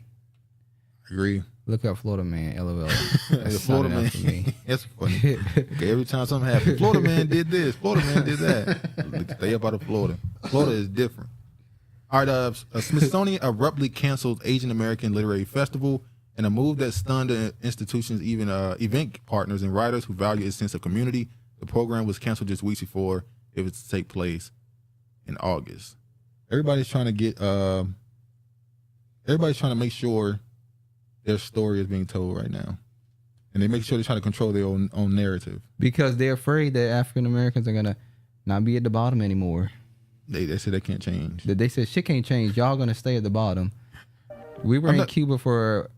Agree. Look up Florida Man, LOL. That's Florida Man. For me. That's funny. Okay, every time something happens, Florida Man did this, Florida Man did that. Stay up out of Florida. Florida is different. All right, Smithsonian abruptly canceled Asian American Literary Festival in a move that stunned the institution's even event partners and writers who value its sense of community. The program was canceled just weeks before it was to take place in August. Everybody's trying to get. Everybody's trying to make sure their story is being told right now, and they make sure they try to control their own narrative because they're afraid that African Americans are gonna not be at the bottom anymore. They said they can't change. They said shit can't change. Y'all gonna stay at the bottom. We were in Cuba for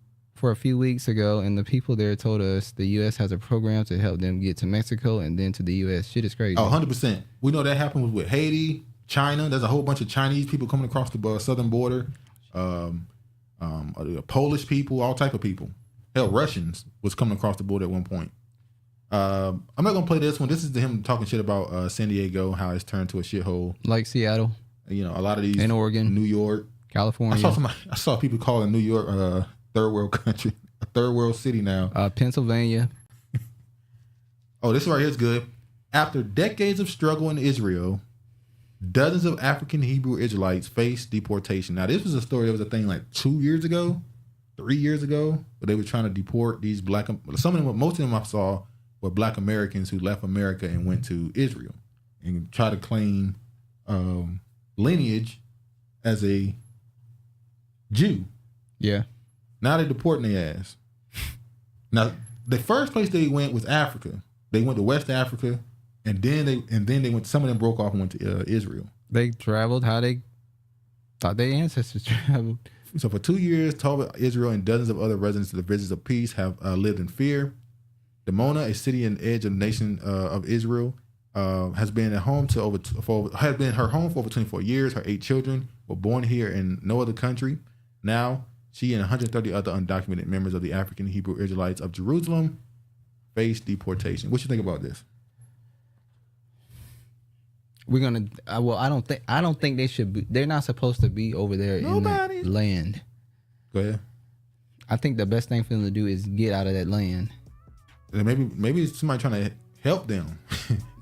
a few weeks ago, and the people there told us the U.S. has a program to help them get to Mexico and then to the U.S. Shit is crazy. Oh, 100%. We know that happened with Haiti, China. There's a whole bunch of Chinese people coming across the southern border. Polish people, all type of people. Hell, Russians was coming across the border at one point. I'm not gonna play this one. This is him talking shit about San Diego, how it's turned to a shithole, like Seattle. You know, a lot of these in Oregon, New York, California. I saw people calling New York third world country, a third world city now. Pennsylvania. Oh, this right here is good. After decades of struggle in Israel, dozens of African Hebrew Israelites face deportation. Now, this was a story that was a thing like 2 years ago, 3 years ago, but they were trying to deport these most of them I saw were Black Americans who left America and went to Israel and try to claim lineage as a Jew. Yeah. Now they're deporting their ass. Now, the first place they went was Africa. They went to West Africa, and then they went. Some of them broke off and went to Israel. They traveled how they thought their ancestors traveled. So for 2 years, Talbot, Israel, and dozens of other residents of the Villages of Peace have lived in fear. Dimona, a city and edge of the nation of Israel, has been her home for over 24 years. Her 8 children were born here in no other country. Now, she and 130 other undocumented members of the African Hebrew Israelites of Jerusalem face deportation. What you think about this? We're gonna. Well, I don't think they should be. They're not supposed to be over there in the land. Go ahead. I think the best thing for them to do is get out of that land. Maybe somebody trying to help them.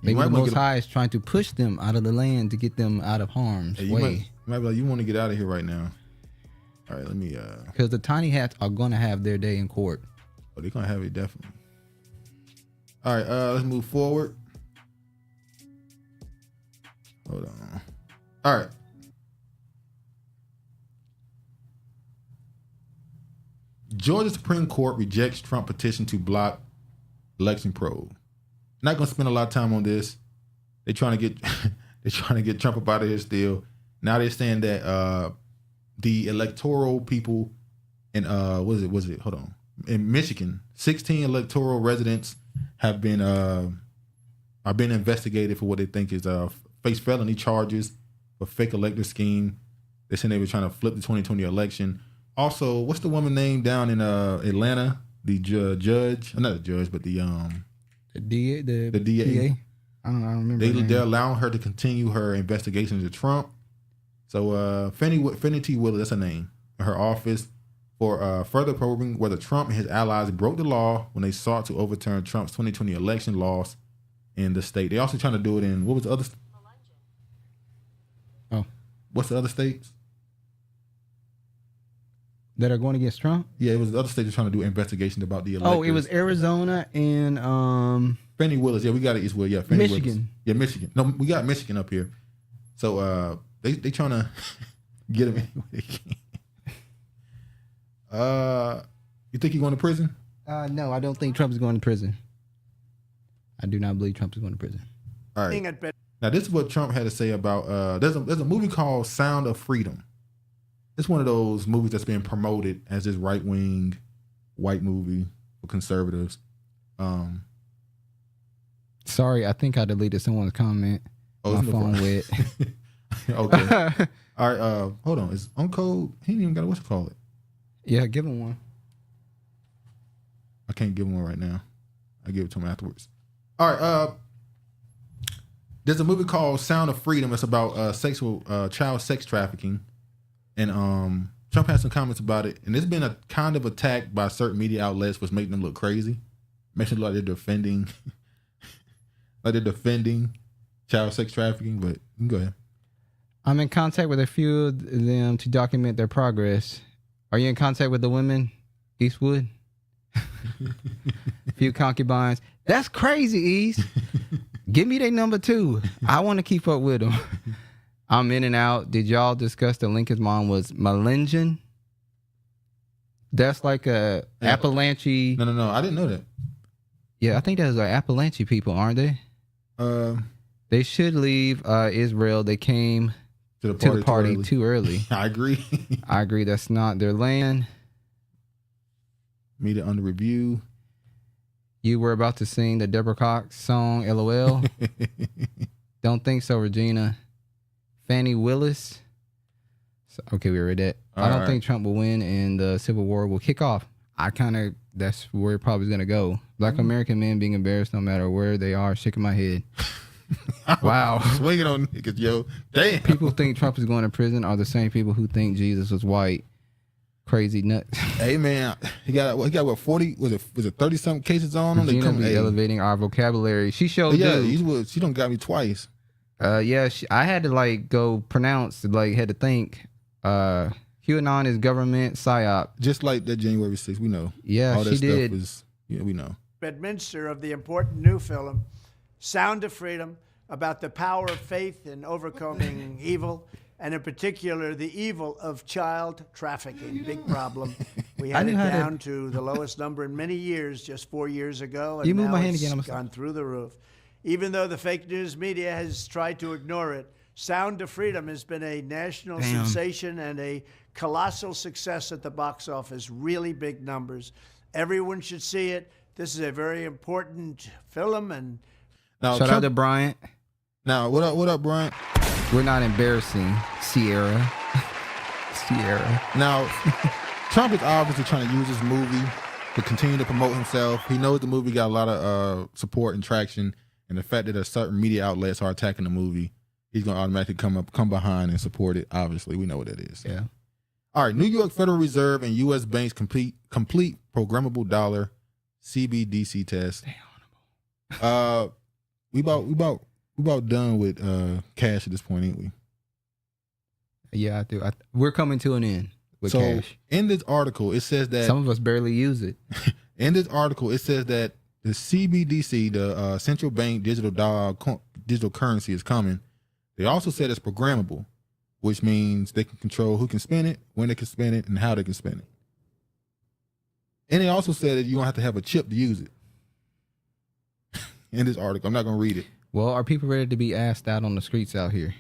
Maybe the Most High is trying to push them out of the land to get them out of harm's way. You might be like, you want to get out of here right now. All right, let me. Because the tiny hats are gonna have their day in court. Oh, they're gonna have it definitely. All right, let's move forward. Hold on. All right. Georgia Supreme Court rejects Trump petition to block election probe. Not gonna spend a lot of time on this. They're trying to get Trump up out of here still. Now they're saying that the electoral people in hold on. In Michigan, 16 electoral residents have been investigated for what they think is face felony charges for fake elector scheme. They said they were trying to flip the 2020 election. Also, what's the woman name down in Atlanta? The judge, not the judge, but the DA. The DA. I don't remember. They're allowing her to continue her investigations of Trump. So Fannie T. Willis, that's her name, her office, for further probing whether Trump and his allies broke the law when they sought to overturn Trump's 2020 election loss in the state. They also trying to do it in, what was the other? Oh, what's the other states that are going against Trump? Yeah, it was the other states trying to do investigations about the electors. Oh, it was Arizona and Fannie Willis. Yeah, we got it as well. Yeah, Fannie Michigan. Willis. Yeah, Michigan. No, we got Michigan up here. So they trying to get him any way they can. You think he's going to prison? No, I don't think Trump is going to prison. I do not believe Trump is going to prison. All right. Now, this is what Trump had to say about. There's a movie called Sound of Freedom. It's one of those movies that's being promoted as this right-wing white movie for conservatives. Sorry, I think I deleted someone's comment. My phone wet. Okay. All right. Hold on. Is Uncode? He ain't even got what to call it. Yeah, give him one. I can't give him one right now. I'll give it to him afterwards. All right. There's a movie called Sound of Freedom. It's about child sex trafficking and child Trump had some comments about it, and it's been a kind of attacked by certain media outlets, which make them look crazy. Makes it look like they're defending child sex trafficking. But you can go ahead. I'm in contact with a few of them to document their progress. Are you in contact with the women, Eastwood? Few concubines. That's crazy, East. Give me their number too. I want to keep up with them. I'm in and out. Did y'all discuss that Lincoln's mom was Melanesian? That's like a Appalachian. No. I didn't know that. Yeah, I think that's like Appalachian people, aren't they? They should leave Israel. They came to the party too early. I agree. I agree. That's not their land. Meet it under review. You were about to sing the Deborah Cox song, LOL. Don't think so, Regina. Fannie Willis. Okay, we read that. I don't think Trump will win and the Civil War will kick off. That's where it probably is going to go. Black American men being embarrassed no matter where they are, shaking my head. Wow. Swinging on niggas, yo. Damn. People think Trump is going to prison are the same people who think Jesus was white. Crazy nuts. Hey, man. He got what, 40? Was it 30-something cases on him? Regina be elevating our vocabulary. She showed she done got me twice. I had to go pronounce, had to think. QAnon is government psyop. Just like that January 6th, we know. Yeah, all that she stuff did. We know. Bedminster of the important new film, Sound of Freedom, about the power of faith in overcoming evil, and in particular, the evil of child trafficking. Big problem. We had it down to the lowest number in many years, just 4 years ago, and now it's gone through the roof. Even though the fake news media has tried to ignore it, Sound of Freedom has been a national sensation and a colossal success at the box office, really big numbers. Everyone should see it. This is a very important film. And now, shout out to Bryant. Now, what up, Bryant? We're not embarrassing Sierra. Now, Trump is obviously trying to use this movie to continue to promote himself. He knows the movie got a lot of support and traction, and the fact that certain media outlets are attacking the movie, he's going to automatically come behind and support it. Obviously, we know what that is. Yeah. All right, New York Federal Reserve and U.S. banks complete programmable dollar CBDC test. We about done with cash at this point, ain't we? Yeah, I do. We're coming to an end with cash. In this article, it says that some of us barely use it. In this article, it says that the CBDC, the central bank digital currency, is coming. They also said it's programmable, which means they can control who can spend it, when they can spend it, and how they can spend it. And they also said that you don't have to have a chip to use it. In this article, I'm not going to read it. Well, are people ready to be asked out on the streets out here?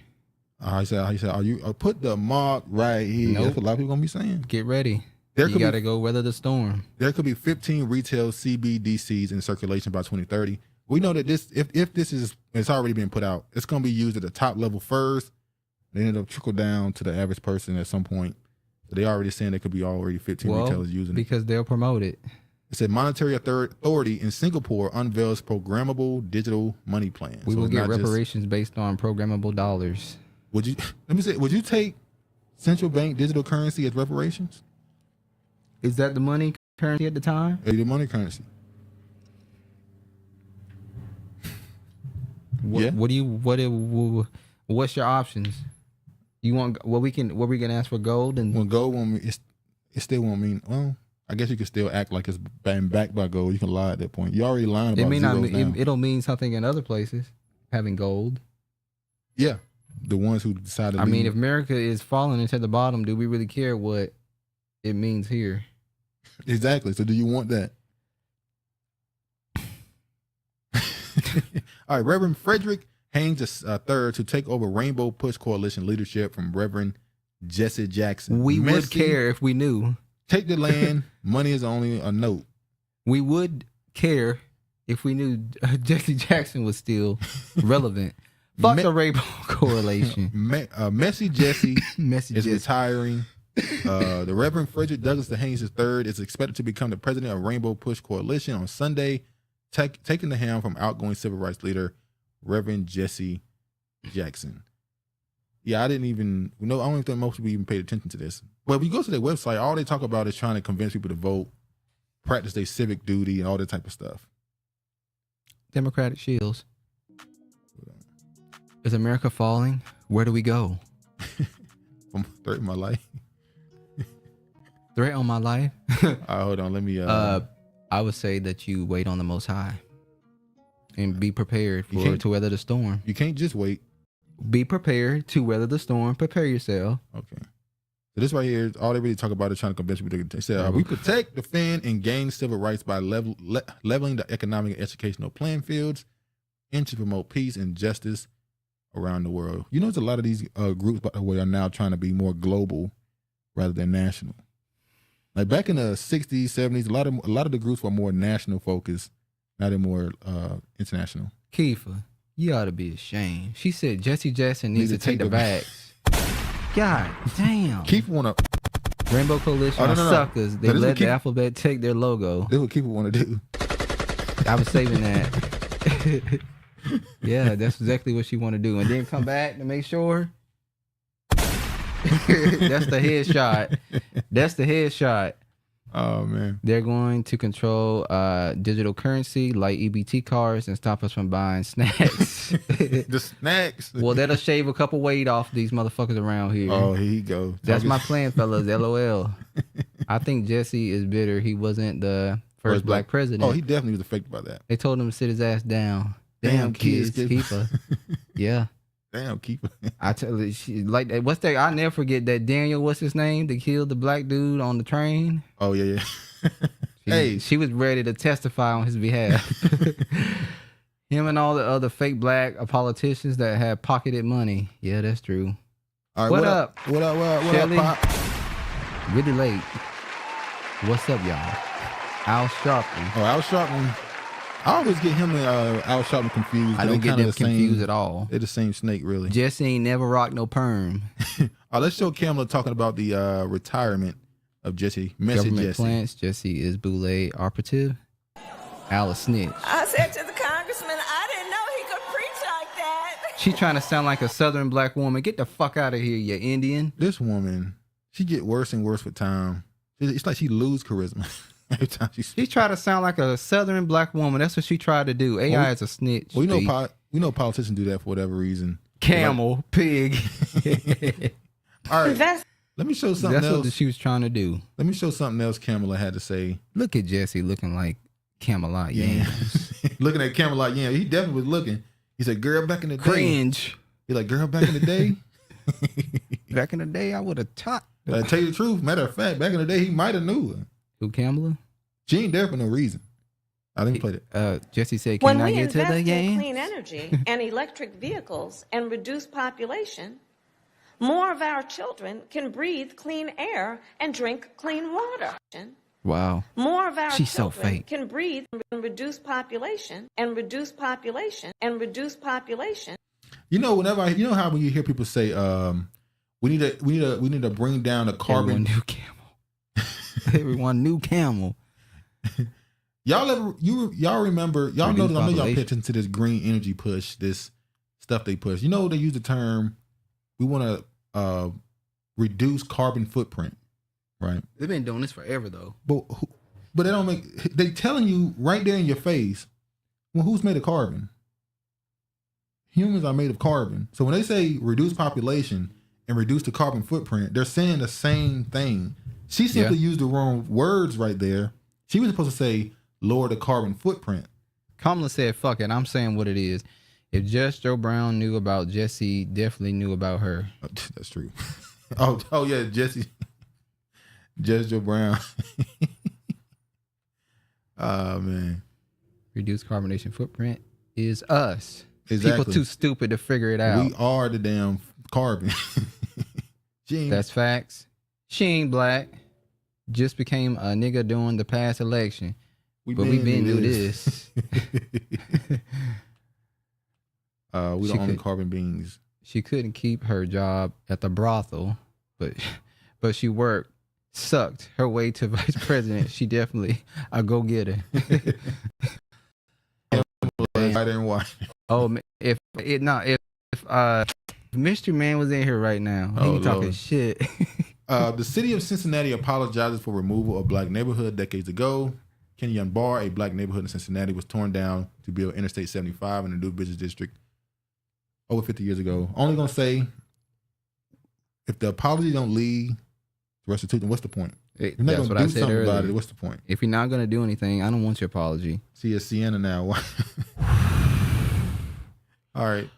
He said, are you put the mark right here? Nope. That's what a lot of people going to be saying. Get ready. You got to go weather the storm. There could be 15 retail CBDCs in circulation by 2030. We know that this, if this is, it's already been put out, it's going to be used at the top level first. Then it'll trickle down to the average person at some point. But they already saying there could be already 15 retailers using it. Because they'll promote it. It said Monetary Authority in Singapore unveils programmable digital money plans. We will get reparations based on programmable dollars. Would you take central bank digital currency as reparations? Is that the money currency at the time? The money currency. What's your options? You want what we can ask for gold and gold won't mean it still won't mean I guess you can still act like it's been backed by gold. You can lie at that point. You already lying about it. It'll mean something in other places having gold. Yeah, the ones who decided. I mean, if America is falling into the bottom, do we really care what it means here? Exactly. So, do you want that? All right, Reverend Frederick Haynes III to take over Rainbow Push Coalition leadership from Reverend Jesse Jackson. We would care if we knew. Take the land. Money is only a note. We would care if we knew Jesse Jackson was still relevant. Fuck the Rainbow Coalition. Messy Jesse is retiring. The Reverend Frederick Douglass Haynes III is expected to become the president of Rainbow Push Coalition on Sunday, taking the helm from outgoing civil rights leader Reverend Jesse Jackson. Yeah, I don't even think most people even paid attention to this. Well, if you go to their website, all they talk about is trying to convince people to vote, practice their civic duty, and all that type of stuff. Democratic shields. Is America falling? Where do we go? Threat in my life. Threat on my life? Hold on, let me. I would say that you wait on the Most High and be prepared to weather the storm. You can't just wait. Be prepared to weather the storm. Prepare yourself. Okay. So this right here, all they really talk about is trying to convince people. They say, we protect, defend, and gain civil rights by leveling the economic and educational playing fields and to promote peace and justice around the world. You know, there's a lot of these groups, by the way, are now trying to be more global rather than national. Like back in the 60s, 70s, a lot of the groups were more national focused. Now they're more international. Kiefer, you ought to be ashamed. She said Jesse Jackson needs to take the bags. God damn. Kiefer want to... Rainbow Coalition are suckers. They let the alphabet take their logo. That's what Kiefer want to do. I was saving that. Yeah, that's exactly what she want to do. And then come back to make sure. That's the headshot. That's the headshot. Oh, man. They're going to control digital currency like EBT cards and stop us from buying snacks. The snacks. Well, that'll shave a couple weight off these motherfuckers around here. Oh, here you go. That's my plan, fellas. LOL. I think Jesse is bitter. He wasn't the first black president. Oh, he definitely was affected by that. They told him to sit his ass down. Damn kids, Keeper. Yeah. Damn Keeper. I tell you, like that. What's that? I'll never forget that Daniel. What's his name? That killed the black dude on the train. Oh yeah. She was ready to testify on his behalf. Him and all the other fake black politicians that had pocketed money. Yeah, that's true. All right, what up? What up, Pop? Really late. What's up, y'all? Al Sharpton. Oh, Al Sharpton. I always get him and Al Sharpton confused. I don't get them confused at all. They're the same snake, really. Jesse ain't never rocked no perm. Let's show Kamala talking about the retirement of Jesse. Government plants. Jesse is Boule operative. Al a snitch. I said to the congressman, I didn't know he could preach like that. She trying to sound like a southern black woman. Get the fuck out of here, you Indian. This woman, she get worse and worse with time. It's like she lose charisma. Every time she tried to sound like a southern black woman. That's what she tried to do. AI is a snitch. Well, we know politicians do that for whatever reason. Camel, pig. All right. Let me show something else. That's what she was trying to do. Let me show something else Kamala had to say. Look at Jesse looking like Camelot Yams. Looking at Camelot Yams. He definitely was looking. He said, girl, back in the day. Cringe. He like, girl, back in the day. Back in the day, I would have taught. I tell you the truth. Matter of fact, back in the day, he might have knew her. Who, Kamala? She ain't there for no reason. I didn't play it. Jesse said, can I get to the game? When we invest in clean energy and electric vehicles and reduce population, more of our children can breathe clean air and drink clean water. Wow. More of our She's children so fake. can breathe and reduce population and reduce population and reduce population. You know, you know how when you hear people say, we need to bring down the carbon. Everyone knew Camel. Y'all remember? Y'all know that I know y'all pay attention to this green energy push, this stuff they push. You know they use the term. We want to reduce carbon footprint, right? They've been doing this forever, though. But they don't make. They telling you right there in your face. Well, who's made of carbon? Humans are made of carbon. So when they say reduce population and reduce the carbon footprint, they're saying the same thing. She simply used the wrong words right there. She was supposed to say lower the carbon footprint. Kamala said, fuck it, I'm saying what it is. If Judge Joe Brown knew about Jesse, definitely knew about her. That's true. oh yeah, Jesse. Judge Joe Brown. Oh, man. Reduce carbonation footprint is us. Exactly. People too stupid to figure it out. We are the damn carbon. That's facts. She ain't black. Just became a nigga during the past election. We've been through this. We the only carbon beings. She couldn't keep her job at the brothel, but she sucked her way to vice president. She definitely a go-getter. Oh, if Mystery Man was in here right now, he talking shit. The city of Cincinnati apologizes for removal of black neighborhood decades ago. Kenyon Bar, a black neighborhood in Cincinnati, was torn down to build Interstate 75 in the new business district over 50 years ago. Only gonna say, if the apology don't lead to restitution, what's the point? That's what I said earlier. About it, what's the point? If you're not gonna do anything, I don't want your apology. See, it's Sienna now. All right.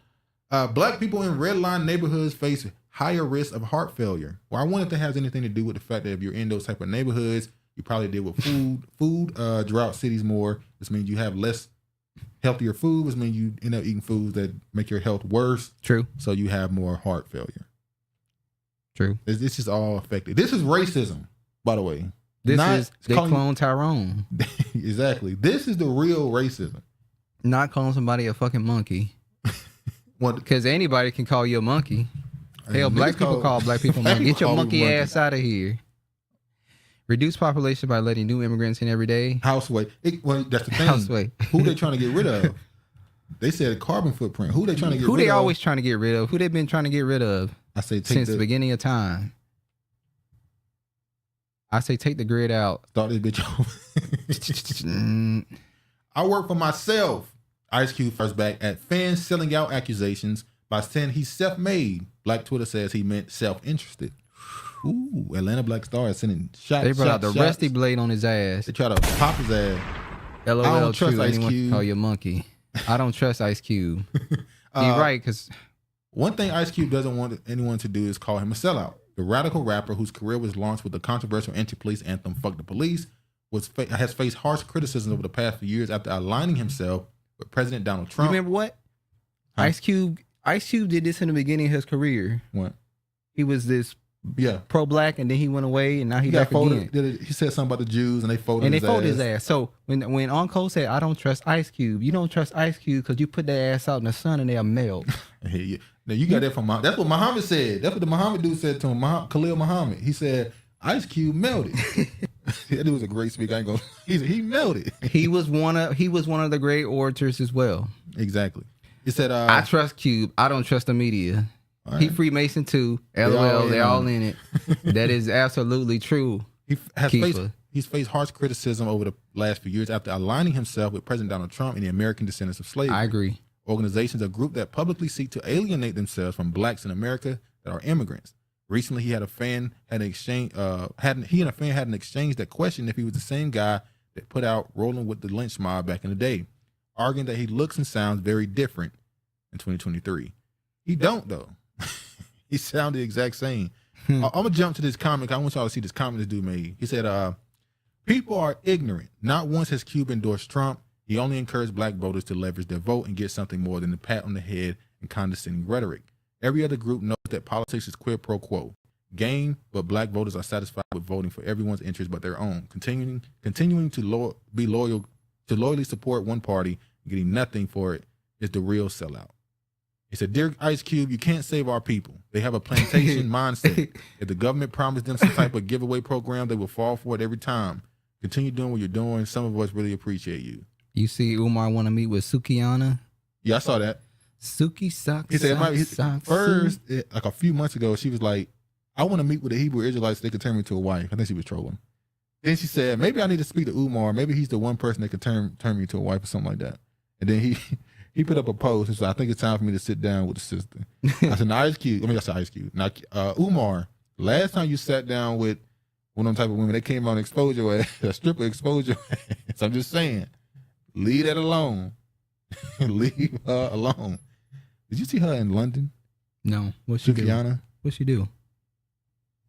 Black people in red line neighborhoods face higher risk of heart failure. Well, I wonder if that has anything to do with the fact that if you're in those type of neighborhoods, you probably deal with food drought cities more. This means you have less healthier food. This means you end up eating foods that make your health worse. True. So you have more heart failure. True. This is all affected. This is racism, by the way. They cloned Tyrone. Exactly. This is the real racism. Not calling somebody a fucking monkey. Because anybody can call you a monkey. Hell, black people call black people monkey. Get your monkey ass out of here. Reduce population by letting new immigrants in every day. Houseway. That's the thing. Houseway. Who they trying to get rid of? They said carbon footprint. Who they trying to get rid of? Who they always trying to get rid of? Who they been trying to get rid of? I say since the beginning of time. I say take the grid out. Start this bitch over. I work for myself. Ice Cube first back at fans selling out accusations by saying he's self-made. Black Twitter says he meant self-interested. Ooh, Atlanta Black Star is sending shots. They brought out the rusty blade on his ass. They try to pop his ass. LOL, I don't trust Ice anyone Cube. Can call you a monkey. I don't trust Ice Cube. You're right, because one thing Ice Cube doesn't want anyone to do is call him a sellout. The radical rapper whose career was launched with the controversial anti-police anthem "Fuck the Police" has faced harsh criticism over the past few years after aligning himself with President Donald Trump. You remember what? Ice Cube did this in the beginning of his career. What? He was this pro-black, and then he went away, and now he back again. He said something about the Jews, and they folded his ass. So when Uncle said, "I don't trust Ice Cube," you don't trust Ice Cube because you put their ass out in the sun and they'll melt. Now you got that from that's what Muhammad said. That's what the Muhammad dude said to him. Khalil Muhammad. He said Ice Cube melted. That dude was a great speaker. I ain't gonna. He melted. He was one of the great orators as well. Exactly. He said, "I trust Cube. I don't trust the media." Right. He Freemason too. LOL. They're all in it. That is absolutely true. He's faced harsh criticism over the last few years after aligning himself with President Donald Trump and the American descendants of slavery. I agree. Organizations, a group that publicly seek to alienate themselves from blacks in America that are immigrants. Recently, he and a fan had an exchange that questioned if he was the same guy that put out "Rolling with the Lynch Mob" back in the day, arguing that he looks and sounds very different in 2023. He don't though. He sounded the exact same. I'm gonna jump to this comment. I want y'all to see this comment this dude made. He said, "People are ignorant. Not once has Cube endorsed Trump. He only encouraged black voters to leverage their vote and get something more than a pat on the head and condescending rhetoric. Every other group knows that politics is quid pro quo, game, but black voters are satisfied with voting for everyone's interest but their own, continuing to loyally support one party and getting nothing for it is the real sellout." He said, "Dear Ice Cube, you can't save our people. They have a plantation mindset. If the government promised them some type of giveaway program, they will fall for it every time. Continue doing what you're doing. Some of us really appreciate you." You see Umar want to meet with Sukiana? Yeah, I saw that. Suki sucks. He said, first, like a few months ago, she was like, "I want to meet with the Hebrew Israelites so they could turn me to a wife." I think she was trolling. Then she said, "Maybe I need to speak to Umar. Maybe he's the one person that could turn me to a wife," or something like that. And then he put up a post and said, "I think it's time for me to sit down with the sister." I said, "Now Ice Cube." I said Ice Cube. Now, Umar, last time you sat down with one of them type of women, they came on exposure, a stripper exposure. So I'm just saying, leave that alone. Leave her alone. Did you see her in London? No. What's she do? What'd she do?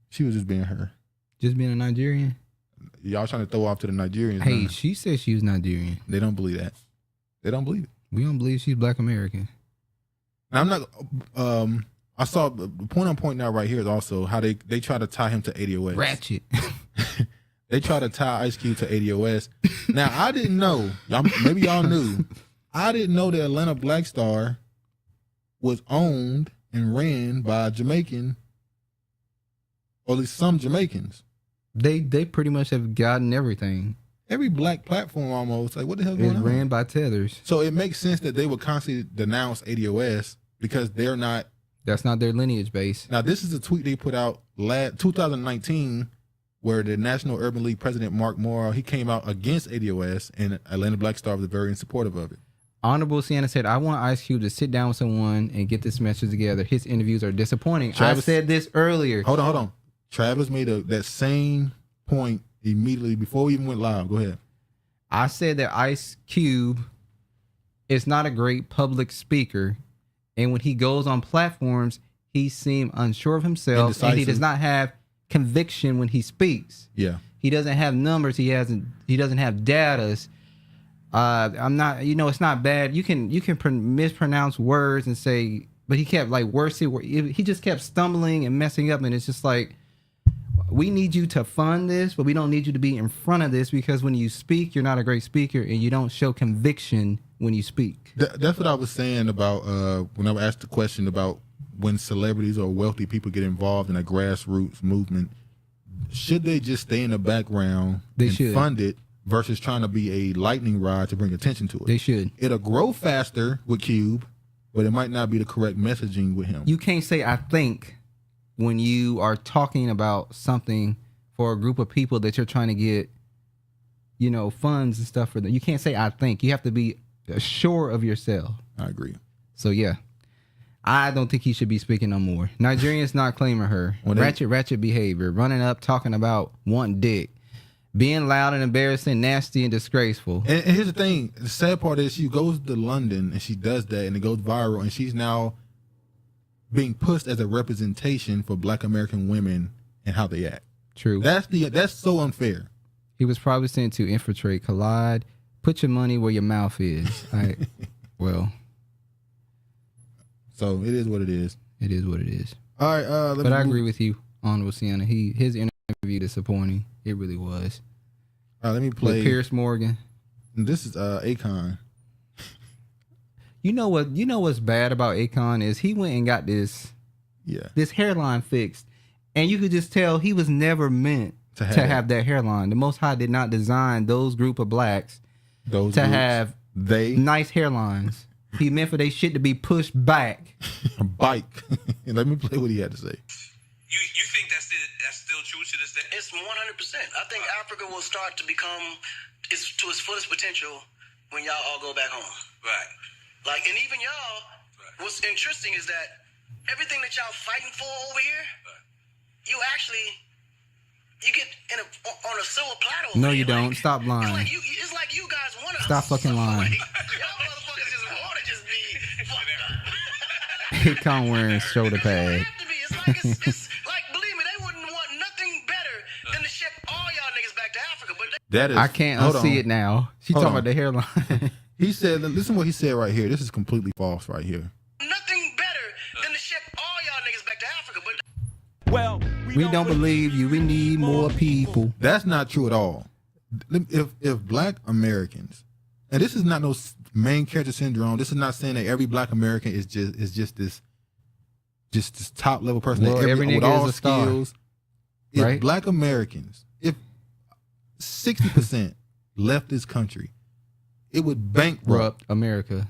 She was just being her. Just being a Nigerian? Y'all trying to throw off to the Nigerians. Hey, she said she was Nigerian. They don't believe that. They don't believe it. We don't believe she's Black American. Now, I'm not. I saw the point I'm pointing out right here is also how they try to tie him to ADOS. Ratchet. They try to tie Ice Cube to ADOS. Now, I didn't know. Maybe y'all knew. I didn't know that Atlanta Black Star was owned and ran by a Jamaican, or at least some Jamaicans. They pretty much have gotten everything. Every black platform almost. Like, what the hell going on? It's ran by tethers. So it makes sense that they would constantly denounce ADOS because they're not That's not their lineage base. Now, this is a tweet they put out 2019, where the National Urban League president, Mark Morrow, he came out against ADOS, and Atlanta Black Star was very supportive of it. Honorable Sienna said, I want Ice Cube to sit down with someone and get this message together. His interviews are disappointing. Travis, I said this earlier. Hold on. Travis made that same point immediately before we even went live. Go ahead. I said that Ice Cube is not a great public speaker. And when he goes on platforms, he seems unsure of himself. Indecisive. And he does not have conviction when he speaks. Yeah. He doesn't have numbers. He doesn't have data. I'm not, it's not bad. You can mispronounce words and say, but he kept he just kept stumbling and messing up. And it's just like, we need you to fund this, but we don't need you to be in front of this, because when you speak, you're not a great speaker and you don't show conviction when you speak. That's what I was saying about when I asked the question about when celebrities or wealthy people get involved in a grassroots movement. Should they just stay in the background and fund it versus trying to be a lightning rod to bring attention to it? They should. It'll grow faster with Cube, but it might not be the correct messaging with him. You can't say I think when you are talking about something for a group of people that you're trying to get, funds and stuff for them. You can't say I think. You have to be sure of yourself. I agree. So yeah, I don't think he should be speaking no more. Nigerians not claiming her. Ratchet behavior, running up, talking about wanting dick, being loud and embarrassing, nasty and disgraceful. And here's the thing: the sad part is she goes to London and she does that, and it goes viral, and she's now being pushed as a representation for Black American women and how they act. True. That's so unfair. He was probably sent to infiltrate, collide, put your money where your mouth is. Well. So it is what it is. It is what it is. All right. But I agree with you, Honorable Sienna. His interview disappointing. It really was. All right, let me play with Pierce Morgan. This is Akon. You know what's bad about Akon is he went and got this hairline fixed, and you could just tell he was never meant to have that hairline. The Most High did not design those group of blacks have nice hairlines. He meant for they shit to be pushed back. Bike. Let me play what he had to say. You think that's still true to this day? It's 100%. I think Africa will start to become to its fullest potential when y'all all go back home. Right. And even y'all, what's interesting is that everything that y'all fighting for over here, you get on a silver platter. No, you don't. Stop lying. It's like you guys want to stop fucking lying. Y'all motherfuckers just want to just be fucked up. Akon wearing shoulder pads. It's like, believe me, they wouldn't want nothing better than to ship all y'all niggas back to Africa. But I can't unsee it now. She talking about the hairline. He said, listen what he said right here. This is completely false right here. Nothing better than to ship all y'all niggas back to Africa. But we don't believe you. We need more people. That's not true at all. If Black Americans, and this is not no main character syndrome. This is not saying that every Black American is just this top level person. Well, every nigga with all is a star, skills. right? If Black Americans, if 60% left this country, it would bankrupt America.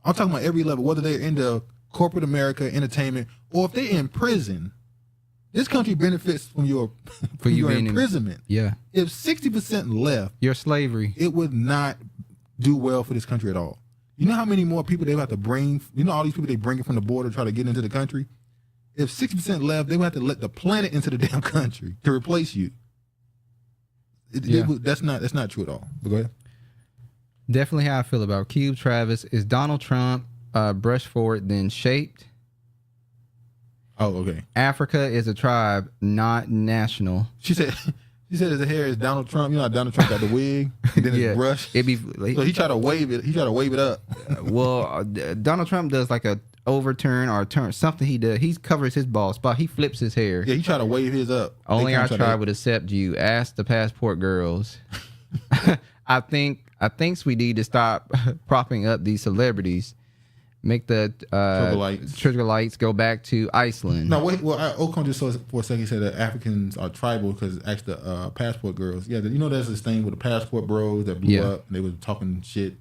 I'm talking about every level, whether they're into corporate America, entertainment, or if they're in prison. This country benefits from your imprisonment. Yeah. If 60% left, your slavery, it would not do well for this country at all. You know how many more people they would have to bring? You know all these people they bring from the border to try to get into the country? If 60% left, they would have to let the planet into the damn country to replace you. That's not true at all. But go ahead. Definitely how I feel about Cube Travis. Is Donald Trump brushed forward then shaped? Oh, okay. Africa is a tribe, not national. She said his hair is Donald Trump. You know how Donald Trump got the wig and then his brush? So he tried to wave it. He tried to wave it up. Donald Trump does like a overturn or turn, something he does. He covers his bald spot. He flips his hair. Yeah, he tried to wave his up. Only our tribe would accept you. Ask the passport girls. I think we need to stop propping up these celebrities. Make the trigger lights go back to Iceland. No, wait. Well, Okon just saw for a second. He said that Africans are tribal because asked the passport girls. Yeah, there's this thing with the passport bros that blew up. And they were talking shit.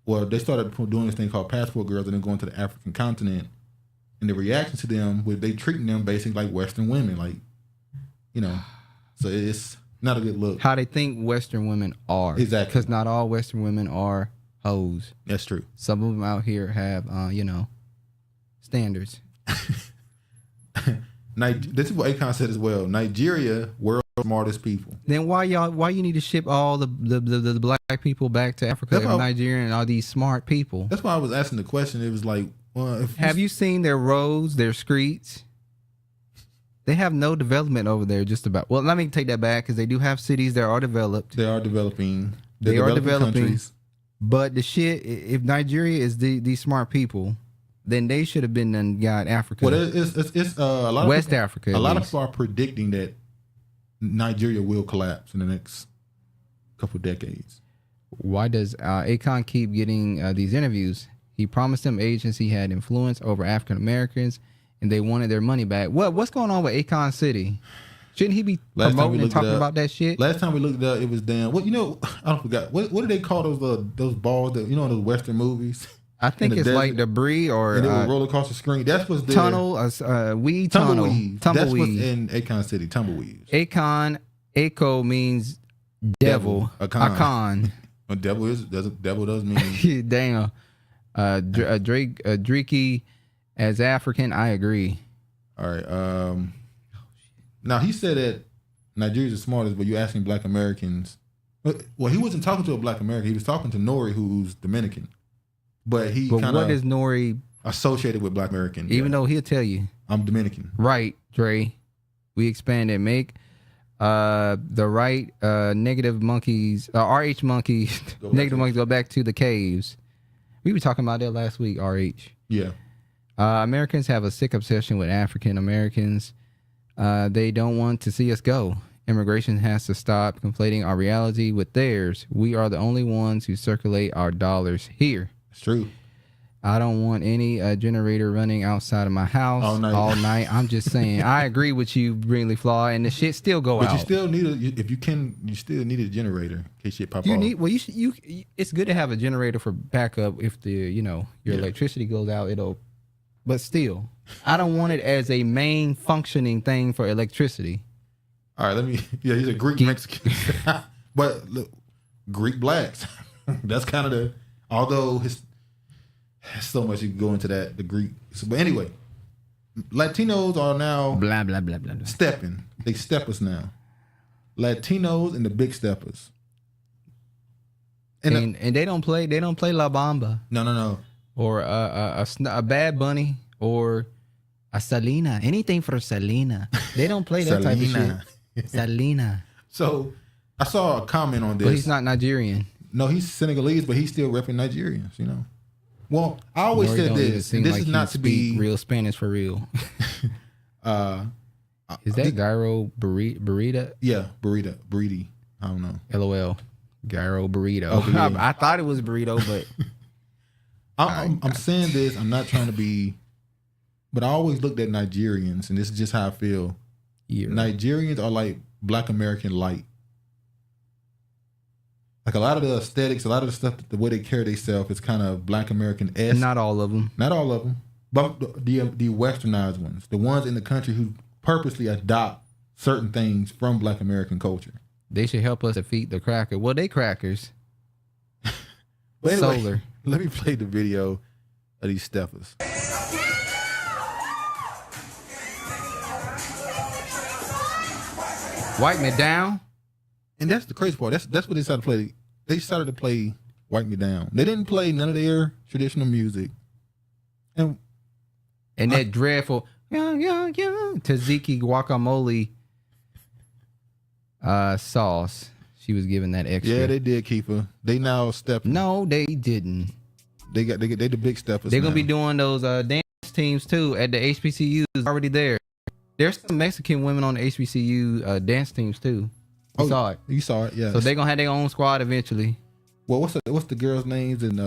Well, they started doing this thing called passport girls, and then going to the African continent and the reaction to them, with they treating them basically like Western women, like, you know. So it's not a good look. How they think Western women are. Exactly. Because not all Western women are hoes. That's true. Some of them out here have, standards. This is what Akon said as well. Nigeria, world's smartest people. Then why you need to ship all the black people back to Africa and Nigeria and all these smart people? That's why I was asking the question. It was like, well, have you seen their roads, their streets? They have no development over there, just about. Well, let me take that back, because they do have cities that are developed. They are developing. They are developing. Countries. But the shit, if Nigeria is these smart people, then they should have been in Africa. Well, it's a lot of West people, Africa. A lot of people are predicting that Nigeria will collapse in the next couple of decades. Why does Akon keep getting these interviews? He promised them agents he had influence over African Americans, and they wanted their money back. What's going on with Akon City? Shouldn't he be promoting and talking about that shit? Last time we looked it up, it was damn. I forgot. What do they call those balls that in those Western movies? I think it's desert, like debris or and it will roll across the screen. That's what's there. Tunnel, weed tunnel. Tumbleweed. That's what's in Akon City. Tumbleweeds. Ako means devil. Akon. Devil does mean. Damn. Drakey as African, I agree. All right. Now he said that Nigeria's the smartest, but you're asking Black Americans. Well, he wasn't talking to a Black American. He was talking to Nori, who's Dominican. But what is Nori associated with Black American? Even though he'll tell you, I'm Dominican. Right, Dre. We expand and make the right negative monkeys, RH monkeys, negative monkeys go back to the caves. We were talking about that last week. RH. Yeah. Americans have a sick obsession with African Americans. They don't want to see us go. Immigration has to stop conflating our reality with theirs. We are the only ones who circulate our dollars here. It's true. I don't want any generator running outside of my house all night. I'm just saying. I agree with you, Brinley Flaw, and the shit still go out. But you still need you still need a generator in case shit pop off. It's good to have a generator for backup if your electricity goes out. But still, I don't want it as a main functioning thing for electricity. All right, he's a Greek Mexican. But look, Greek blacks. That's kind of although so much you can go into that, the Greek. But anyway, Latinos are now blah, blah, blah, blah, blah. stepping. They steppers now. Latinos and the big steppers. And they don't play La Bamba. No. Or a Bad Bunny or a Selena. Anything for Selena. They don't play that type of shit. Selena. So I saw a comment on this. But he's not Nigerian. No, he's Senegalese, but he's still repping Nigerians, Well, I always said this, and this is not to be real Spanish for real. Is that gyro burrito? Yeah, burrito. I don't know. LOL. Gyro burrito. Okay, yeah. I thought it was burrito, but I'm saying this. I'm not trying to be, but I always looked at Nigerians, and this is just how I feel. Yeah. Nigerians are like Black American light. Like a lot of the aesthetics, a lot of the stuff, the way they carry themselves is kind of Black American-esque. Not all of them. Not all of them. But the westernized ones. The ones in the country who purposely adopt certain things from Black American culture. They should help us defeat the cracker. Well, they crackers. But anyway, Solar. Let me play the video of these steppers. Wipe me down. And that's the crazy part. That's what they started to play. They started to play Wipe Me Down. They didn't play none of their traditional music. And that dreadful tzatziki guacamole sauce. She was giving that extra. Yeah, they did, Keeper. They now stepping. No, they didn't. They the big steppers. They're gonna be doing those dance teams too at the HBCUs. Already there. There's some Mexican women on the HBCU dance teams too. You saw it. You saw it, yeah. So they're gonna have their own squad eventually. Well, what's the girls' names in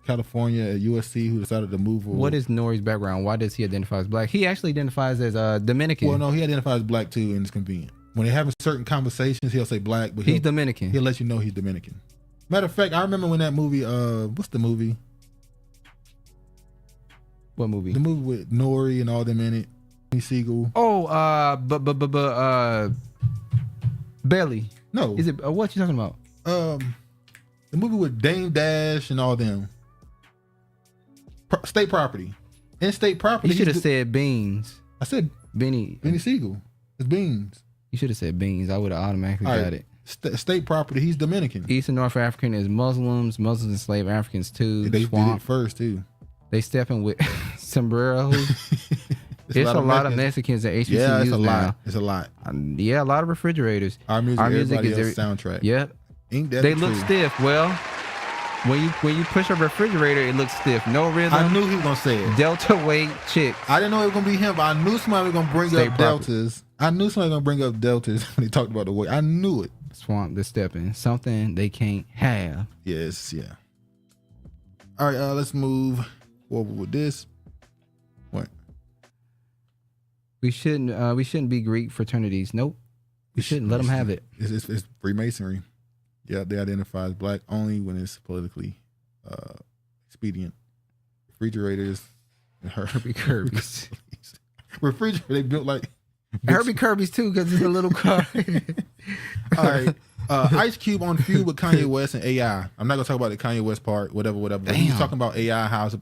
California at USC who decided to move? What is Nori's background? Why does he identify as Black? He actually identifies as Dominican. Well, no, he identifies as Black too, and it's convenient. When they're having certain conversations, he'll say Black, but he's Dominican. He'll let you know he's Dominican. Matter of fact, I remember when that movie, what's the movie? What movie? The movie with Nori and all them in it. Siegel. Oh, Belly. No. Is it? What you talking about? The movie with Dame Dash and all them. State Property. In State Property. You should have said Beans. I said Benny Siegel. It's Beans. You should have said Beans. I would have automatically got it. State Property. He's Dominican. East and North African is Muslims. Muslims enslave Africans too. They did it first too. They stepping with sombreros. It's a lot of Mexicans at HBCUs yeah, it's a now. lot. It's a lot. Yeah, a lot of refrigerators. Our music is soundtrack. Yep. Ain't that they true? look stiff. Well, when you push a refrigerator, it looks stiff. No rhythm. I knew he was gonna say it. Delta weight chicks. I didn't know it was gonna be him, but I knew somebody was gonna bring up deltas. I knew somebody was gonna bring up deltas when he talked about the weight. I knew it. Swamp the stepping. Something they can't have. Yes, yeah. All right, let's move forward with this. What? We shouldn't be Greek fraternities. Nope. We shouldn't let them have it. It's Freemasonry. Yeah, they identify as black only when it's politically expedient. Refrigerators, Herbie Kirby's. Refrigerator they built like Herbie Kirby's too because it's a little car. All right. Ice Cube on feud with Kanye West and AI. I'm not gonna talk about the Kanye West part, whatever. But he's talking about AI. How's it?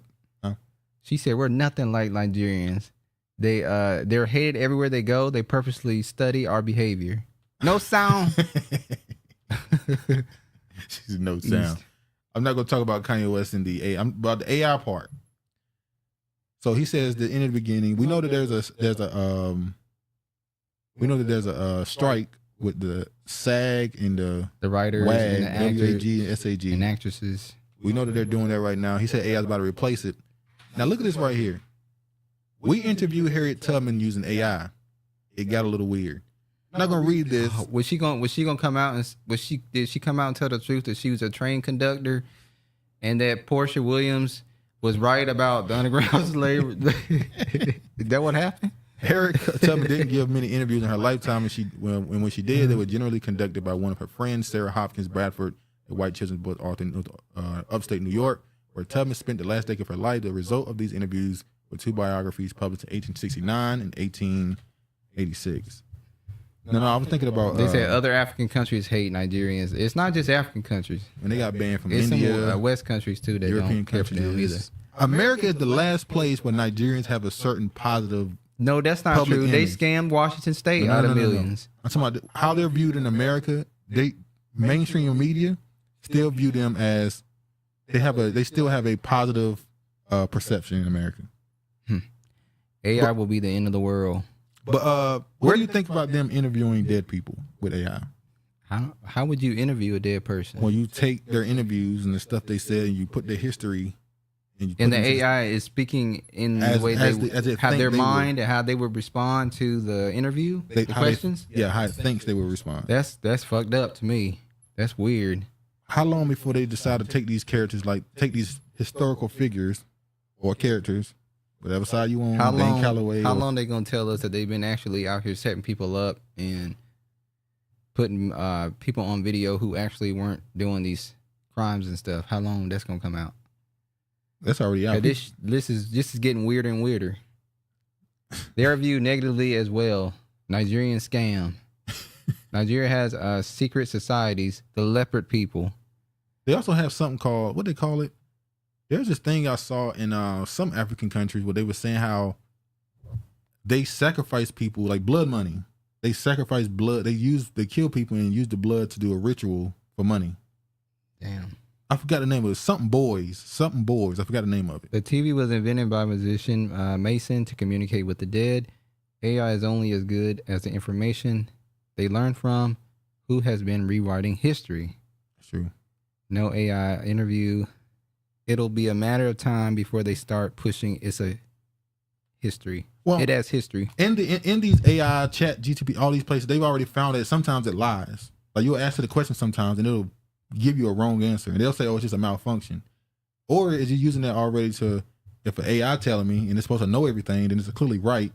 She said we're nothing like Nigerians. They're hated everywhere they go. They purposely study our behavior. No sound. She's no sound. I'm not gonna talk about Kanye West and the AI. I'm about the AI part. So he says that in the beginning, we know that there's a strike with the SAG and the writers WAG, and the actors WAG and SAG and actresses. We know that they're doing that right now. He said AI is about to replace it. Now look at this right here. We interviewed Harriet Tubman using AI. It got a little weird. I'm not gonna read this. Was she gonna come out and did she come out and tell the truth that she was a train conductor and that Portia Williams was right about the underground slavery? Is that what happened? Harriet Tubman didn't give many interviews in her lifetime, and when she did, they were generally conducted by one of her friends, Sarah Hopkins Bradford, a white children's book author in upstate New York, where Tubman spent the last decade of her life. The result of these interviews were two biographies published in 1869 and 1886. No, I was thinking about. They said other African countries hate Nigerians. It's not just African countries. And they got banned from it's India, some West countries too. That European don't care for them either. America is the last place where Nigerians have a certain positive. No, that's not true. Image. They scammed Washington State out of millions. I'm talking about how they're viewed in America. Mainstream media still view them as they still have a positive perception in America. AI will be the end of the world. But what do you think about them interviewing dead people with AI? How would you interview a dead person? Well, you take their interviews and the stuff they said, and you put their history. And the AI is speaking in the way they have their mind and how they would respond to the interview, the questions. How it thinks they would respond. That's fucked up to me. That's weird. How long before they decide to take these characters, take these historical figures or characters, whatever side you want? How long they gonna tell us that they've been actually out here setting people up and putting people on video who actually weren't doing these crimes and stuff? How long that's gonna come out? That's already out. This is getting weirder and weirder. They are viewed negatively as well. Nigerian scam. Nigeria has secret societies, the leopard people. They also have something called, what they call it? There's this thing I saw in some African countries where they were saying how they sacrifice people like blood money. They sacrifice blood. They kill people and use the blood to do a ritual for money. Damn. I forgot the name of it. Something boys. I forgot the name of it. The TV was invented by musician Mason to communicate with the dead. AI is only as good as the information they learn from. Who has been rewriting history? True. No AI interview. It'll be a matter of time before they start pushing. It's a history. Well, it has history. In these AI, chat, GTP, all these places, they've already found that sometimes it lies. Like you'll answer the question sometimes and it'll give you a wrong answer. And they'll say, oh, it's just a malfunction. Or is you using that already to, if an AI telling me and it's supposed to know everything, then it's clearly right.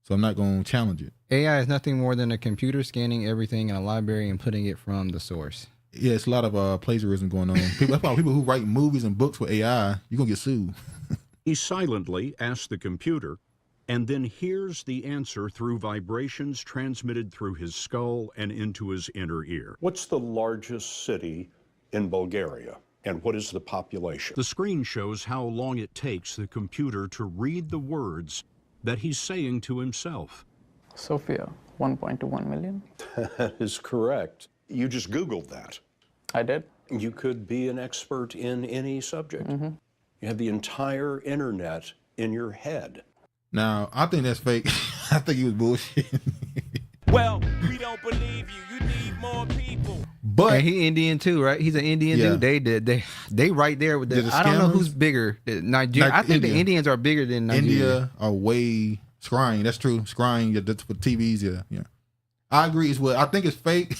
So I'm not going to challenge it. AI is nothing more than a computer scanning everything in a library and putting it from the source. Yeah, it's a lot of plagiarism going on. That's why people who write movies and books with AI, you're going to get sued. He silently asks the computer and then hears the answer through vibrations transmitted through his skull and into his inner ear. What's the largest city in Bulgaria, and what is the population? The screen shows how long it takes the computer to read the words that he's saying to himself. Sofia, 1.21 million. That is correct. You just Googled that. I did. You could be an expert in any subject. You have the entire internet in your head. Now, I think that's fake. I think he was bullshitting. Well, we don't believe you. You need more people. But and he Indian too, right? He's an Indian dude. They right there with the. I don't know who's bigger. Nigeria. I think the Indians are bigger than Nigeria. India are way scrying. That's true. Scrying. That's for TVs. Yeah. I agree as well. I think it's fake.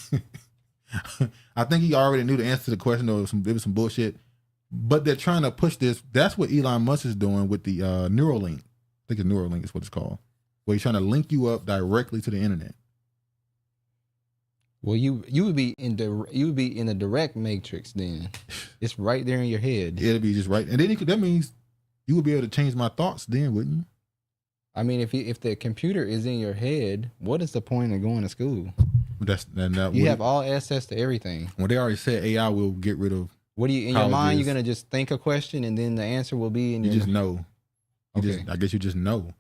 I think he already knew the answer to the question. Or it was some bullshit. But they're trying to push this. That's what Elon Musk is doing with the Neuralink. I think it's Neuralink is what it's called. Where he's trying to link you up directly to the internet. Well, you would be in the direct matrix then. It's right there in your head. It'll be just right, and then that means you would be able to change my thoughts then, wouldn't you? I mean, if the computer is in your head, what is the point of going to school? You have all access to everything. Well, they already said AI will get rid of. What do you in your mind? You're gonna just think a question, and then the answer will be in your. You just know. I guess you just know.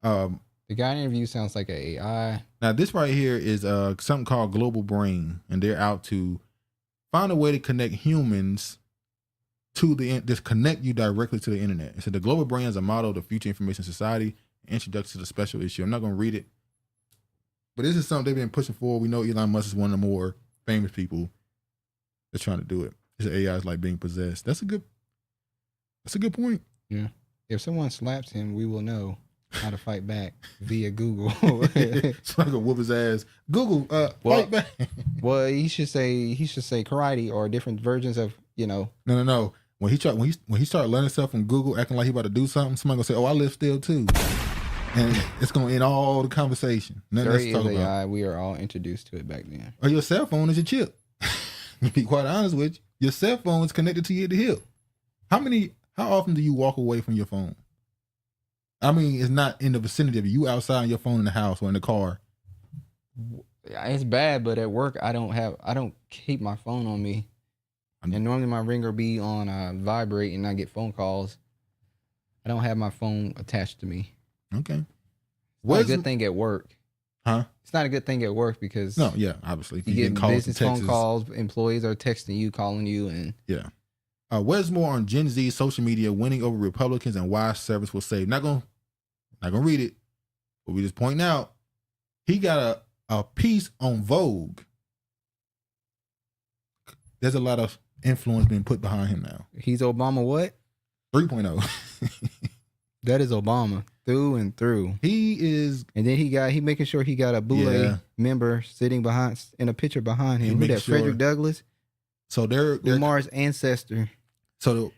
The guy interview sounds like an AI. Now, this right here is something called Global Brain, and they're out to find a way to connect humans to just connect you directly to the internet. It said the Global Brain is a model of the future information society. Introduction to the special issue. I'm not going to read it, but this is something they've been pushing for. We know Elon Musk is one of the more famous people that's trying to do it. His AI is like being possessed. That's a good point. Yeah. If someone slaps him, we will know how to fight back via Google. So I can whoop his ass. Google, fight back. Well, he should say karate or different versions of, No. When he start learning stuff from Google, acting like he about to do something, somebody gonna say, "Oh, I live still too," and it's gonna end all the conversation. Nothing else to talk about. We are all introduced to it back then. Or your cell phone is your chip. To be quite honest with you, your cell phone is connected to you at the hip. How often do you walk away from your phone? I mean, it's not in the vicinity of you. You outside on your phone in the house or in the car. It's bad, but at work, I don't keep my phone on me. And normally my ringer be on vibrate and I get phone calls. I don't have my phone attached to me. Okay. What's a good thing at work? Huh? It's not a good thing at work because obviously you get business phone calls, employees are texting you, calling you, and where's more on Gen Z social media winning over Republicans and why service will save? Not gonna read it, but we just pointing out he got a piece on Vogue. There's a lot of influence being put behind him now. He's Obama what? 3.0. That is Obama through and through. He is, and then he making sure he got a Boule member sitting in a picture behind him. Who that? Sure. Frederick Douglass. So they're Lamar's ancestor. So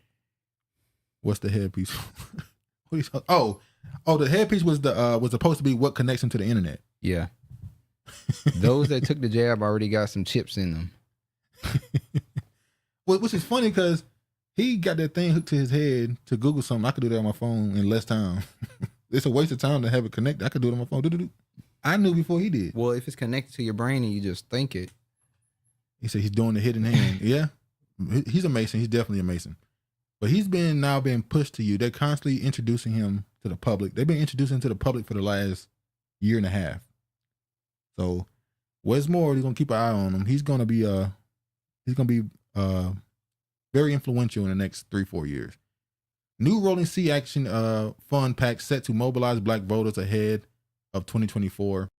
what's the headpiece? What are you talking? Oh, the headpiece was supposed to be what connects him to the internet. Yeah. Those that took the jab already got some chips in them. Which is funny because he got that thing hooked to his head to Google something. I could do that on my phone in less time. It's a waste of time to have it connected. I could do it on my phone. I knew before he did. Well, if it's connected to your brain and you just think it. He said he's doing the hidden hand. Yeah. He's a Mason. He's definitely a Mason. But he's now being pushed to you. They're constantly introducing him to the public. They've been introducing him to the public for the last year and a half. So what's more, they're gonna keep an eye on him. He's gonna be very influential in the next 3-4 years. New Rolling Sea Action Fund PAC set to mobilize black voters ahead of 2024.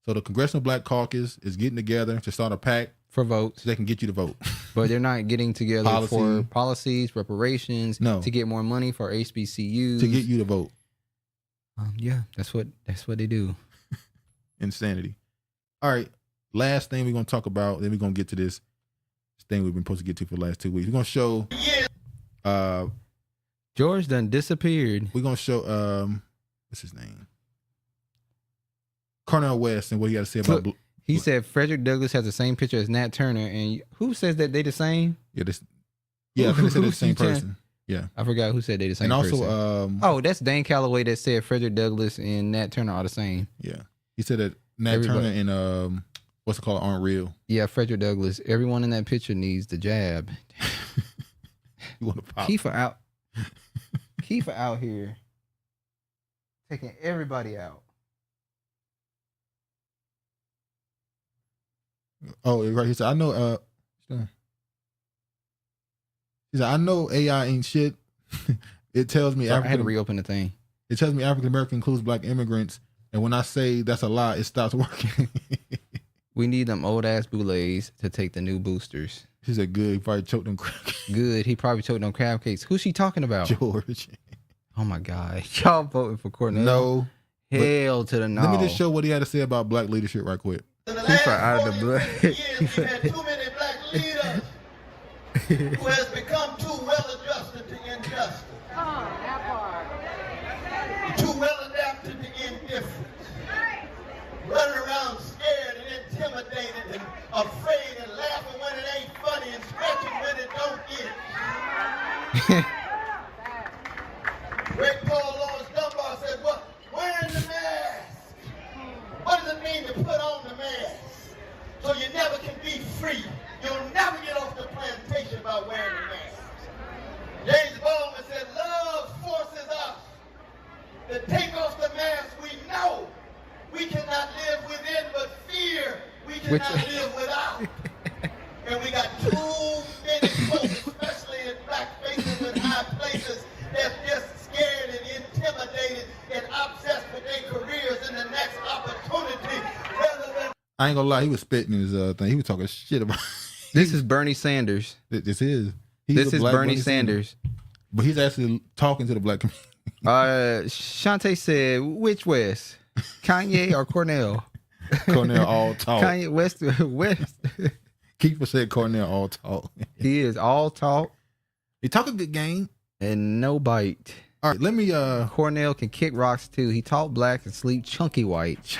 So the Congressional Black Caucus is getting together to start a PAC for votes so they can get you to vote. But they're not getting together for policies, reparations, to get more money for HBCUs. To get you to vote. Yeah, that's what they do. Insanity. All right, last thing we're going to talk about, then we're going to get to this thing we've been supposed to get to for the last 2 weeks. We're going to show... George done disappeared. We're going to show... what's his name? Cornel West and what he got to say about... He said Frederick Douglass has the same picture as Nat Turner, and who says that they the same? Yeah, I think they said the same person. Yeah. I forgot who said they the same And also, person. Oh, that's Dane Calloway that said Frederick Douglass and Nat Turner are the same. Yeah. He said that Nat Turner and what's it called, aren't real. Yeah, Frederick Douglass. Everyone in that picture needs the jab. You want to pop? Kiefer out here taking everybody out. Oh, right. He said, I know. He said, I know AI ain't shit. It tells me I had to reopen the thing. It tells me African American includes black immigrants, and when I say that's a lie, it stops working. We need them old ass boulets to take the new boosters. He said, good. He probably choked them. Good. He probably choked them crab cakes. Who's she talking about? George. Oh my God. Y'all voting for Cornell? No. Hell to the no. Let me just show what he had to say about black leadership right quick. Keep out of the blood. We had too many black leaders who has become too well adjusted to injustice. Too well adapted to indifference. Running around scared and intimidated and afraid and laughing when it ain't funny and scratching when it don't get it. Great Paul Lawrence Dunbar said, "What? Wearing the mask. What does it mean to put on the mask? So you never can be free. You'll never get off the plantation by wearing the mask." James Baldwin said, "Love forces us to take off the mask we know. We cannot live within, but fear we cannot live without." And we got too many folks, especially in black faces in high places, that's just scared and intimidated and obsessed with their careers and the next opportunity rather than... I ain't gonna lie, he was spitting his thing. He was talking shit about... This is Bernie Sanders. This is. This is Bernie Sanders. But he's actually talking to the black community. Shantae said, which West? Kanye or Cornell? Cornell all talk. Kanye West. Keeper said Cornell all talk. He is all talk. He talk a good game. And no bite. All right, let me... Cornell can kick rocks too. He talk black and sleep chunky white.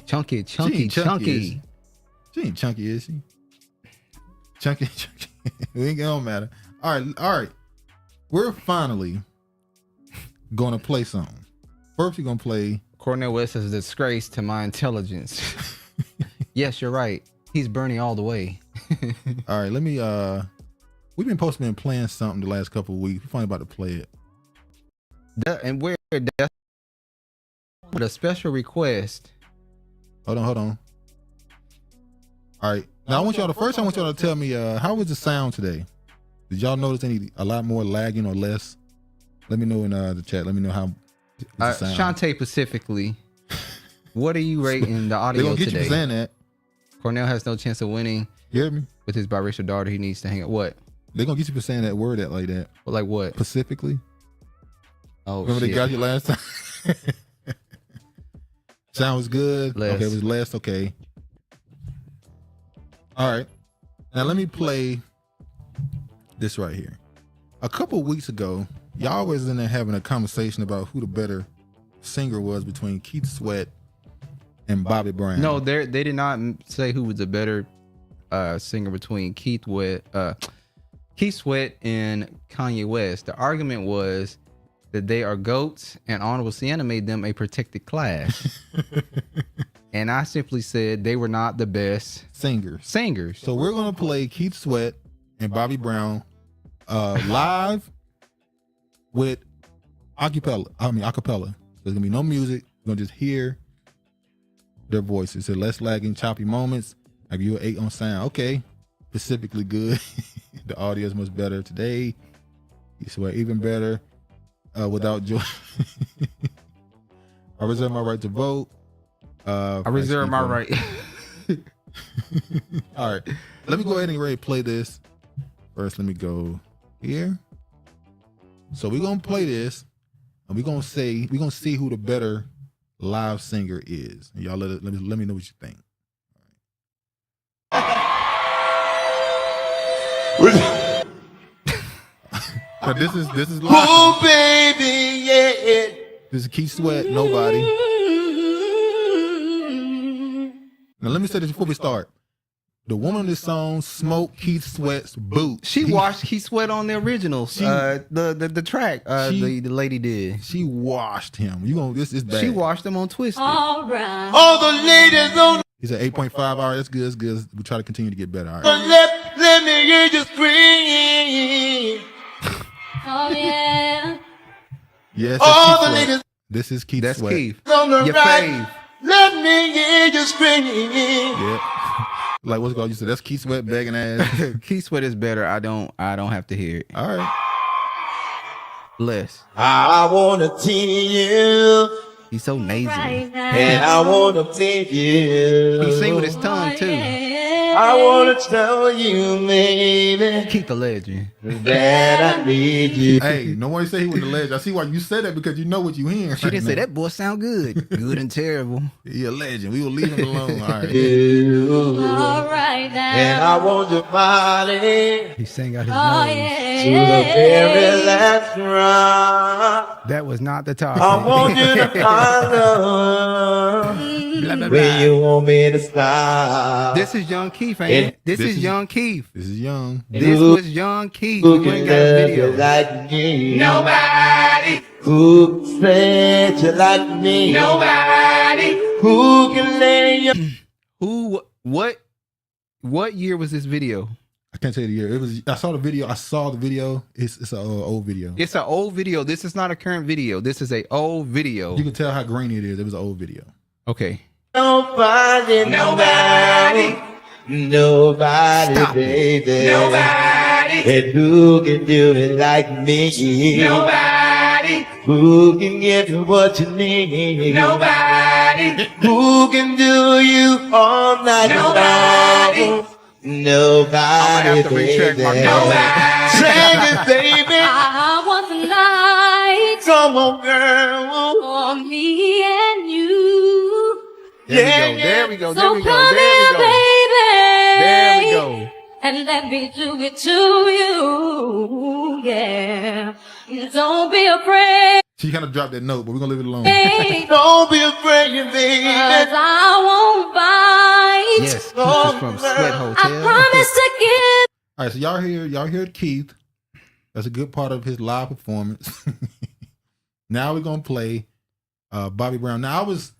Chunky. She ain't chunky, is she? Chunky. It don't matter. All right. We're finally gonna play something. First, we're gonna play... Cornel West is a disgrace to my intelligence. Yes, you're right. He's Bernie all the way. All right, let me... We've been supposed to be playing something the last couple of weeks. We're finally about to play it. And we're with a special request. Hold on. All right. Now, I want y'all to tell me, how was the sound today? Did y'all notice a lot more lagging or less? Let me know in the chat. Let me know how the sound. Shantae specifically, what are you rating the audio They're gonna get today? you for saying that. Cornell has no chance of winning. You hear me? With his biracial daughter, he needs to hang up. What? They're gonna get you for saying that word like that. Well, like what? Specifically. Oh, remember shit. They got you last time? Sound was good. Less. Okay, it was less. Okay. All right. Now let me play this right here. A couple weeks ago, y'all was in there having a conversation about who the better singer was between Keith Sweat and Bobby Brown. No, they did not say who was the better singer between Keith Sweat and Kanye West. The argument was that they are goats and Honorable Sienna made them a protected class. And I simply said they were not the best singers. So we're going to play Keith Sweat and Bobby Brown live with acapella. So there's going to be no music. You're going to just hear their voices. So less lagging, choppy moments. I give you an 8 on sound. Okay. Specifically good. The audio is much better today. You swear even better without joy. I reserve my right to vote. I reserve my right. All right. Let me go ahead and ready to play this. First, let me go here. So we're going to play this and we're going to see who the better live singer is. And y'all let me know what you think. This is live. Oh, baby, yeah. This is Keith Sweat, Nobody. Now let me say this before we start. The woman on this song smoked Keith Sweat's boots. She washed Keith Sweat on the originals. The track. The lady did. She washed him. You gonna this is bad. She washed him on Twisted. All right. All the ladies on. He's at 8.5. All right, that's good. That's good. We try to continue to get better. All right. But let me hear you scream. Oh yeah. Yes. All the ladies. This is Keith That's Sweat. Keith. On the Your right. fave. Let me hear you scream. Yeah. Like what's it called? You said that's Keith Sweat begging ass. Keith Sweat is better. I don't have to hear it. All right. Less. I wanna tell you. He's so nasal. And I wanna thank you. He sing with his tongue too. I wanna tell you, baby. Keith the legend. That I need you. Hey, no one say he was the legend. I see why you said that because you know what you hearing. She didn't say that boy sound good. Good and terrible. He a legend. We will leave him alone. All right. All right now. And I want your body. He sang out his nose. Yeah. To the very last round. That was not the topic. I want you to follow. Where you want me to stop. This is Young Keith, ain't it? This is Young Keith. This is Young. This was Young Keith. Who We can ain't got a video. like me? Nobody. Who can stretch you like me? Nobody. Who can lay you? What year was this video? I can't tell you the year. It was. I saw the video. It's an old video. It's an old video. This is not a current video. This is an old video. You can tell how grainy it is. It was an old video. Okay. Nobody, Stop baby. it. Nobody. And who can do it like me? Nobody. Who can give you what you need? Nobody. Who can do you all night long? Nobody, baby. Nobody. Sing it, baby. I want the night. Come on, girl. For me and you. There we go. So come here, baby. There we go. And let me do it to you. Yeah. Don't be afraid. She kind of dropped that note, but we're gonna leave it alone. Don't be afraid, baby. 'Cause I won't bite. Yes, Keith is from Sweat Hotel. I promise to give. All right, so y'all heard Keith. That's a good part of his live performance. Now we're gonna play Bobby Brown. Now it was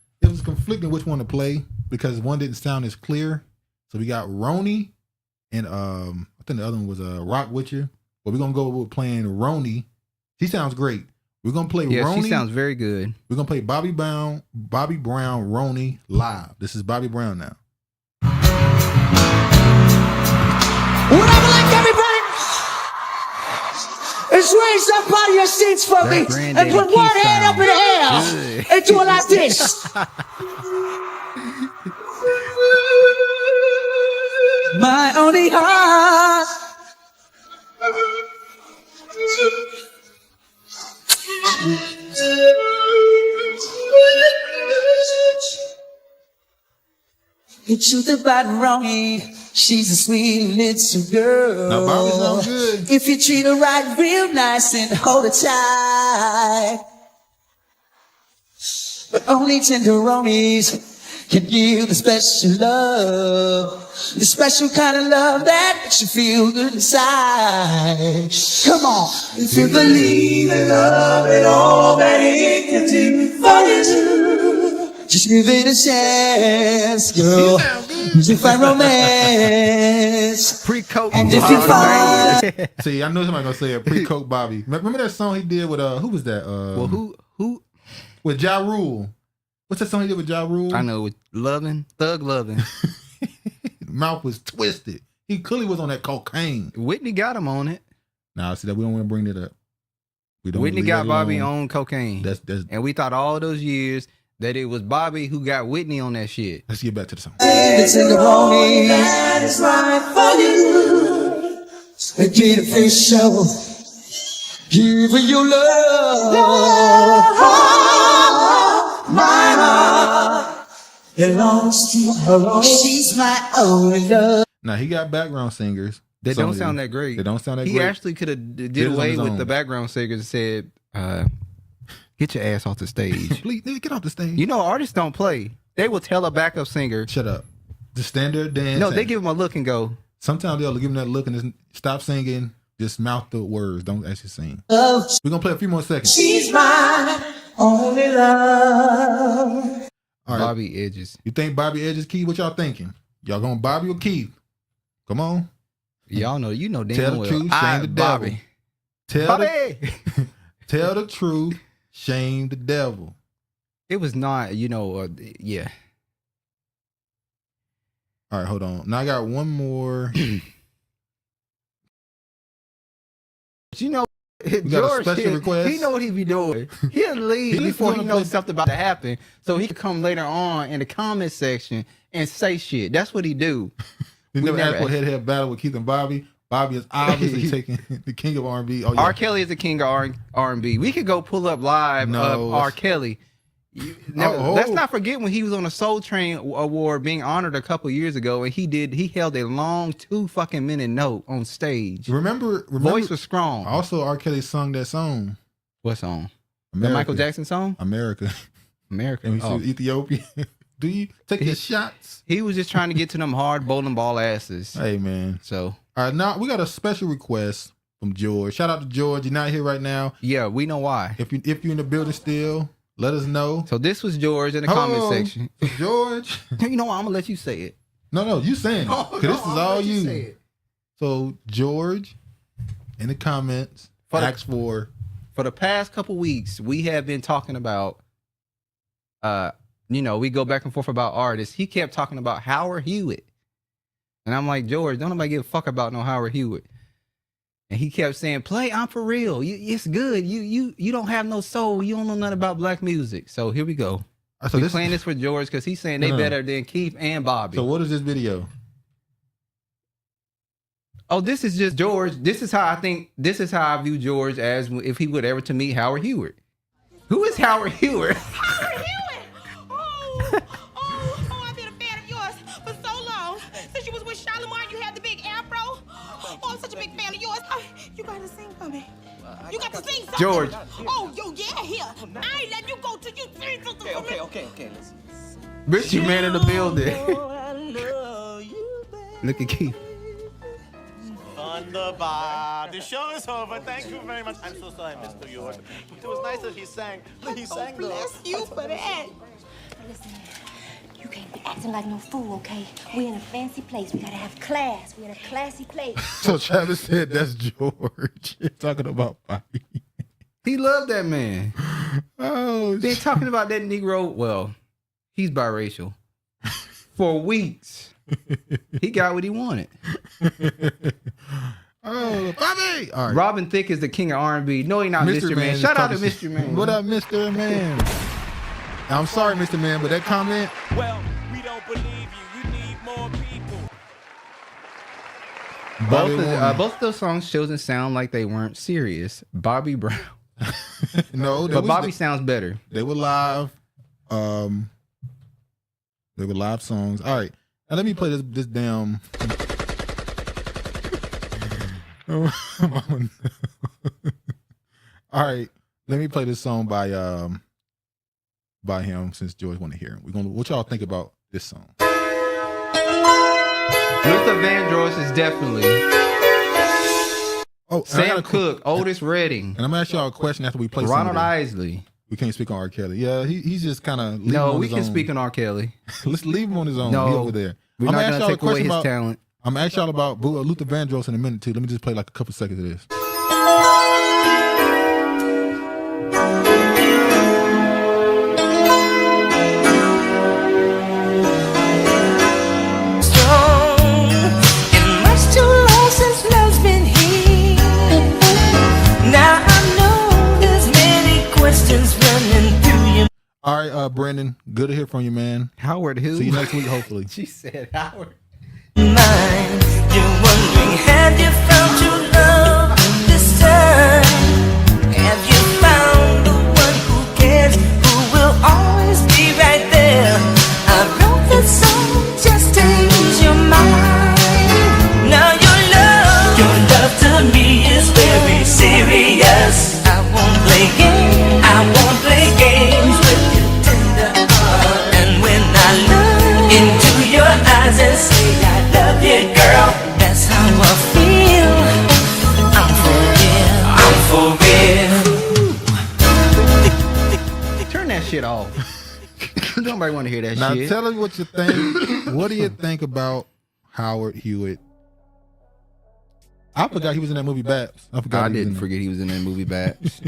conflicting which one to play because one didn't sound as clear. So we got Roni and I think the other one was Rock Witcher. But we're gonna go with playing Roni. She sounds great. We're gonna play Roni. She sounds very good. We're gonna play Bobby Brown, Roni live. This is Bobby Brown now. Would I like everybody? Let's raise up out of your seats for me and put one hand up in the air and do it like this. My only heart. The truth about Ronnie, she's a sweet little girl. Now Bobby sounds good. If you treat her right real nice and hold her tight. But only tenderonis can give the special love. The special kind of love that makes you feel good inside. Come on. If you believe in love and all that it can do for you, just give it a chance, girl. To find romance. Pre-coke. And if you find... See, I know somebody gonna say it. Pre-coke Bobby. Remember that song he did with who was that? Well, who? With Ja Rule. What's that song he did with Ja Rule? I know, with Thug Lovin'. Mouth was twisted. He clearly was on that cocaine. Whitney got him on it. Nah, see that we don't want to bring it up. Whitney got Bobby on cocaine. That's and we thought all those years that it was Bobby who got Whitney on that shit. Let's get back to the song. It's in the morning that is right for you. Get a fish show. Give her your love. My heart belongs to her. She's my only love. Now he got background singers. They don't sound that great. They don't sound that great. He actually could have did away with the background singers and said, get your ass off the stage. Please, get off the stage. You know, artists don't play. They will tell a backup singer, shut up. The standard dance. No, they give him a look and go. Sometimes they'll give him that look and just stop singing. Just mouth the words. Don't actually sing. We're gonna play a few more seconds. She's my only love. All right. Bobby Edges. You think Bobby Edges Keith? What y'all thinking? Y'all going Bobby or Keith? Come on. Y'all know, you know damn Tell the well. truth, shame the Bobby. devil. Bobby. Tell the truth, shame the devil. It was not, yeah. All right, hold on. Now I got one more. You know, We got a George, special request. he know what he be doing. He'll leave before he knows something about to happen, so he can come later on in the comment section and say shit. That's what he do. We never asked for a head-to-head battle with Keith and Bobby. Bobby is obviously taking the king of R&B. Oh, yeah. R. Kelly is the king of R&B. We could go pull up live of R. Kelly. Let's not forget when he was on the Soul Train Award being honored a couple years ago, and he held a long 2-minute note on stage. Remember, voice was strong. Also, R. Kelly sung that song. What song? America. The Michael Jackson song? America. And he said Ethiopia. Do you take your shots? He was just trying to get to them hard bowling ball asses. Hey, man. So, all right, now we got a special request from George. Shout out to George. You're not here right now. Yeah, we know why. If you're in the building still, let us know. So this was George in the comment section. George. You know what? I'm going to let you say it. No, you saying it. Because this is all you. So George, in the comments, asked for the past couple weeks, we have been talking about, we go back and forth about artists. He kept talking about Howard Hewitt. And I'm like, George, don't nobody give a fuck about no Howard Hewitt. And he kept saying, play I'm For Real. It's good. You don't have no soul. You don't know nothing about black music. So here we go. So we're playing this for George because he's saying they better than Keith and Bobby. So what is this video? Oh, this is just George. This is how I view George as if he would ever to meet Howard Hewitt. Who is Howard Hewitt? Howard Hewitt! I've been a fan of yours for so long. Since you was with Shalimar, you had the big afro. Oh, I'm such a big fan of yours. You gotta sing for me. You got to sing something. George. Oh, yeah, here. I ain't letting you go till you sing something for me. Okay, listen. Richie Man in the building. Look at Keith. Thunderbar. The show is over. Thank you very much. I'm so sorry, Mr. York. It was nice that he sang. He sang though. Bless you for that. Listen, you can't be acting like no fool, okay? We're in a fancy place. We gotta have class. We're in a classy place. So Travis said that's George. Talking about Bobby. He loved that man. Oh, been talking about that Negro. Well, he's biracial for weeks. He got what he wanted. Oh, Bobby! All right. Robin Thicke is the king of R&B. No, he not Mr. Man. Shout out to Mr. Man. What up, Mr. Man? I'm sorry, Mr. Man, but that comment. Well, we don't believe you. You need more people. Both of those songs doesn't sound like they weren't serious. Bobby Brown. No, but Bobby sounds better. They were live. They were live songs. All right. Now let me play this damn. All right, let me play this song by him since George want to hear him. What y'all think about this song? Luther Vandross is definitely. Oh, Sam Cooke, Otis Redding, and I'm gonna ask y'all a question after we play. Ronald Isley. We can't speak on R. Kelly. Yeah, he's just kind of. No, we can speak on R. Kelly. Let's leave him on his own. No, he over there. We're not gonna take away his talent. I'm gonna ask y'all about Luther Vandross in a minute too. Let me just play like a couple seconds of this. All right, Brandon, good to hear from you, man. Howard who? See you next week, hopefully. She said Howard. You're wondering, have you found your love this time? Have you found the one who cares, who will always be right there? I wrote this song just to ease your mind. Now your love to me is very serious. I won't play games with your tender heart. And when I look into your eyes and for real. Turn that shit off. Nobody want to hear that now shit. Now tell us what you think. What do you think about Howard Hewitt? I forgot he was in that movie Babs. I didn't forget he was in that movie Babs.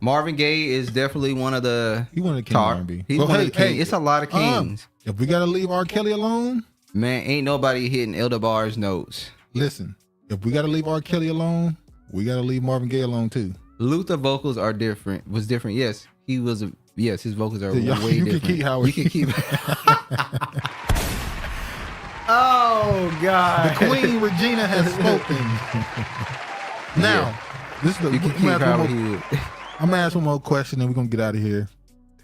Marvin Gaye is definitely one of the. He one of the king R&B. He's one of the king. It's a lot of kings. If we gotta leave R. Kelly alone, man, ain't nobody hitting Elder Bar's notes. Listen, if we gotta leave R. Kelly alone, we gotta leave Marvin Gaye alone too. Luther vocals are different. Was different. Yes, he was. Yes, his vocals are way different. You can keep Howard. You can keep. Oh God! The Queen Regina has spoken. Now, this is the. I'm gonna ask one more question, and we're gonna get out of here.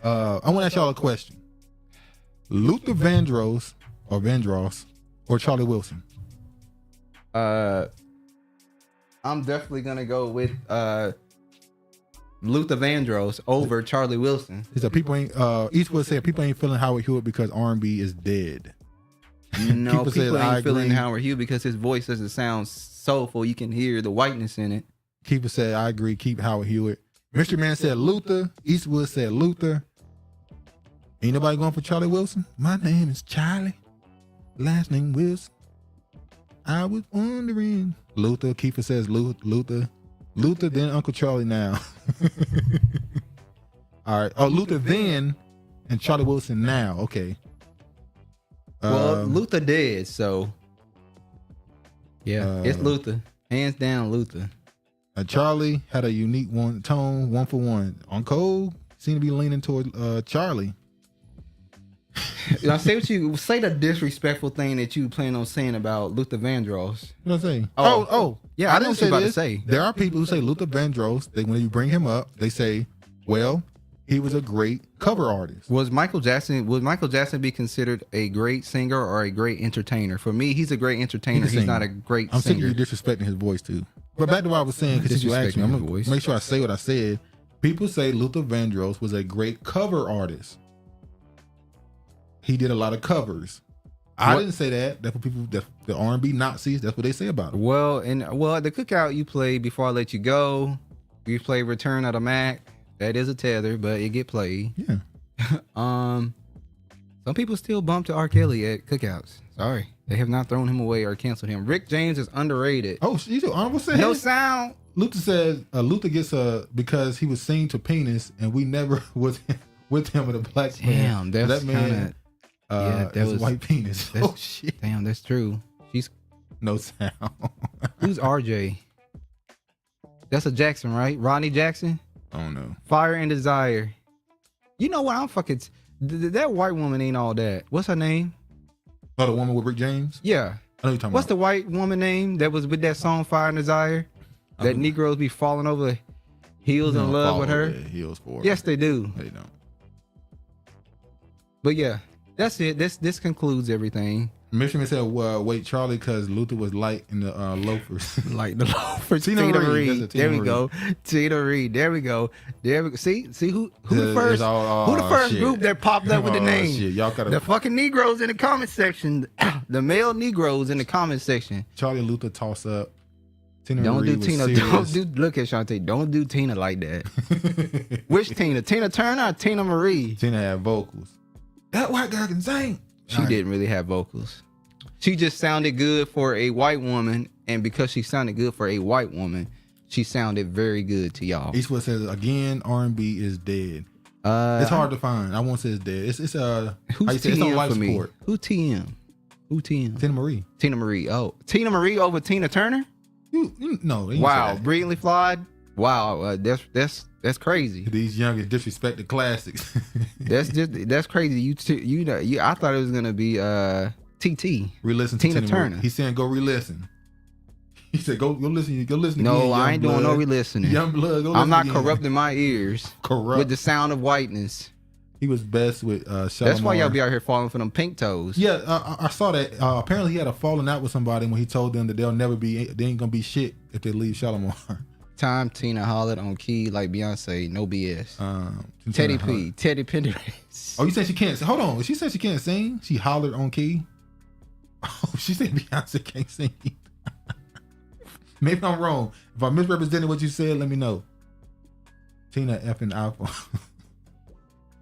I want to ask y'all a question: Luther Vandross or Charlie Wilson? I'm definitely gonna go with Luther Vandross over Charlie Wilson. He said people ain't. Eastwood said people ain't feeling Howard Hewitt because R&B is dead. No, people ain't feeling Howard Hewitt because his voice doesn't sound soulful. You can hear the whiteness in it. Keeper said, I agree, keep Howard Hewitt. Mystery Man said Luther. Eastwood said Luther. Ain't nobody going for Charlie Wilson? My name is Charlie. Last name Wilson. I was wondering. Luther. Keeper says Luther. Luther, then Uncle Charlie now. All right. Oh, Luther then and Charlie Wilson now. Okay. Well, Luther dead, so yeah, it's Luther. Hands down, Luther. Charlie had a unique tone, 1 for 1. On Cole, seemed to be leaning toward Charlie. I say what you say the disrespectful thing that you plan on saying about Luther Vandross. What did I say? Oh, yeah, I didn't say about this. To say. There are people who say Luther Vandross. When you bring him up, they say, well, he was a great cover artist. Would Michael Jackson be considered a great singer or a great entertainer? For me, he's a great entertainer. He's not a great singer. I'm thinking you're disrespecting his voice too. But back to what I was saying, because you asked me, I'm going to make sure I say what I said. People say Luther Vandross was a great cover artist. He did a lot of covers. I didn't say that. That's what people, the R&B Nazis, that's what they say about him. Well, the cookout you played Before I Let You Go, you played Return of the Mac. That is a tether, but it get played. Yeah. Some people still bump to R. Kelly at cookouts. Sorry. They have not thrown him away or canceled him. Rick James is underrated. Oh, you do honorable say no sound. Luther says Luther gets because he was seen to penis and we never was with him with a black man. Damn, that's that man. That was white penis. Oh shit. Damn, that's true. She's no sound. Who's RJ? That's a Jackson, right? Rodney Jackson? I don't know. Fire and Desire. You know what? I'm fucking. That white woman ain't all that. What's her name? Oh, the woman with Rick James? Yeah. I know you're talking What's about. the white woman name that was with that song Fire and Desire? That Negroes be falling over heels in love with her? Heels for her. Yes, they do. They don't. But yeah, that's it. This concludes everything. Michigan said, wait, Charlie, because Luther was light in the loafers. Like the loafers. Tina Marie. There we go. Tina Reid. There we go. See who the first group that popped up with the name. Shit. Y'all gotta, the fucking Negroes in the comment section. The male Negroes in the comment section. Charlie and Luther toss up. Tina Don't Marie do Tina. Look at Shantae. Don't do Tina like that. Which Tina? Tina Turner or Tina Marie? Tina had vocals. That white girl can sing. She didn't really have vocals. She just sounded good for a white woman, and because she sounded good for a white woman, she sounded very good to y'all. Eastwood says again, R&B is dead. It's hard to find. I won't say it's dead. It's who's it's on life for me? support. Who TM? Tina Marie. Tina Marie. Oh, Tina Marie over Tina Turner? No. Wow, brilliantly flawed. Wow, that's crazy. These youngest disrespected classics. that's crazy. I thought it was gonna be TT. Re-listen to Tina Turner. He's saying go re-listen. He said go listen. Go listen. No, again, I ain't doing no re-listening. Young blood. Go listen I'm not again. corrupting my ears. With the sound of whiteness. He was best with Shalimar. That's why y'all be out here falling for them pink toes. Yeah, I saw that. Apparently he had a falling out with somebody when he told them that they ain't gonna be shit if they leave Shalimar. Time Tina hollered on key like Beyonce, no BS. Teddy Pendergrass. Oh, you said she can't sing? Hold on, she said she can't sing? She hollered on key? Oh, she said Beyonce can't sing. Maybe I'm wrong. If I misrepresented what you said, let me know. Tina effing Alpha.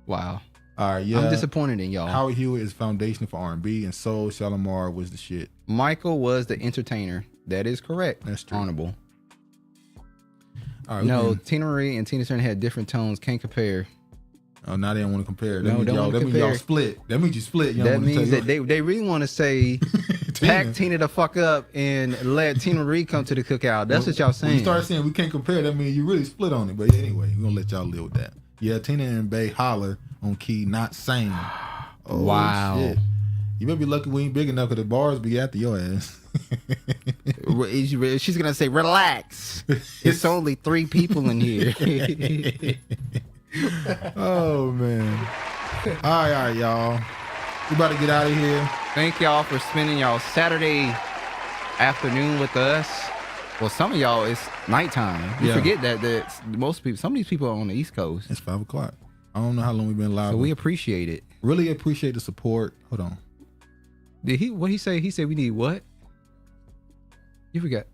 Wow. All right, yeah. I'm disappointed in y'all. Howard Hewitt is foundation for R&B, and Soul Shalimar was the shit. Michael was the entertainer. That is correct. That's true. Honorable. All right, no, Tina Marie and Tina Turner had different tones. Can't compare. Oh, now they don't want to compare. No, don't That means y'all split. That means you split. You that means that they really want to say, pack Tina the fuck up and let Tina Marie come to the cookout. That's what y'all saying. When you start saying we can't compare, that means you really split on it. But anyway, we're going to let y'all live with that. Yeah, Tina and Bay holler on key, not same. Oh, wow. Shit. You may be lucky we ain't big enough because the bars be after your ass. She's going to say, relax. It's only 3 people in here. Oh, man. All right, y'all. We about to get out of here. Thank y'all for spending y'all Saturday afternoon with us. Well, some of y'all, it's nighttime. You forget that most people, some of these people are on the East Coast. It's 5 o'clock. I don't know how long we've been live. So we appreciate it. Really appreciate the support. Hold on. What he say? He said we need what? You forgot.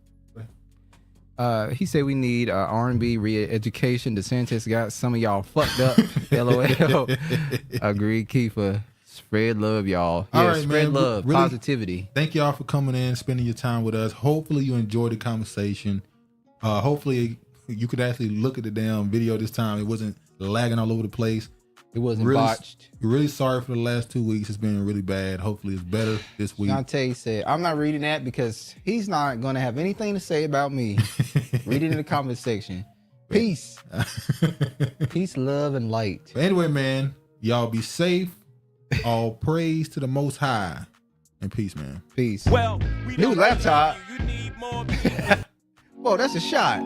He said we need R&B re-education. DeSantis got some of y'all fucked up. LOL. Agreed, Kiefer. Spread love, y'all. All Yeah, right, spread man. love, Really, positivity. Thank y'all for coming in, spending your time with us. Hopefully you enjoyed the conversation. Hopefully you could actually look at the damn video this time. It wasn't lagging all over the place. It wasn't really, botched. Really sorry for the last 2 weeks. It's been really bad. Hopefully it's better this week. Shantae said, I'm not reading that because he's not going to have anything to say about me. Read it in the comment section. Peace. Peace, love, and light. But anyway, man, y'all be safe. All praise to the Most High. And peace, man. Peace. Well, new laptop. You need more. Whoa, that's a shot.